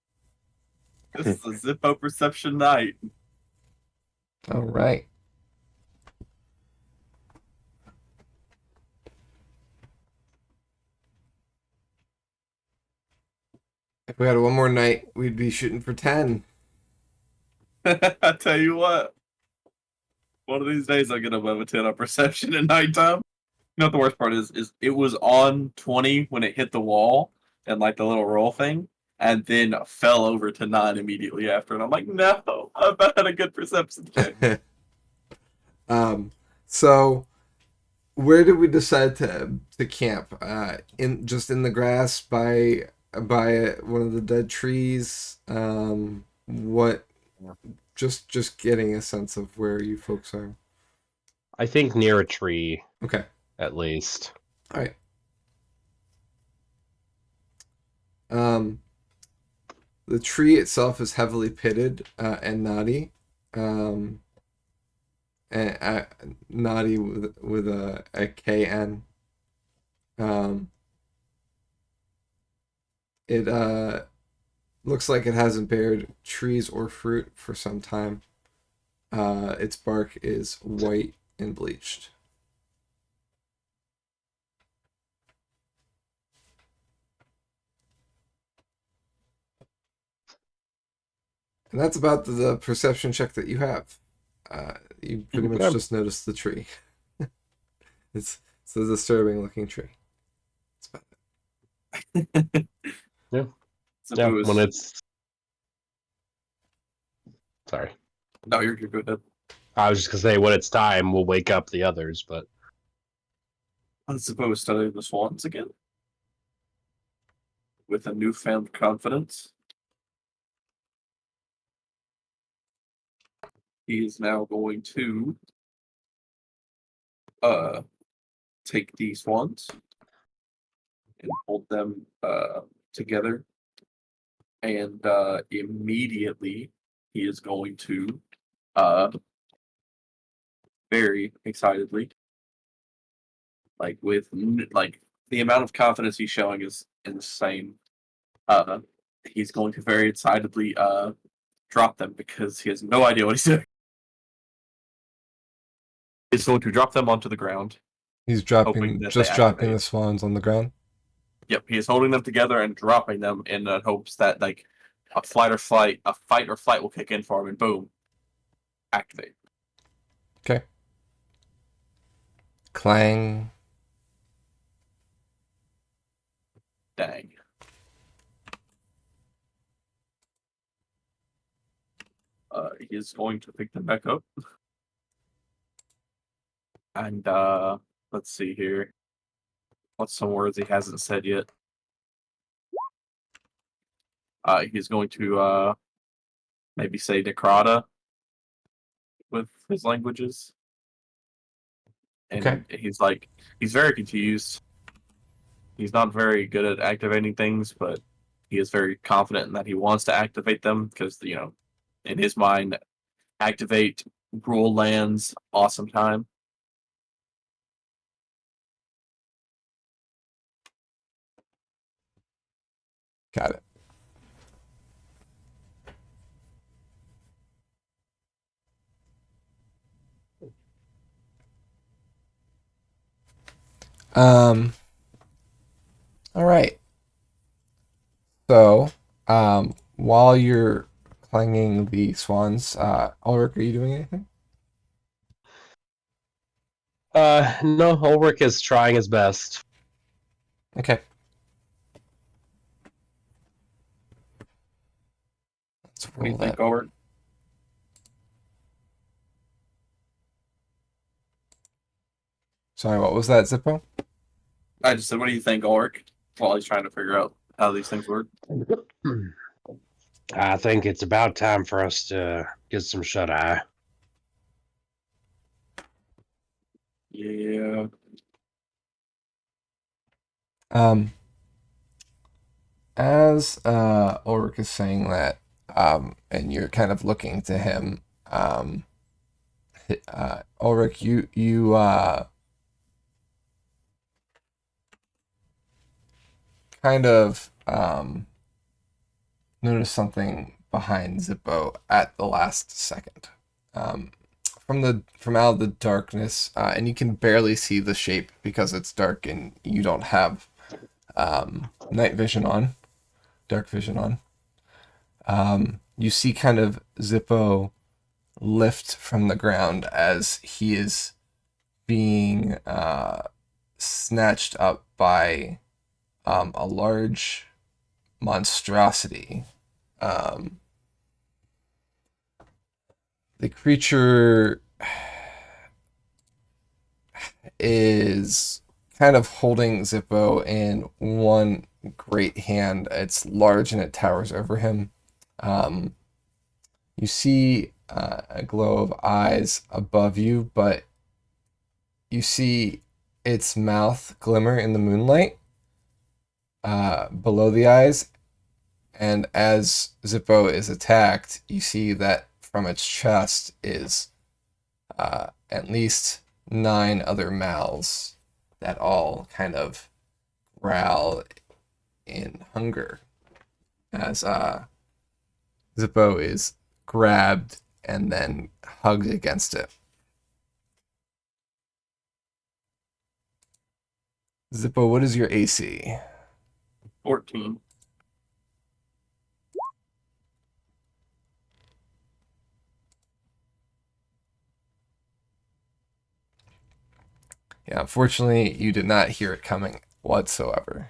This is a Zippo perception night. All right. If we had one more night, we'd be shooting for 10. I tell you what. One of these days I'll get above a 10 on perception at nighttime. You know what the worst part is it was on 20 when it hit the wall and like the little roll thing, and then fell over to 9 immediately after. And I'm like, no, I've had a good perception check. So where did we decide to camp? In just in the grass by one of the dead trees. What? Just getting a sense of where you folks are. I think near a tree, Okay. at least. All right. The tree itself is heavily pitted and knotty. And knotty with a KN. It looks like it hasn't bared trees or fruit for some time. Its bark is white and bleached. And that's about the perception check that you have. You pretty much Okay. just noticed the tree. it's a disturbing looking tree. That's about it. Yeah, Suppose. when it's... Sorry. No, you're good. Go ahead. I was just going to say, when it's time, we'll wake up the others, but... I suppose studying the swans again with a newfound confidence. He is now going to take these swans and hold them together, and immediately he is going to very excitedly, like the amount of confidence he's showing is insane. He's going to very excitedly drop them because he has no idea what he's doing. He's going to drop them onto the ground. He's Hoping that just they dropping activate. the swans on the ground. Yep, he is holding them together and dropping them in the hopes that like a fight or flight will kick in for him, and boom, activate. Okay. Clang. Dang. He is going to pick them back up. And let's see here. What's some words he hasn't said yet? He's going to maybe say Necrata with his languages. And Okay. he's very confused. He's not very good at activating things, but he is very confident in that he wants to activate them because, in his mind, activate rule lands, awesome time. Got it. All right. So, while you're clanging the swans, Ulrich, are you doing anything? No, Ulrich is trying his best. Okay. Let's What do you roll think, that. Ulrich? Sorry, what was that, Zippo? I just said, what do you think, Ulrich? While he's trying to figure out how these things work. I think it's about time for us to get some shut-eye. Yeah. As Ulrich is saying that, and you're kind of looking to him, Ulrich, you kind of notice something behind Zippo at the last second. From out of the darkness, and you can barely see the shape because it's dark and you don't have night vision on, dark vision on. You see kind of Zippo lift from the ground as he is being snatched up by a large monstrosity. The creature is kind of holding Zippo in one great hand. It's large and it towers over him. You see a glow of eyes above you, but you see its mouth glimmer in the moonlight below the eyes. And as Zippo is attacked, you see that from its chest is at least 9 other mouths that all kind of growl in hunger as Zippo is grabbed and then hugged against it. Zippo, what is your AC? 14. Yeah, unfortunately, you did not hear it coming whatsoever.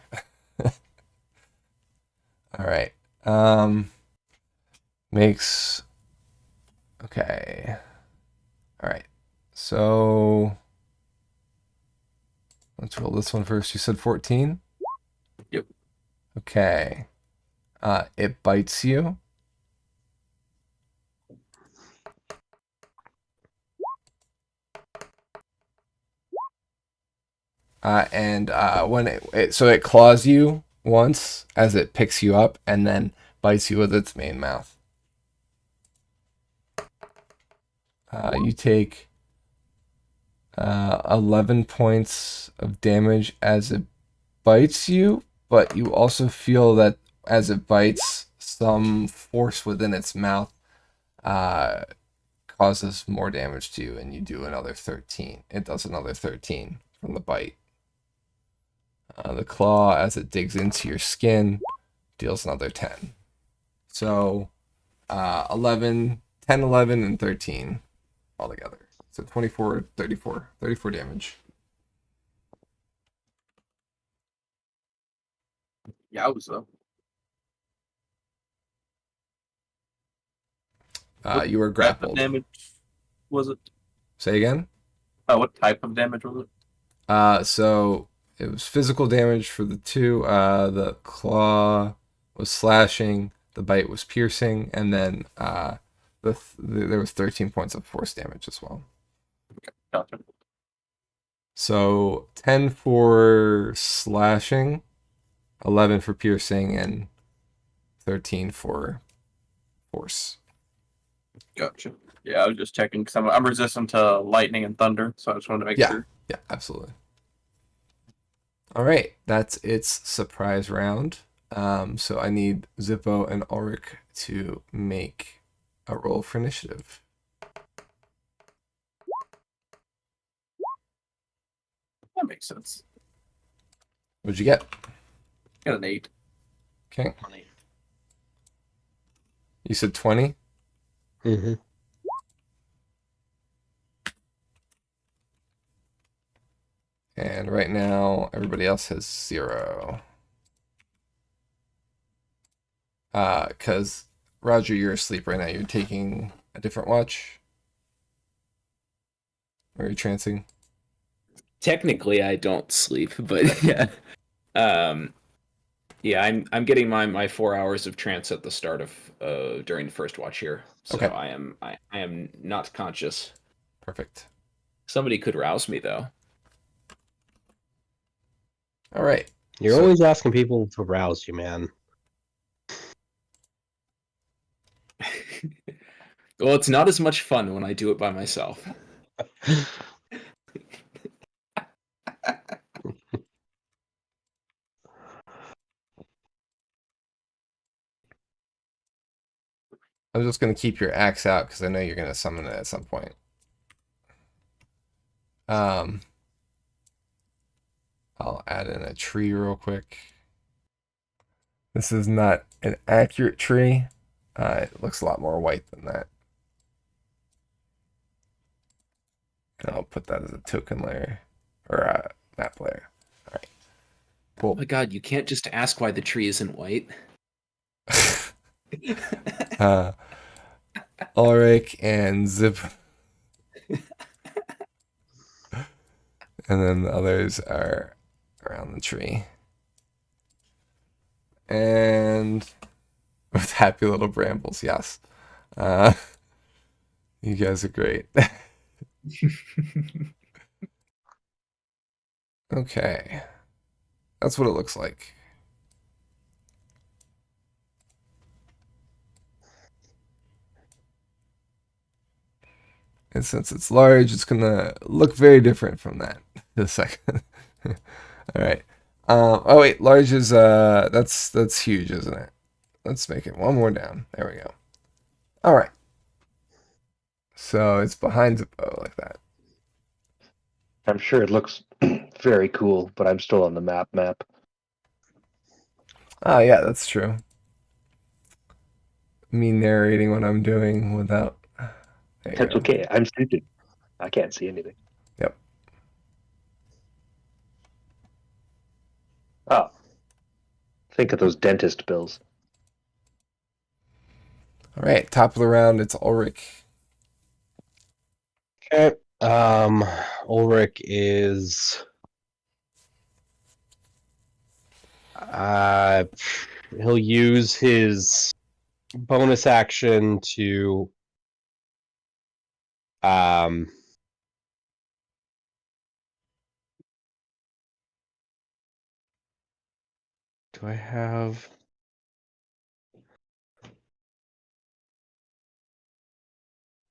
All right. Makes... Okay. All right. So... Let's roll this one first. You said 14? Yep. Okay. It bites you. And when it claws you once as it picks you up and then bites you with its main mouth. You take 11 points of damage as it bites you, but you also feel that as it bites, some force within its mouth causes more damage to you, and you do another 13. It does another 13 from the bite. The claw, as it digs into your skin, deals another 10. So 11, 10, 11, and 13 altogether. So 24, 34 damage. Yowza. You were Type of grappled. damage was it? Say again? What type of damage was it? So it was physical damage for the 2. The claw was slashing, the bite was piercing, and then there was 13 points of force damage as well. Gotcha. So 10 for slashing, 11 for piercing, and 13 for force. Gotcha. Yeah, I was just checking because I'm resistant to lightning and thunder, so I just wanted to make sure. Yeah, absolutely. All right, that's its surprise round. So I need Zippo and Ulrich to make a roll for initiative. That makes sense. What'd you get? Got an 8. Okay. You said 20? Mm-hmm. And right now, everybody else has 0. Because, Roger, you're asleep right now. You're taking a different watch? Or are you trancing? Technically, I don't sleep, but yeah. Yeah, I'm getting my 4 hours of trance at the start of during the first watch here. So Okay. I am not conscious. Perfect. Somebody could rouse me though. All right. You're So- always asking people to rouse you, man. Well, it's not as much fun when I do it by myself. I'm just going to keep your axe out because I know you're going to summon it at some point. I'll add in a tree real quick. This is not an accurate tree. It looks a lot more white than that. And I'll put that as a token layer or a map layer. All right. Oh my god, you can't just ask why the tree isn't white. Ulrich and Zip And then the others are around the tree. And with happy little brambles, yes. You guys are great. Okay. That's what it looks like. And since it's large, it's gonna look very different from that in a second. All right. Oh wait, large is that's huge, isn't it? Let's make it one more down. There we go. All right. So it's behind Zippo like that. I'm sure it looks very cool, but I'm still on the map. Oh yeah, that's true. Me narrating what I'm doing without. There you That's go. okay. I'm stupid. I can't see anything. Yep. Oh, think of those dentist bills. All right. Top of the round. It's Ulrich. Okay. Ulrich is he'll use his bonus action to do I have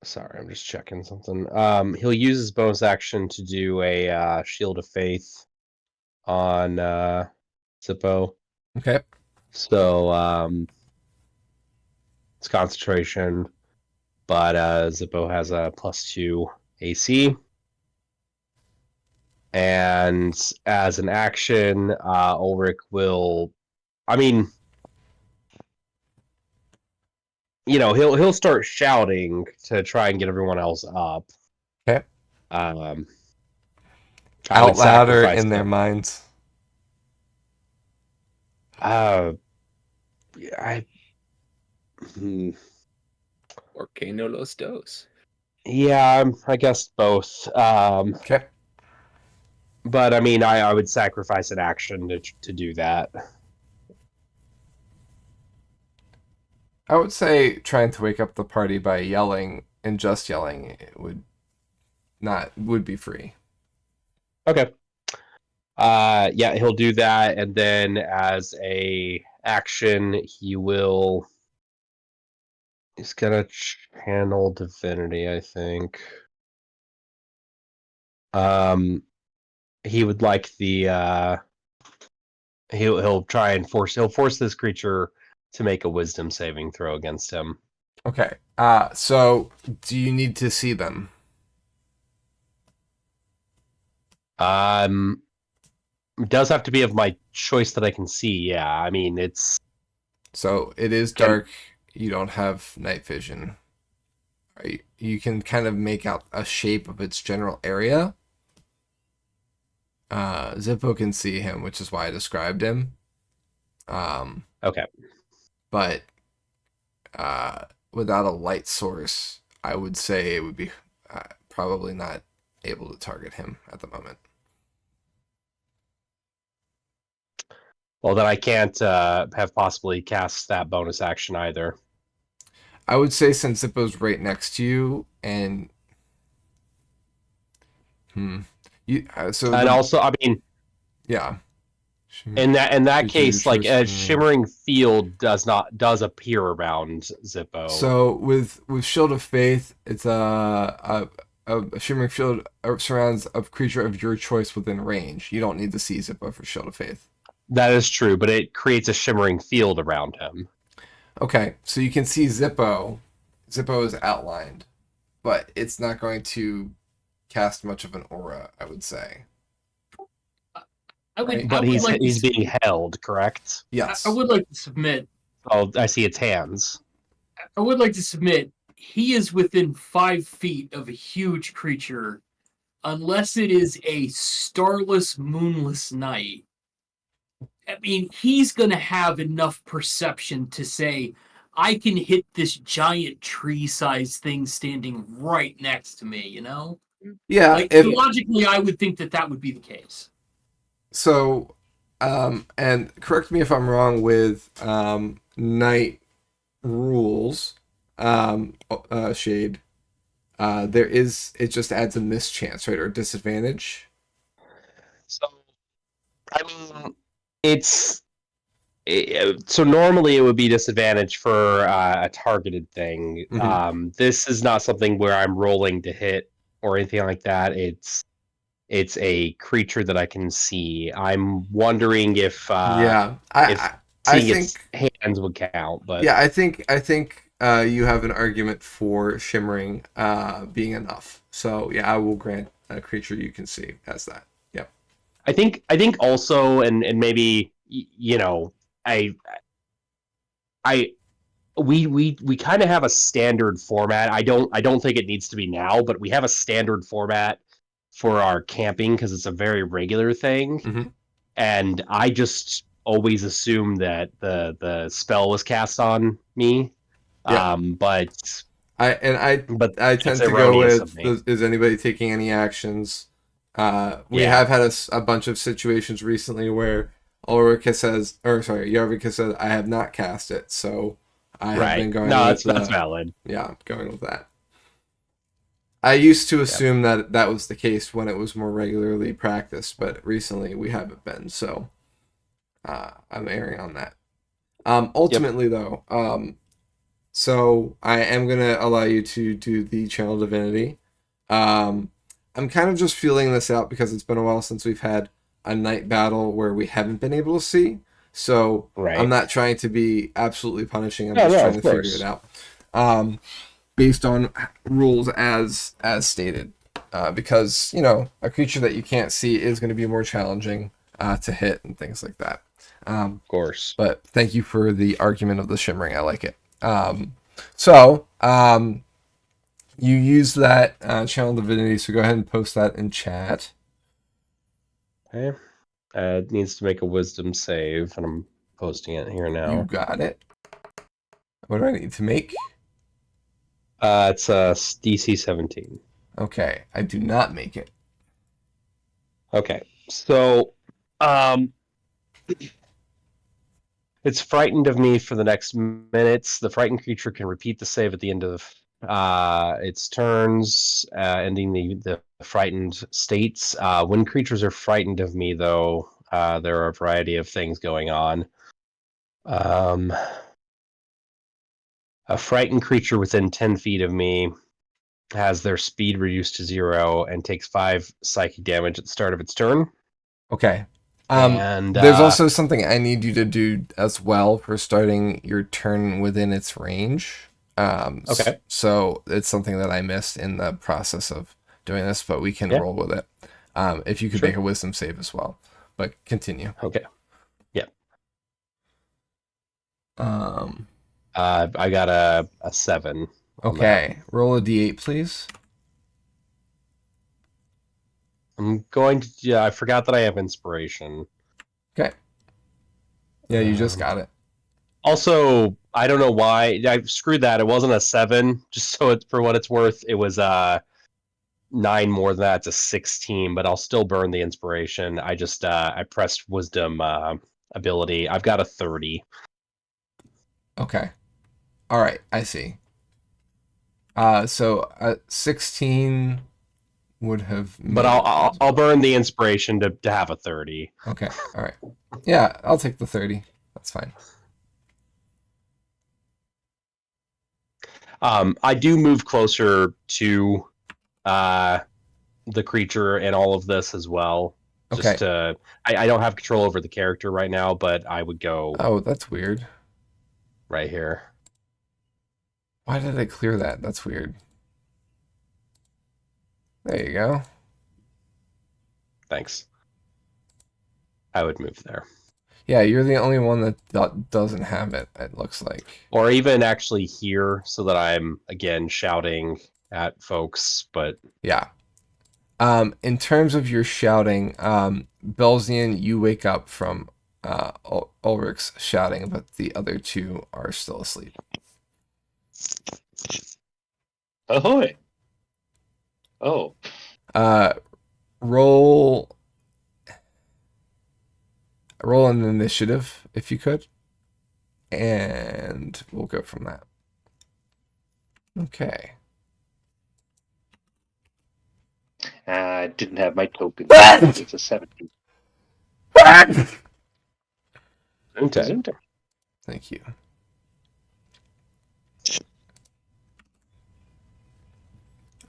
Sorry, I'm just checking something. He'll use his bonus action to do a Shield of Faith on Zippo. Okay. So it's concentration, but Zippo has a +2 AC. And as an action, Ulrich will, I mean, he'll start shouting to try and get everyone else up. Okay. I Out would loud or sacrifice in their him. minds. I Or que no los dos. Yeah, I guess both. Okay. But I mean, I would sacrifice an action to do that. I would say trying to wake up the party by yelling and just yelling would be free. Okay. Yeah, he'll do that, and then as a action, he's gonna channel divinity, I think. He would like the he'll try and force this creature to make a wisdom saving throw against him. Okay. So do you need to see them? It does have to be of my choice that I can see. Yeah, I mean it's So it is dark. You don't have night vision. Right? You can kind of make out a shape of its general area. Zippo can see him, which is why I described him. okay. But without a light source, I would say it would be probably not able to target him at the moment. Well, then I can't have possibly cast that bonus action either. I would say since Zippo's right next to you, and Also, I mean, yeah. in that Creature case, like choice a from- shimmering field does appear around Zippo. So with Shield of Faith, it's a shimmering field surrounds a creature of your choice within range. You don't need to see Zippo for Shield of Faith. That is true, but it creates a shimmering field around him. Okay, so you can see Zippo. Zippo is outlined, but it's not going to cast much of an aura, I would say. But he's being held, correct? Yes. I would like to submit. Oh, I see its hands. I would like to submit. He is within 5 feet of a huge creature, unless it is a starless, moonless night. I mean, he's going to have enough perception to say, I can hit this giant tree-sized thing standing right next to me, you know? Yeah, Like if logically, I would think that would be the case. so, and correct me if I'm wrong with night rules, Shade. It just adds a mischance, right, or disadvantage. So, I mean, so normally it would be disadvantage for a targeted thing. Mhm. This is not something where I'm rolling to hit or anything like that. It's a creature that I can see. I'm wondering Yeah, if I seeing its think hands would count, but yeah, I think you have an argument for shimmering being enough. So yeah, I will grant a creature you can see as that. Yep. I think also, and maybe you know, I I we kind of have a standard format. I don't think it needs to be now, but we have a standard format for our camping because it's a very regular thing. Hmm. And I just always assume that the spell was cast on me. Yeah. But I and but I it's tend to go erroneous of with me. is anybody taking any actions? We Yeah. have had a bunch of situations recently where Ulrika says, or sorry, Yarvika says, I have not cast it, so I have Right. been going No, with that's valid. yeah, going with that. I used to Yep. assume that that was the case when it was more regularly practiced, but recently we haven't been, so I'm erring on that. Yep. Ultimately, though, so I am gonna allow you to do the channel divinity. Um, I'm kind of just feeling this out because it's been a while since we've had a night battle where we haven't been able to see. So I'm Right. not trying to be absolutely punishing. I'm No, just no, trying of to figure it course. out, based on rules as stated. Because a creature that you can't see is going to be more challenging to hit and things like that. Of course. But thank you for the argument of the shimmering. I like it. So you use that channel divinity, so go ahead and post that in chat. Okay. It needs to make a wisdom save, and I'm posting it here You now. got it. What do I need to make? It's DC 17. Okay, I do not make it. Okay. So, um, it's frightened of me for the next minutes. The frightened creature can repeat the save at the end of its turns, ending the frightened states. When creatures are frightened of me, though, there are a variety of things going on. Um, a frightened creature within 10 feet of me has their speed reduced to 0 and takes 5 psychic damage at the start of its turn. Okay. And There's also something I need you to do as well for starting your turn within its range. Okay. So it's something that I missed in the process of doing this, but we can Yeah. roll with it. If you could Sure. make a wisdom save as well, but continue. Okay. Yeah. Um, I got a 7 on that. okay. Roll a d8, please. I'm going to. Yeah, I forgot that I have inspiration. Okay. Yeah, you just Um, got it. Also, I don't know why I screwed that. It wasn't a 7. Just so it's for what it's worth, it was 9 more than that. It's a 16, but I'll still burn the inspiration. I just I pressed wisdom ability. I've got a 30. Okay. All right. I see. So 16 would have But made it as I'll well. burn the inspiration to have a 30. Okay. All right. Yeah, I'll take the 30. That's fine. I do move closer to the creature and all of this as well. Okay. Just to, I don't have control over the character right now, but I would go Oh, that's weird. right here. Why did I clear that? That's weird. There you go. Thanks. I would move there. Yeah, you're the only one that doesn't have it, it looks like. Or even actually here so that I'm, again, shouting at folks, but Yeah. In terms of your shouting, Belzian, you wake up from Ulrich's shouting, but the other two are still asleep. Ahoy! Oh, Roll an initiative if you could, and we'll go from that. Okay. I didn't have my token. It's a 17. Okay. Gesundheit. Thank you.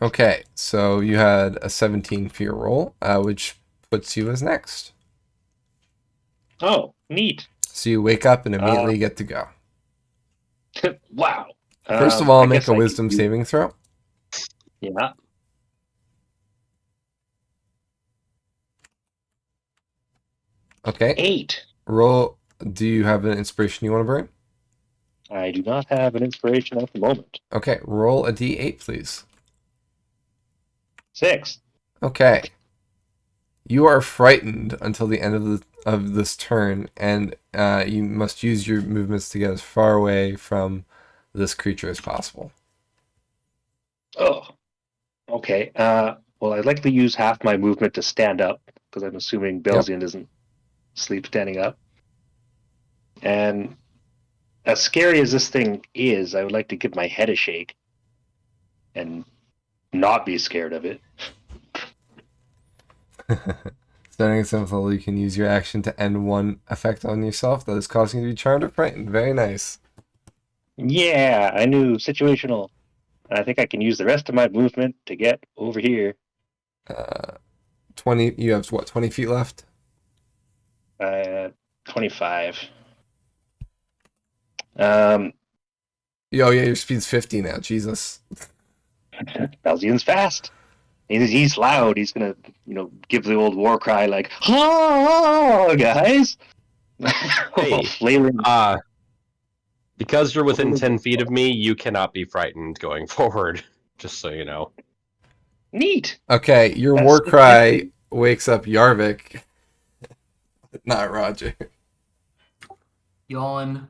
Okay, so you had a 17 for your roll, which puts you as next. Oh, neat. So you wake up and immediately get to go. Wow. First of all, I make guess a I could wisdom use- saving throw. Yeah. Okay. 8. Roll. Do you have an inspiration you want to bring? I do not have an inspiration at the moment. Okay, roll a d8, please. 6. Okay. You are frightened until the end of this turn, and you must use your movements to get as far away from this creature as possible. Oh. Okay. Well, I'd likely use half my movement to stand up, because I'm assuming Belzian doesn't sleep standing up. And as scary as this thing is, I would like to give my head a shake and not be scared of it. Starting at 7th level, you can use your action to end one effect on yourself that is causing you to be charmed or frightened. Very nice. Yeah, I knew situational. I think I can use the rest of my movement to get over here. 20. You have what? 20 feet left. 25. Oh yeah, your speed's 50 now. Jesus. Belzian's fast. He's loud. He's gonna, give the old war cry like, "Oh, guys!" Hey, Flailing. Because you're within 10 feet of me, you cannot be frightened going forward. Just so you know. Neat. Okay, your That's war the cry difference. wakes up Yarvik, not Roger. Yawn.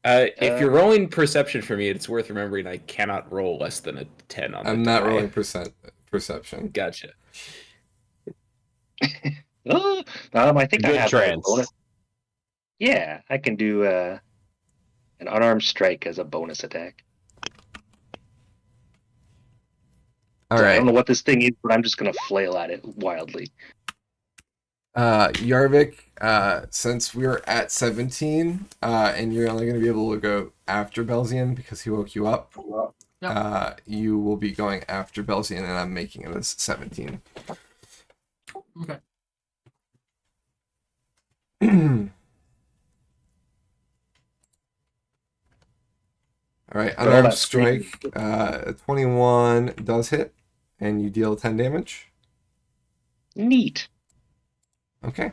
If you're rolling perception for me, it's worth remembering I cannot roll less than a 10 on the I'm not die. rolling perception. Gotcha. I think I Good have a trance. bonus. Yeah, I can do an unarmed strike as a bonus attack. All I right. don't know what this thing is, but I'm just gonna flail at it wildly. Yarvik, since we're at 17, and you're only going to be able to go after Belzian because he woke you up, you will be going after Belzian, and I'm making it as 17. Okay. All right, But all unarmed that screaming- strike. 21 does hit, and you deal 10 damage. Neat. Okay.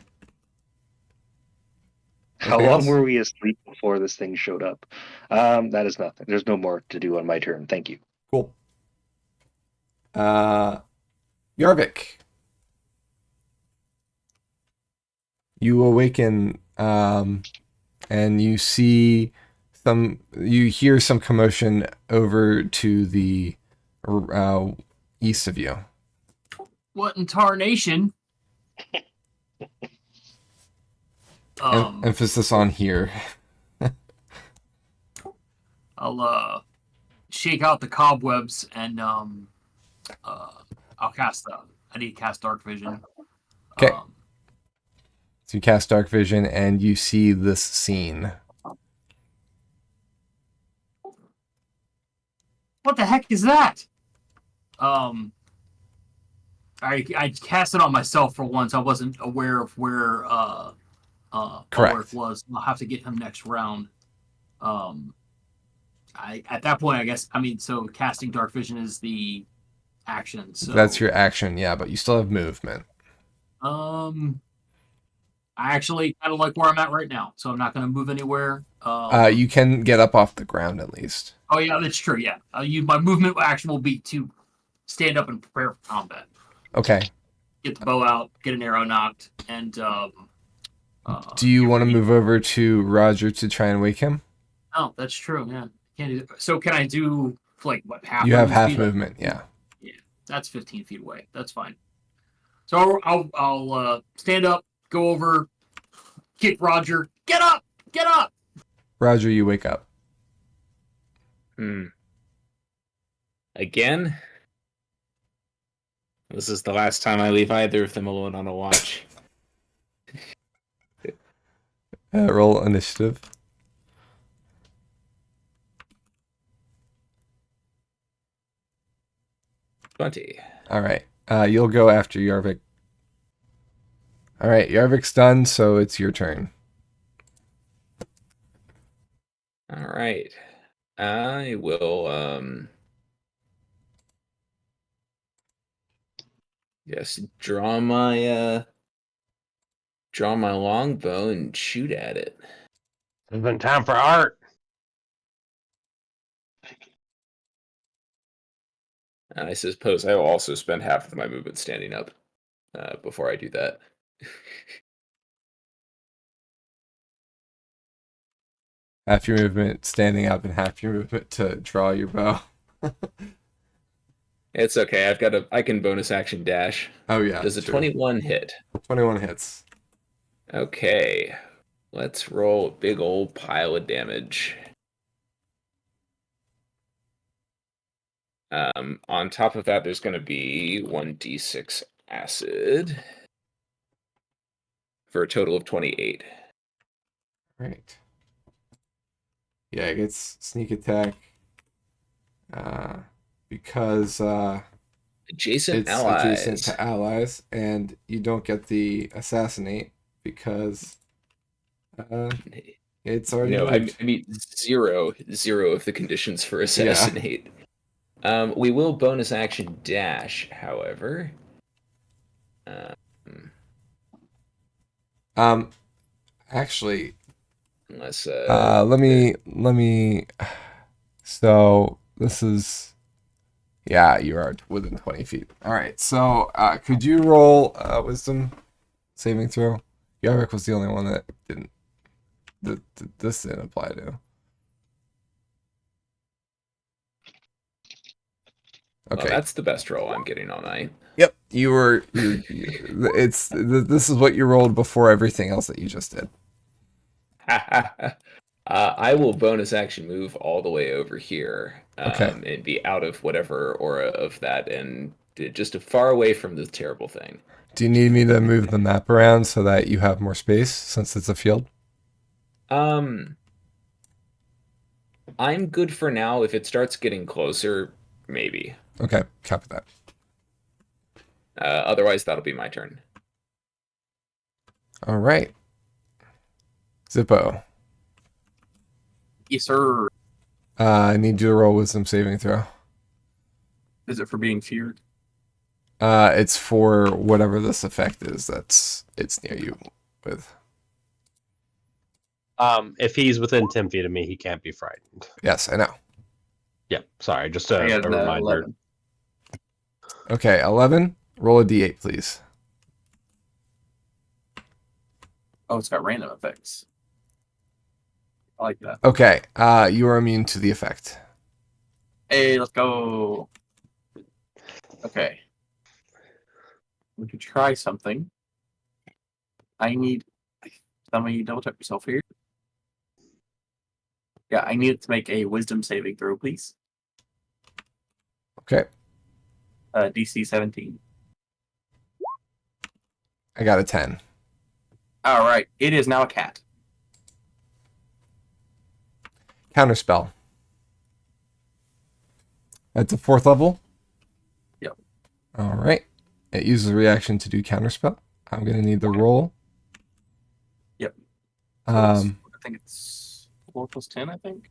How Anything long else? were we asleep before this thing showed up? That is nothing. There's no more to do on my turn. Thank you. Cool. Yarvik. You awaken, and you hear some commotion over to the east of you. What in tarnation? Emphasis on here. I'll shake out the cobwebs and I'll cast. I need to cast Dark Vision. Okay. So you cast Dark Vision, and you see this scene. What the heck is that? I cast it on myself for once. I wasn't aware of where Correct. Ulrich was. I'll have to get him next round. At that point, I guess. So casting Dark Vision is the action. So That's your action, yeah, but you still have movement. I actually kind of like where I'm at right now, so I'm not going to move anywhere. You can get up off the ground at least. Oh yeah, that's true. Yeah, my movement action will be to stand up and prepare for combat. Okay. Get the bow out, get an arrow knocked, and do you want to move over to Roger to try and wake him? Oh, that's true. Yeah, can't do. So can I do like what half? You have movement half speed? movement, yeah. That's 15 feet away. That's fine. So I'll stand up, go over, kick Roger. Get up! Get up! Roger, you wake up. Again? This is the last time I leave either of them alone on a watch. Roll initiative. 20. All right. You'll go after Yarvik. All right, Yarvik's done, so it's your turn. All right. I will yes, draw my longbow and shoot at it. It's been time for art. And I suppose I will also spend half of my movement standing up before I do that. Half your movement standing up and half your movement to draw your bow. It's okay. I can bonus action dash. Oh yeah. Does a sure. 21 hit? 21 hits. Okay. Let's roll a big old pile of damage. On top of that, there's going to be 1d6 acid for a total of 28. Right. Yeah, it gets sneak attack. Because Adjacent it's allies. adjacent to allies, and you don't get the assassinate because it's already No, I moved. mean zero of the conditions for assassinate. We will bonus action dash, however. Actually, Unless let me. So this is, yeah, you are within 20 feet. All right. So could you roll wisdom saving throw? Yarvik was the only one that didn't. This didn't apply to. Okay. Well, that's the best roll I'm getting all night. Yep, this is what you rolled before everything else that you just did. I will bonus action move all the way over here, Okay. and be out of whatever aura of that, and just far away from the terrible thing. Do you need me to move the map around so that you have more space since it's a field? I'm good for now. If it starts getting closer, maybe. Okay, copy that. Otherwise, that'll be my turn. All right. Zippo. Yes, sir. I need you to roll wisdom saving throw. Is it for being feared? It's for whatever this effect is it's near you with. If he's within 10 feet of me, he can't be frightened. Yes, I know. Yep. Sorry, just I a got an, reminder. 11. Okay, 11. Roll a d8, please. Oh, it's got random effects. I like that. Okay, you are immune to the effect. Hey, let's go. Okay. We could try something. I need. Somebody double check yourself here. Yeah, I need it to make a wisdom saving throw, please. Okay, DC 17. I got a 10. All right, it is now a cat. Counterspell. That's a 4th level? Yep. All right. It uses a reaction to do counterspell. I'm going to need the roll. Yep. Um, I think it's 4 plus 10, I think.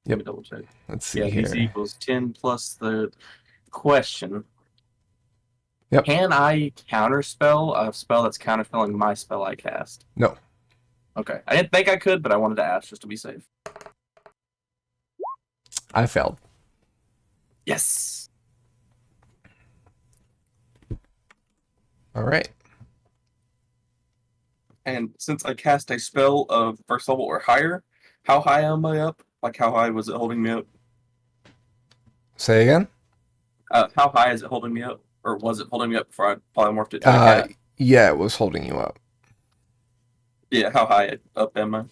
Yep. Let me double check. Let's see Yeah, here. DC equals 10 plus the question. Yep. Can I counterspell a spell that's counterspelling my spell I cast? No. Okay. I didn't think I could, but I wanted to ask just to be safe. I failed. Yes. All right. And since I cast a spell of first level or higher, how high am I up? Like, how high was it holding me up? Say again? How high is it holding me up, or was it holding me up before I polymorphed it to a cat? Yeah, it was holding you up. Yeah, how high up am I?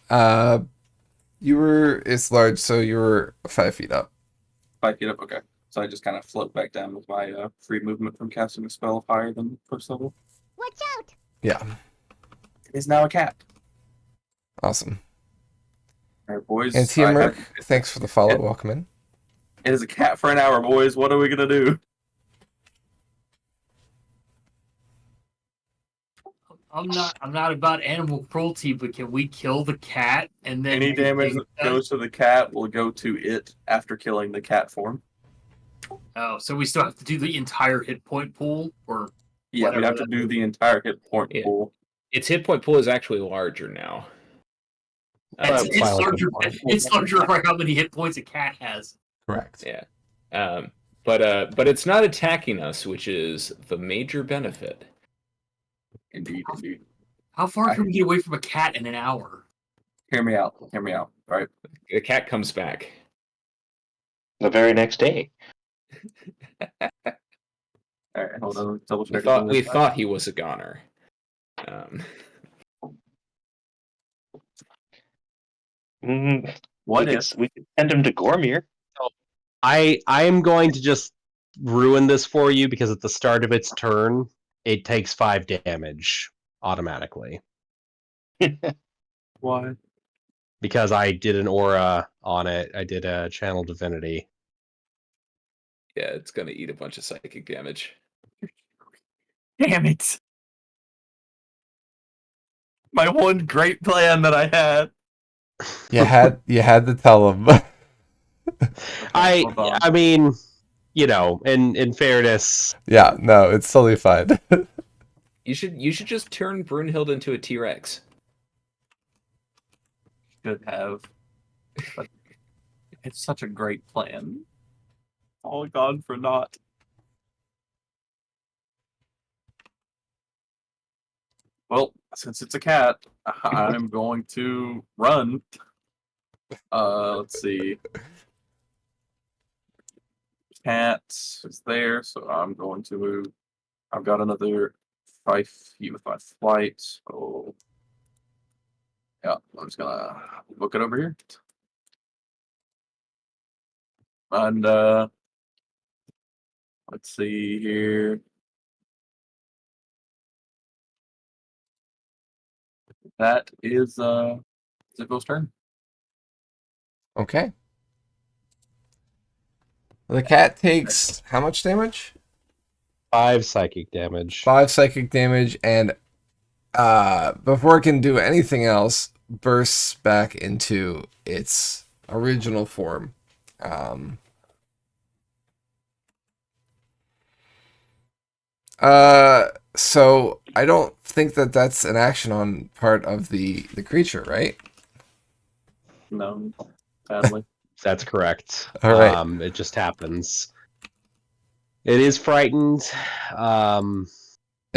It's large, so you were 5 feet up. 5 feet up. Okay, so I just kind of float back down with my free movement from casting a spell higher than first level. Watch out! Yeah, It is now a cat. awesome. All right, boys. And Tia I Merc, have- thanks for the follow. it- Welcome in. It is a cat for an hour, boys. What are we gonna do? I'm not about animal cruelty, but can we kill the cat and then Any damage take that goes to the cat will go to it after killing the cat form. Oh, so we still have to do the entire hit point pool, or Yeah, we'd whatever have to that do is. the entire hit point Yeah. pool. Its hit point pool is actually larger now. It's larger for how many hit points a cat has. Correct. Yeah. But it's not attacking us, which is the major benefit. Indeed. How far can we get away from a cat in an hour? Hear me out. All right. The cat comes back. The very next day. All right. Hold on. Double check. We thought he was a goner. What we if? we could send him to Gormir? I am going to just ruin this for you because at the start of its turn, it takes 5 damage automatically. Why? Because I did an aura on it. I did a channel divinity. Yeah, it's gonna eat a bunch of psychic damage. Damn it! My one great plan that I had. You had to tell him. Hold on. I mean, in fairness, Yeah, no, it's totally fine. You should just turn Brunhild into a T-Rex. Should have. But it's such a great plan. All gone for naught. Well, since it's a cat, I'm going to run. Let's see. Cat is there, so I'm going to move. I've got another 5 feet with my flight. So yeah, I'm just gonna book it over here. And let's see here. That is Zippo's turn. Okay. The cat takes how much damage? 5 psychic damage. 5 psychic damage, and before it can do anything else, bursts back into its original form. So I don't think that that's an action on part of the creature, right? No, sadly. That's correct. All right. It just happens. It is frightened. It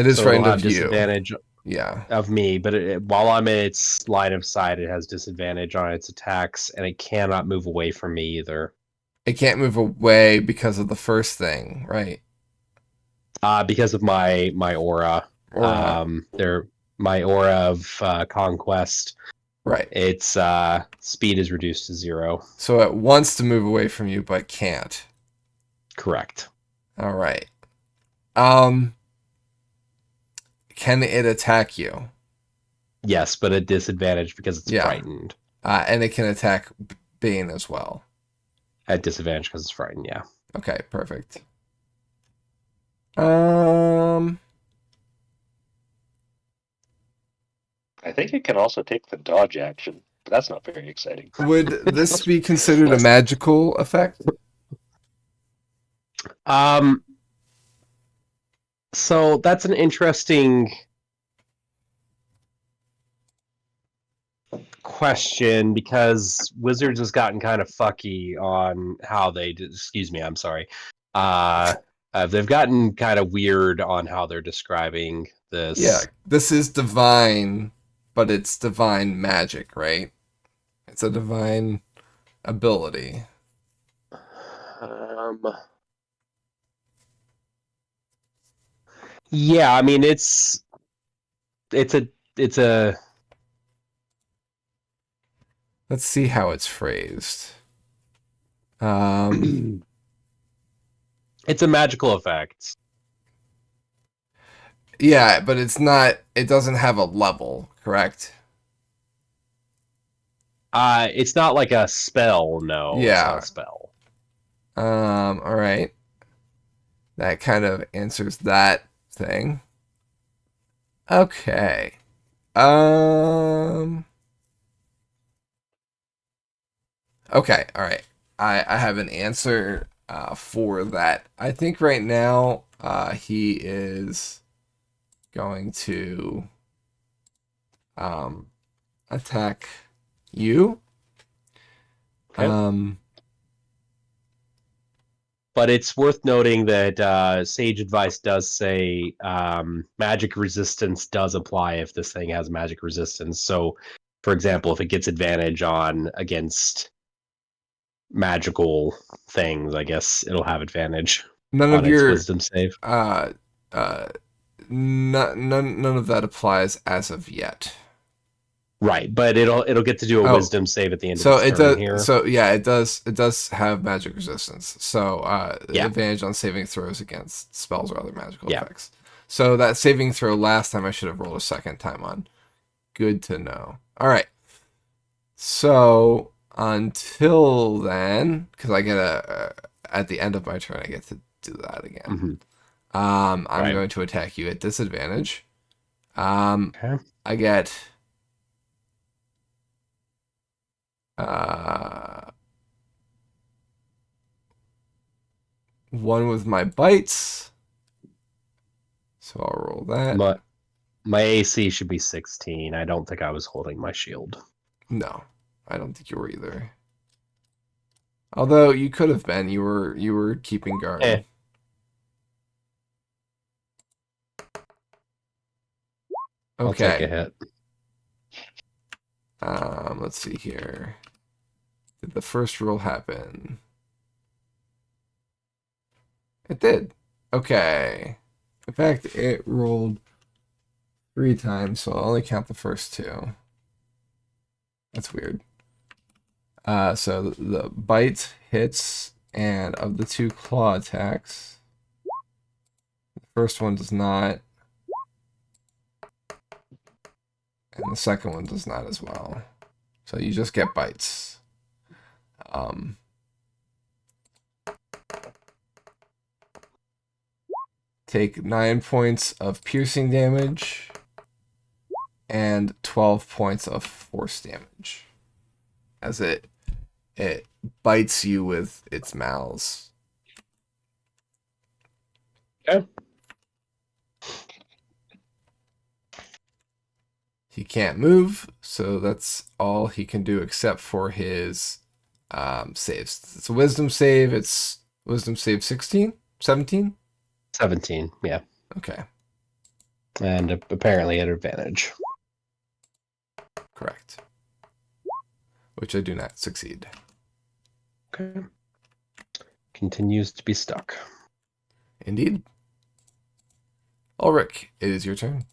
is so frightened it'll of have you. disadvantage Yeah. of me, but while I'm in its line of sight, it has disadvantage on its attacks, and it cannot move away from me either. It can't move away because of the first thing, right? Because of my aura. My aura of conquest. Right. Its speed is reduced to 0. So it wants to move away from you, but can't. Correct. All right. Can it attack you? Yes, but at disadvantage because it's frightened. And it can attack Bane as well. At disadvantage because it's frightened, yeah. Okay, perfect. I think it can also take the dodge action, but that's not very exciting. Would this be considered a magical effect? So that's an interesting question because Wizards has gotten kind of fucky on how they excuse me, I'm sorry. They've gotten kind of weird on how they're describing this. Yeah, this is divine, but it's divine magic, right? It's a divine ability. Yeah, I mean it's a Let's see how it's phrased. Um, it's a magical effect. yeah, but it's not. It doesn't have a level, correct? It's not like a spell. No, it's not Yeah. a spell. All right. That kind of answers that thing. Okay. Um. Okay. All right. I have an answer for that. I think right now he is going to attack you. Okay. Um. But it's worth noting that Sage Advice does say magic resistance does apply if this thing has magic resistance. So, for example, if it gets advantage on against magical things, I guess it'll have advantage None on of its your wisdom save. uh none of that applies as of yet. Right, but it'll get to do a Oh, wisdom save at the end of so its it turn does. here. So yeah, it does have magic resistance. So Yeah. advantage on saving throws against spells or other magical Yeah. effects. So that saving throw last time I should have rolled a second time on. Good to know. All right. So until then, because I get at the end of my turn, I get to do that again. Mhm. I'm Right. going to attack you at disadvantage. Okay. I get uh, one with my bites. So I'll roll that. My AC should be 16. I don't think I was holding my shield. No, I don't think you were either. Although you could have been. You were keeping guard. Eh. I'll take a Okay. hit. Let's see here. Did the first roll happen? It did. Okay. In fact, it rolled 3 times, so I'll only count the first 2. That's weird. So the bite hits, and of the 2 claw attacks, the first one does not, and the second one does not as well. So you just get bites. Take 9 points of piercing damage and 12 points of force damage as it bites you with its mouths. Okay. He can't move, so that's all he can do except for his saves. It's a wisdom save. It's wisdom save 16? 17? 17, yeah. Okay, And apparently at advantage. correct. Which I do not succeed. Okay. Continues to be stuck. Indeed. Ulrich, it is your turn.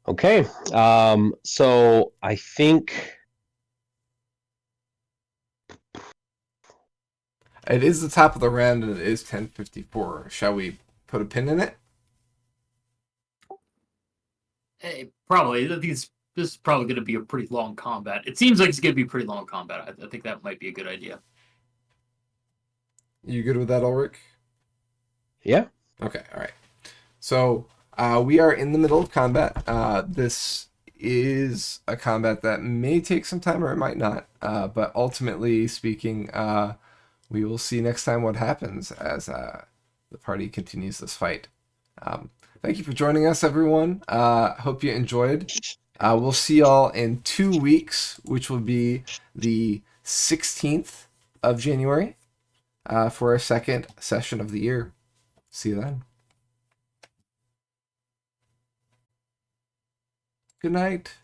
Okay. So I think It is the top of the round and it is 10:54. Shall we put a pin in it? Hey, probably. I think this is probably going to be a pretty long combat. It seems like it's going to be a pretty long combat. I think that might be a good idea. You good with that, Ulrich? yeah. Okay, all right. So we are in the middle of combat. This is a combat that may take some time or it might not. But ultimately speaking, we will see next time what happens as the party continues this fight. Thank you for joining us, everyone. Hope you enjoyed. We'll see y'all in 2 weeks, which will be the 16th of January, for our second session of the year. See you then. Good night.